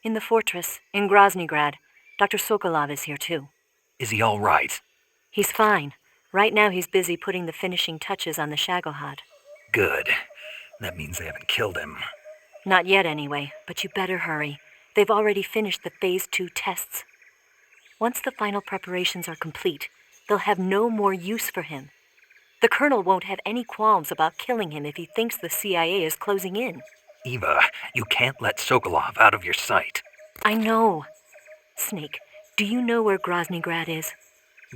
In the fortress, in Groznygrad. Dr. Sokolov is here too. Is he all right? He's fine. Right now he's busy putting the finishing touches on the Shagohod. Good. That means they haven't killed him. Not yet anyway, but you better hurry. They've already finished the Phase 2 tests. Once the final preparations are complete, they'll have no more use for him. The Colonel won't have any qualms about killing him if he thinks the CIA is closing in. Eva, you can't let Sokolov out of your sight. I know. Snake, do you know where Groznygrad is?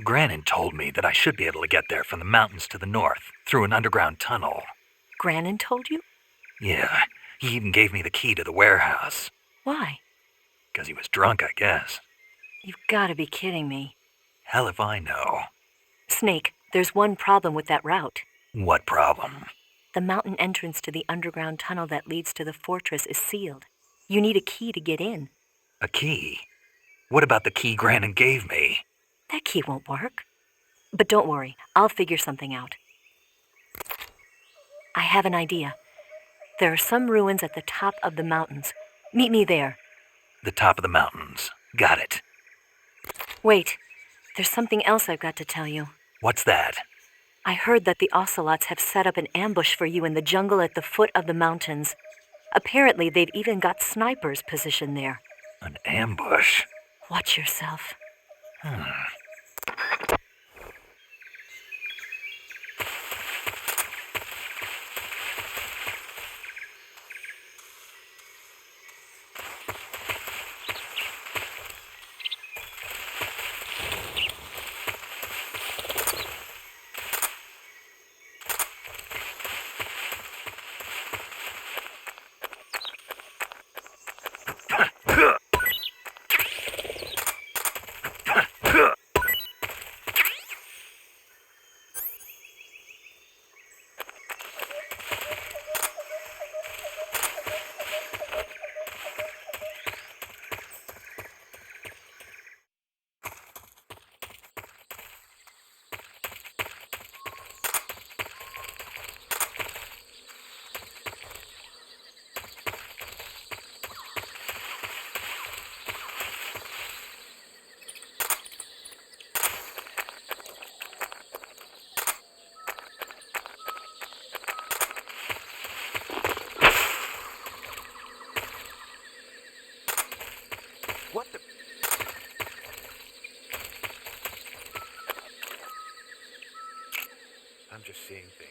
Granin told me that I should be able to get there from the mountains to the north, through an underground tunnel. Granin told you? Yeah, he even gave me the key to the warehouse. Why? 'Cause he was drunk, I guess. You've gotta be kidding me. Hell if I know. Snake, there's one problem with that route. What problem? The mountain entrance to the underground tunnel that leads to the fortress is sealed. You need a key to get in. A key? What about the key Granin gave me? That key won't work. But don't worry, I'll figure something out. I have an idea. There are some ruins at the top of the mountains. Meet me there. The top of the mountains. Got it. Wait, there's something else I've got to tell you. What's that? I heard that the Ocelots have set up an ambush for you in the jungle at the foot of the mountains. Apparently, they've even got snipers positioned there. An ambush? Watch yourself. What the? I'm just seeing things.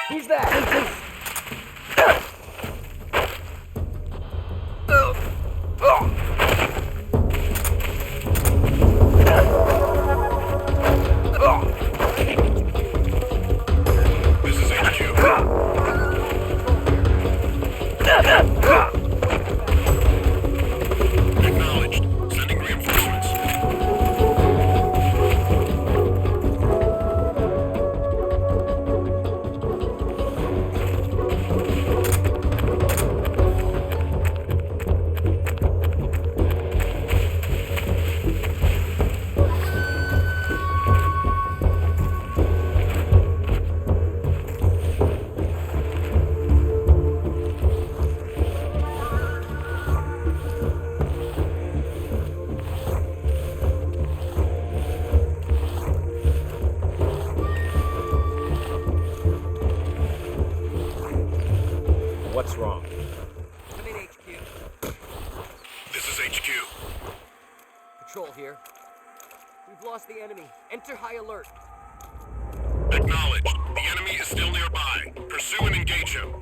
Who's that? This is HQ. Acknowledged. Sending reinforcements. What's wrong? Come in, HQ. This is HQ. Patrol here. We've lost the enemy. Enter high alert. Acknowledged. The enemy is still nearby. Pursue and engage him.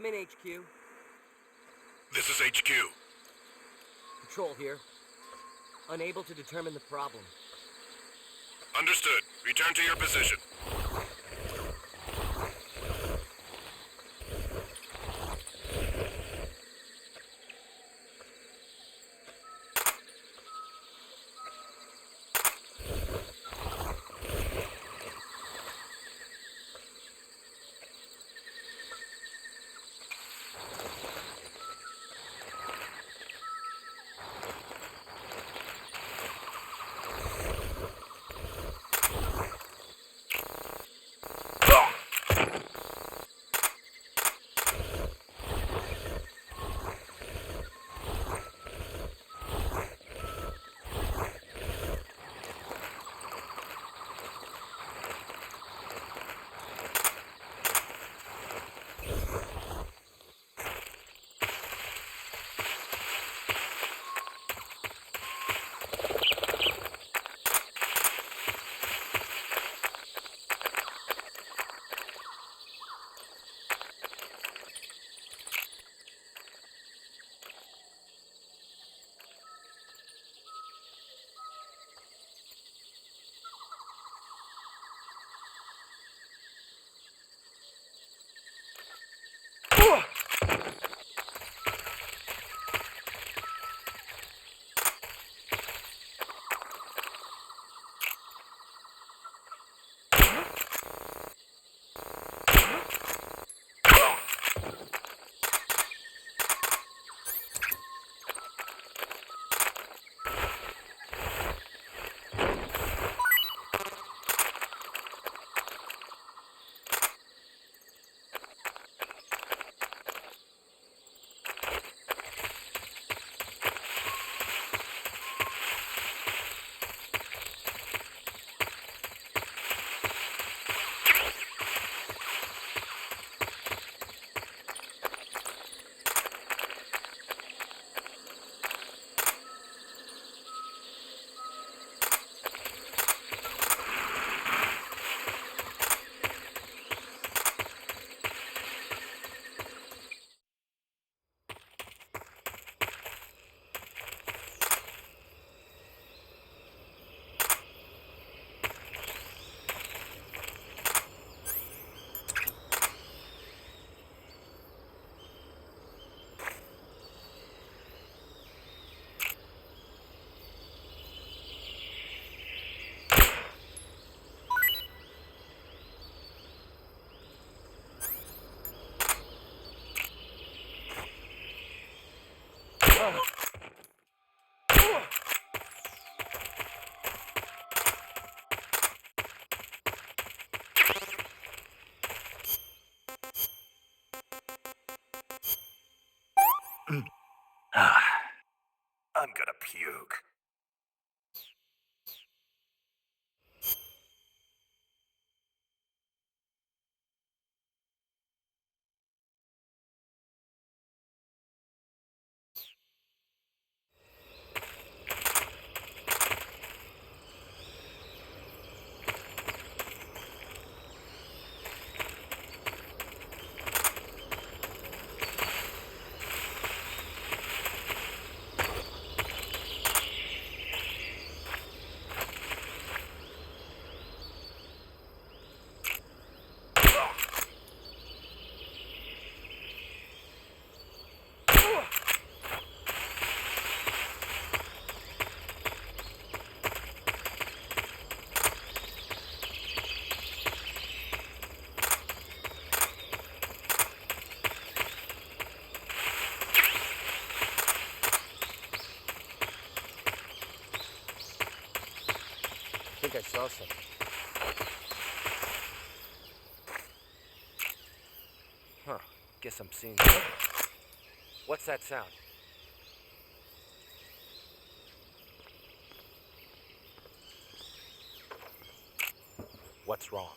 in HQ. This is HQ. Patrol here. Unable to determine the problem. Understood. Return to your position. I'm gonna puke. I think I saw something. Huh. Guess I'm seeing something. What's that sound? What's wrong?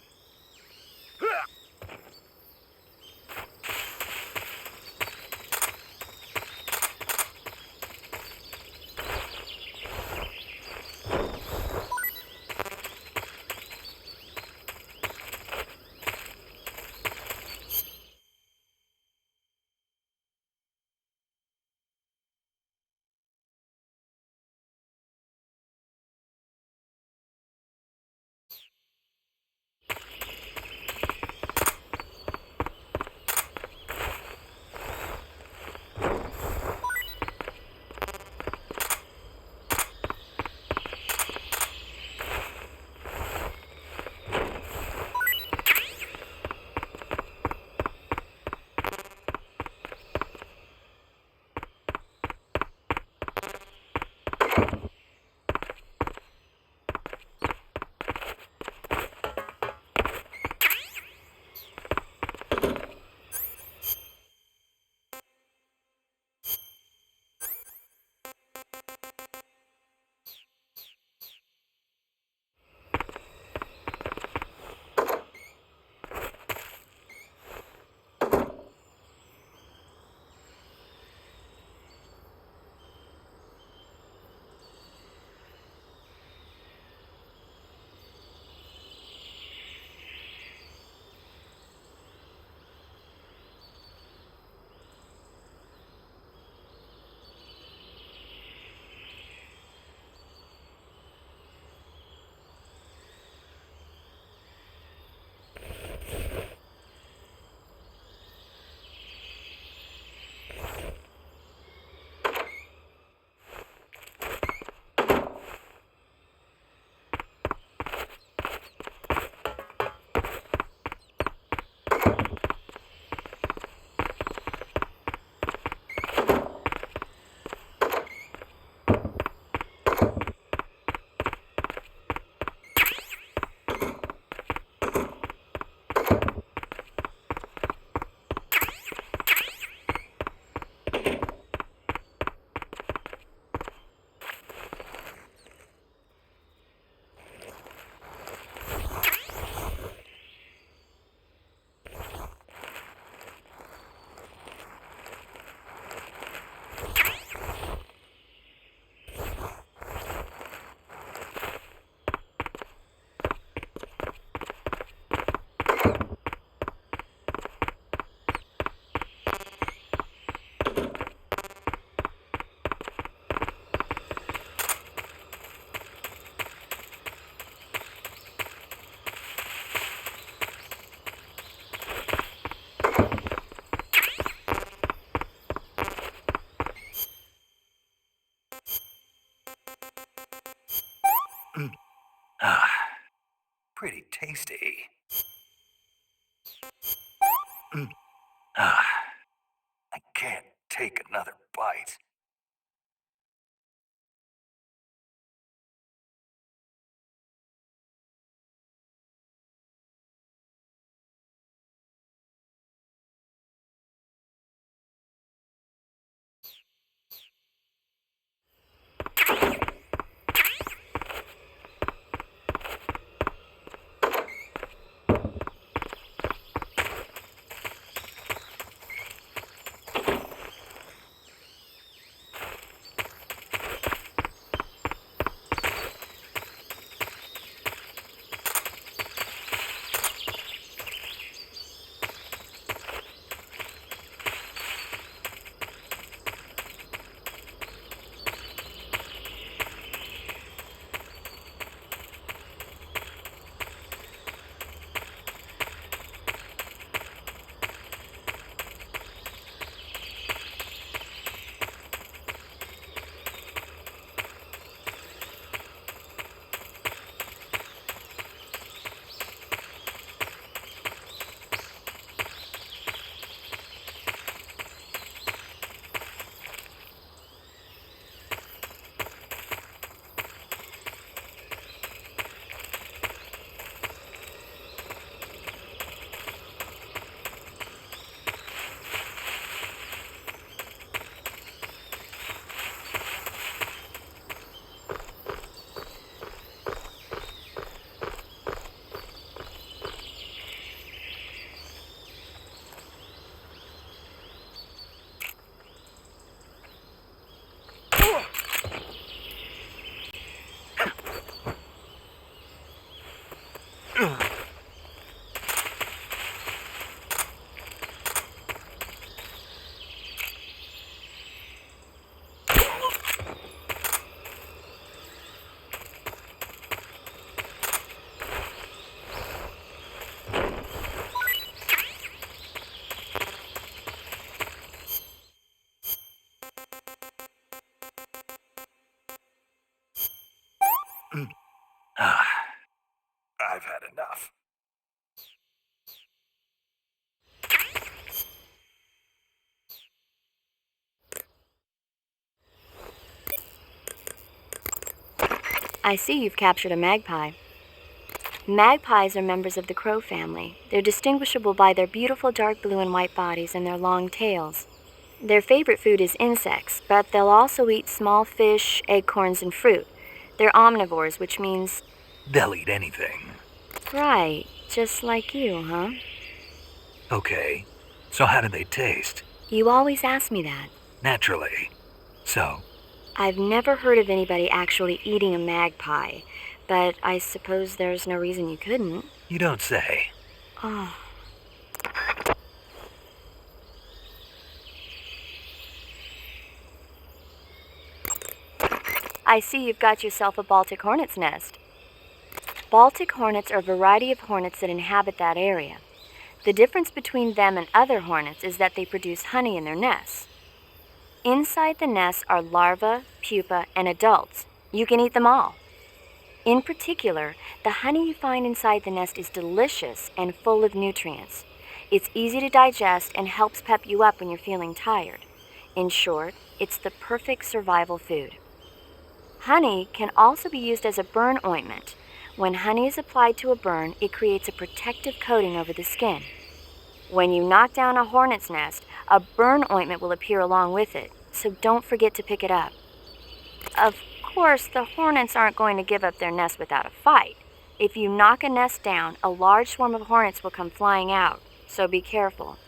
tasty. Ah, I can't take another bite. Ah, I've had enough. I see you've captured a magpie. Magpies are members of the crow family. They're distinguishable by their beautiful dark blue and white bodies and their long tails. Their favorite food is insects, but they'll also eat small fish, acorns, and fruit. They're omnivores, which means... They'll eat anything. Right, just like you, huh? Okay, so how do they taste? You always ask me that. Naturally. So? I've never heard of anybody actually eating a magpie, but I suppose there's no reason you couldn't. You don't say. Oh. I see you've got yourself a Baltic hornet's nest. Baltic hornets are a variety of hornets that inhabit that area. The difference between them and other hornets is that they produce honey in their nests. Inside the nests are larvae, pupa, and adults. You can eat them all. In particular, the honey you find inside the nest is delicious and full of nutrients. It's easy to digest and helps pep you up when you're feeling tired. In short, it's the perfect survival food. Honey can also be used as a burn ointment. When honey is applied to a burn, it creates a protective coating over the skin. When you knock down a hornet's nest, a burn ointment will appear along with it, so don't forget to pick it up. Of course, the hornets aren't going to give up their nest without a fight. If you knock a nest down, a large swarm of hornets will come flying out, so be careful.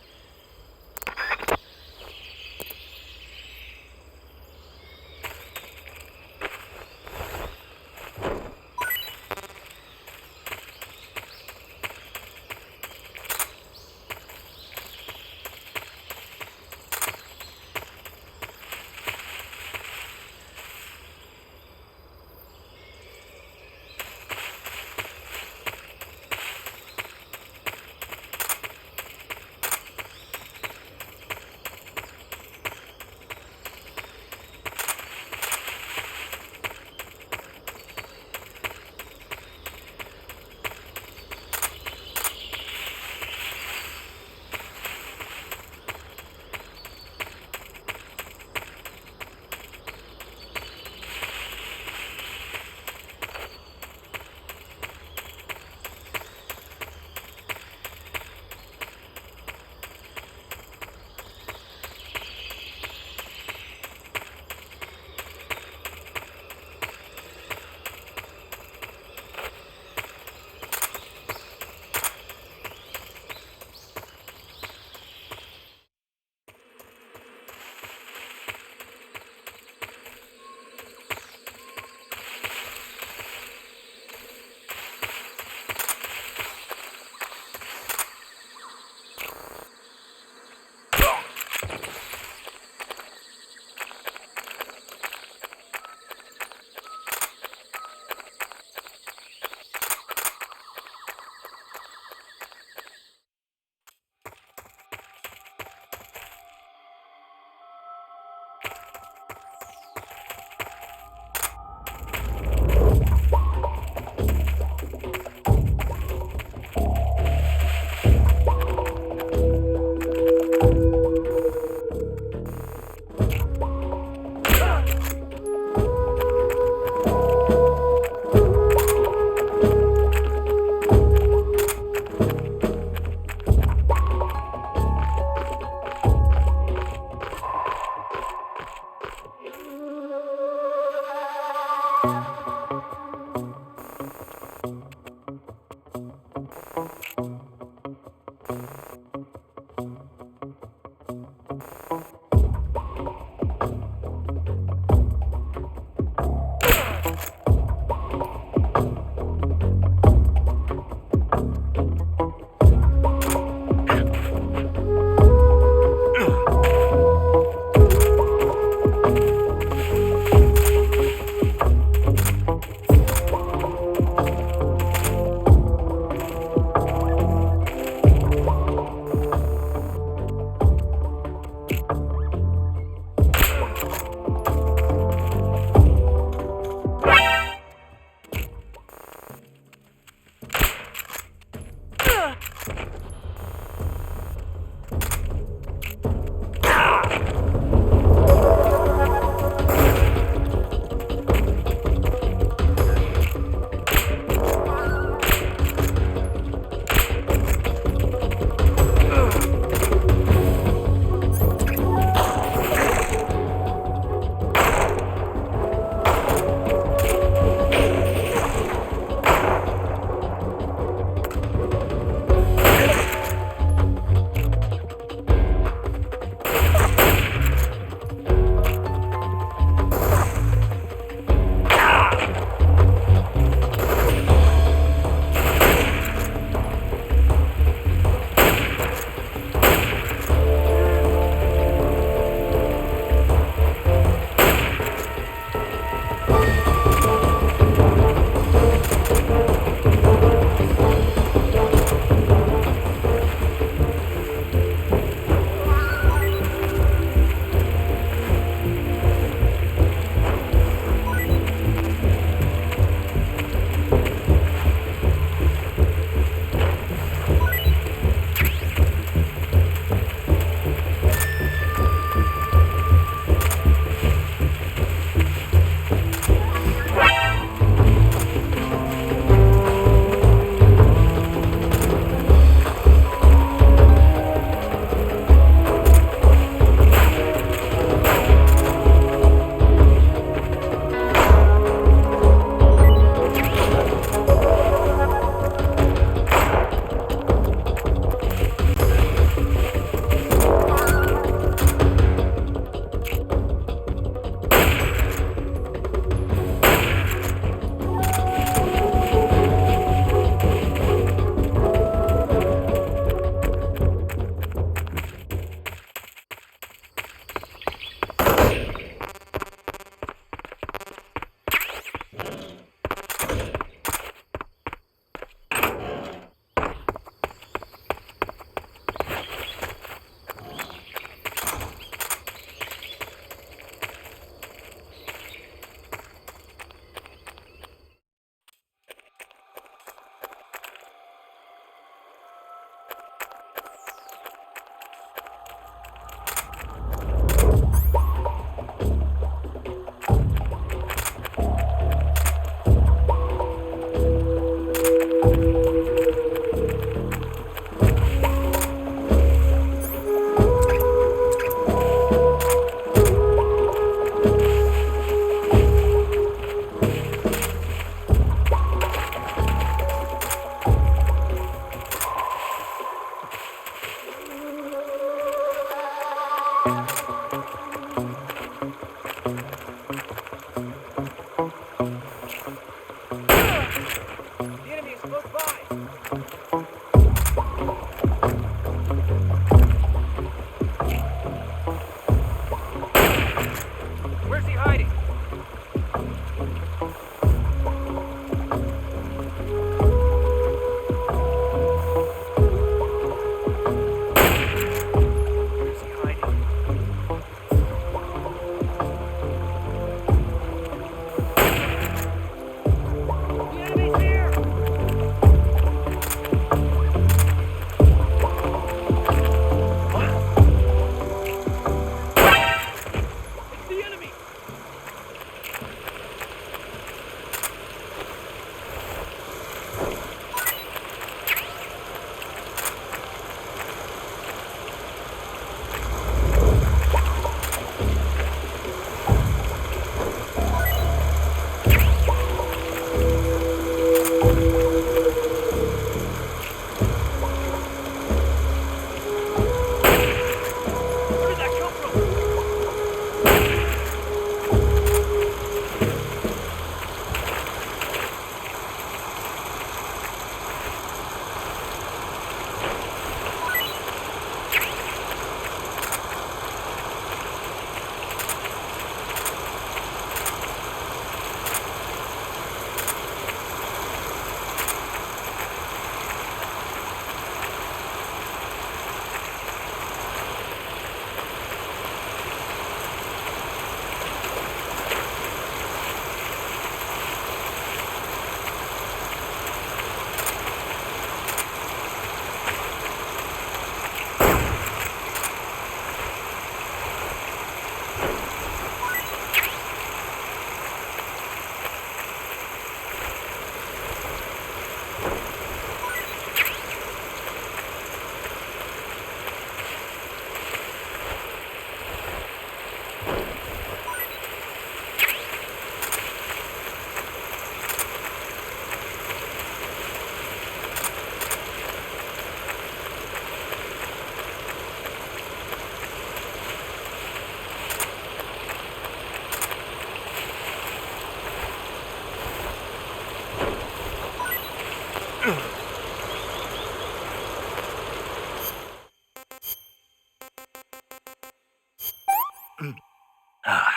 Ah,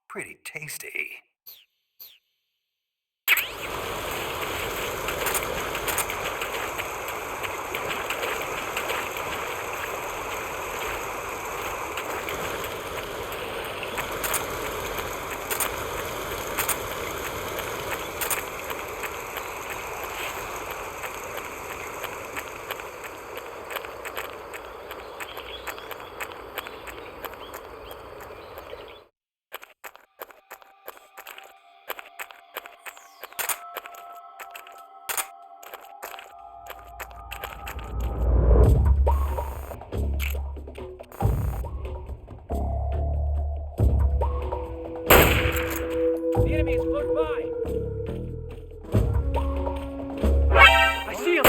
pretty tasty. The enemy is close by! I see him!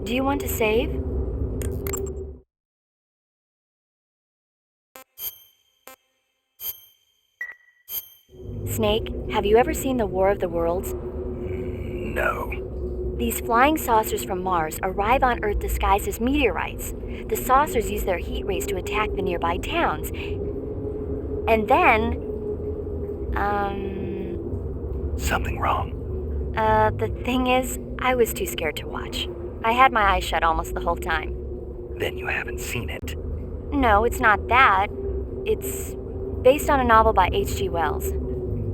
Do you want to save? Snake, have you ever seen the War of the Worlds? No. These flying saucers from Mars arrive on Earth disguised as meteorites. The saucers use their heat rays to attack the nearby towns. And then... Something wrong? The thing is, I was too scared to watch. I had my eyes shut almost the whole time. Then you haven't seen it. No, it's not that. It's based on a novel by H.G. Wells.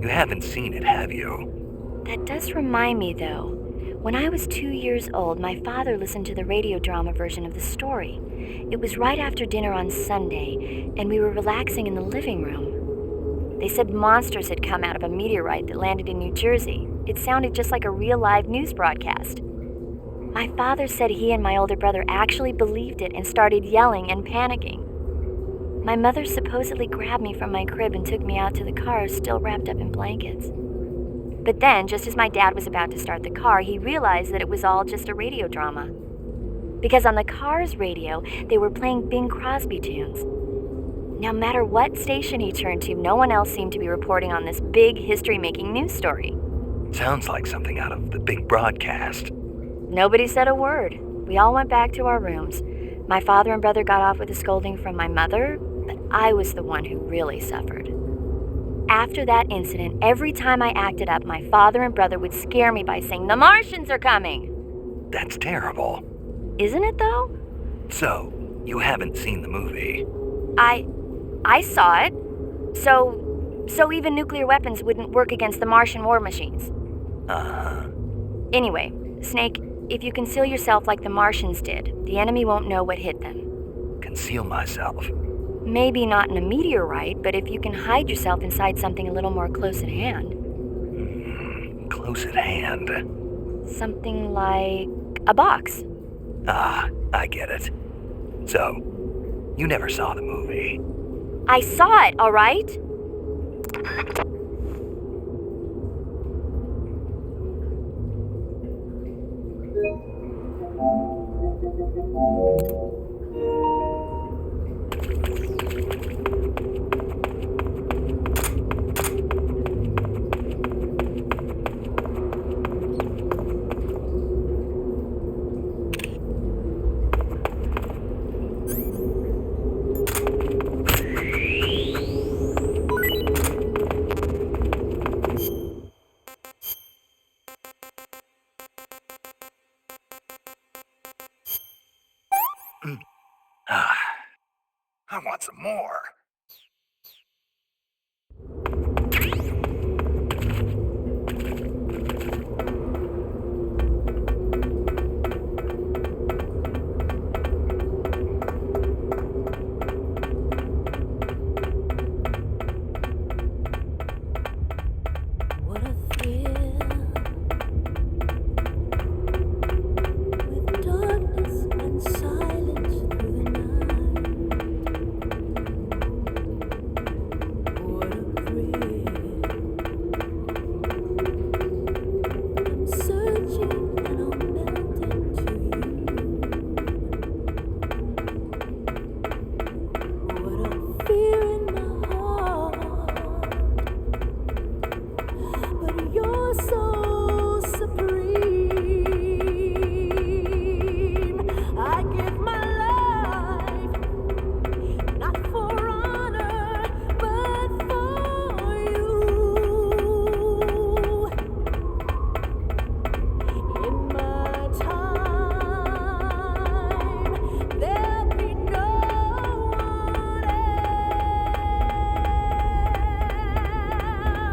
You haven't seen it, have you? That does remind me, though. When I was 2 years old, my father listened to the radio drama version of the story. It was right after dinner on Sunday, and we were relaxing in the living room. They said monsters had come out of a meteorite that landed in New Jersey. It sounded just like a real live news broadcast. My father said he and my older brother actually believed it and started yelling and panicking. My mother supposedly grabbed me from my crib and took me out to the car, still wrapped up in blankets. But then, just as my dad was about to start the car, he realized that it was all just a radio drama. Because on the car's radio, they were playing Bing Crosby tunes. No matter what station he turned to, no one else seemed to be reporting on this big history-making news story. Sounds like something out of the big broadcast. Nobody said a word. We all went back to our rooms. My father and brother got off with a scolding from my mother, but I was the one who really suffered. After that incident, every time I acted up, my father and brother would scare me by saying, "The Martians are coming!" That's terrible. Isn't it, though? So, you haven't seen the movie? I saw it. So even nuclear weapons wouldn't work against the Martian war machines. Uh-huh. Anyway, Snake, if you conceal yourself like the Martians did, the enemy won't know what hit them. Conceal myself? Maybe not in a meteorite, but if you can hide yourself inside something a little more close at hand. Close at hand? Something like a box. Ah, I get it. So, you never saw the movie? I saw it, all right? I want some more. What a thrill, with darkness and silence through the night. What a thrill. I'm searching and I'm melting to you. What a fear in my heart. But you're so supreme. I give my life, not for honor, but for you. In my time, there'll be no one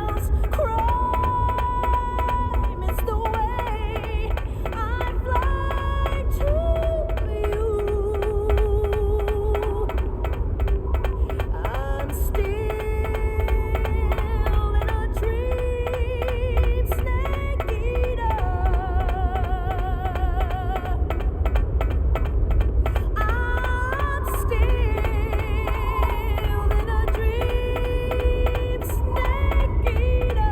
else. Crime is the way I fly to you. I'm still in a dream, snake eater. I'm still in a dream, snake eater.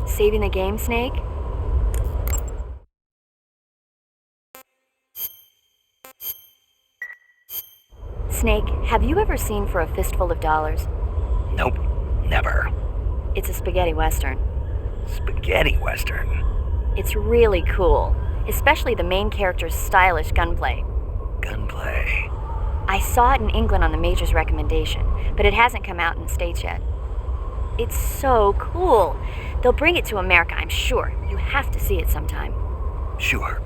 Saving the game, Snake? Snake, have you ever seen For a Fistful of Dollars? Nope, never. It's a spaghetti western. Spaghetti western? It's really cool, especially the main character's stylish gunplay. Gunplay. I saw it in England on the Major's recommendation, but it hasn't come out in the States yet. It's so cool. They'll bring it to America, I'm sure. You have to see it sometime. Sure.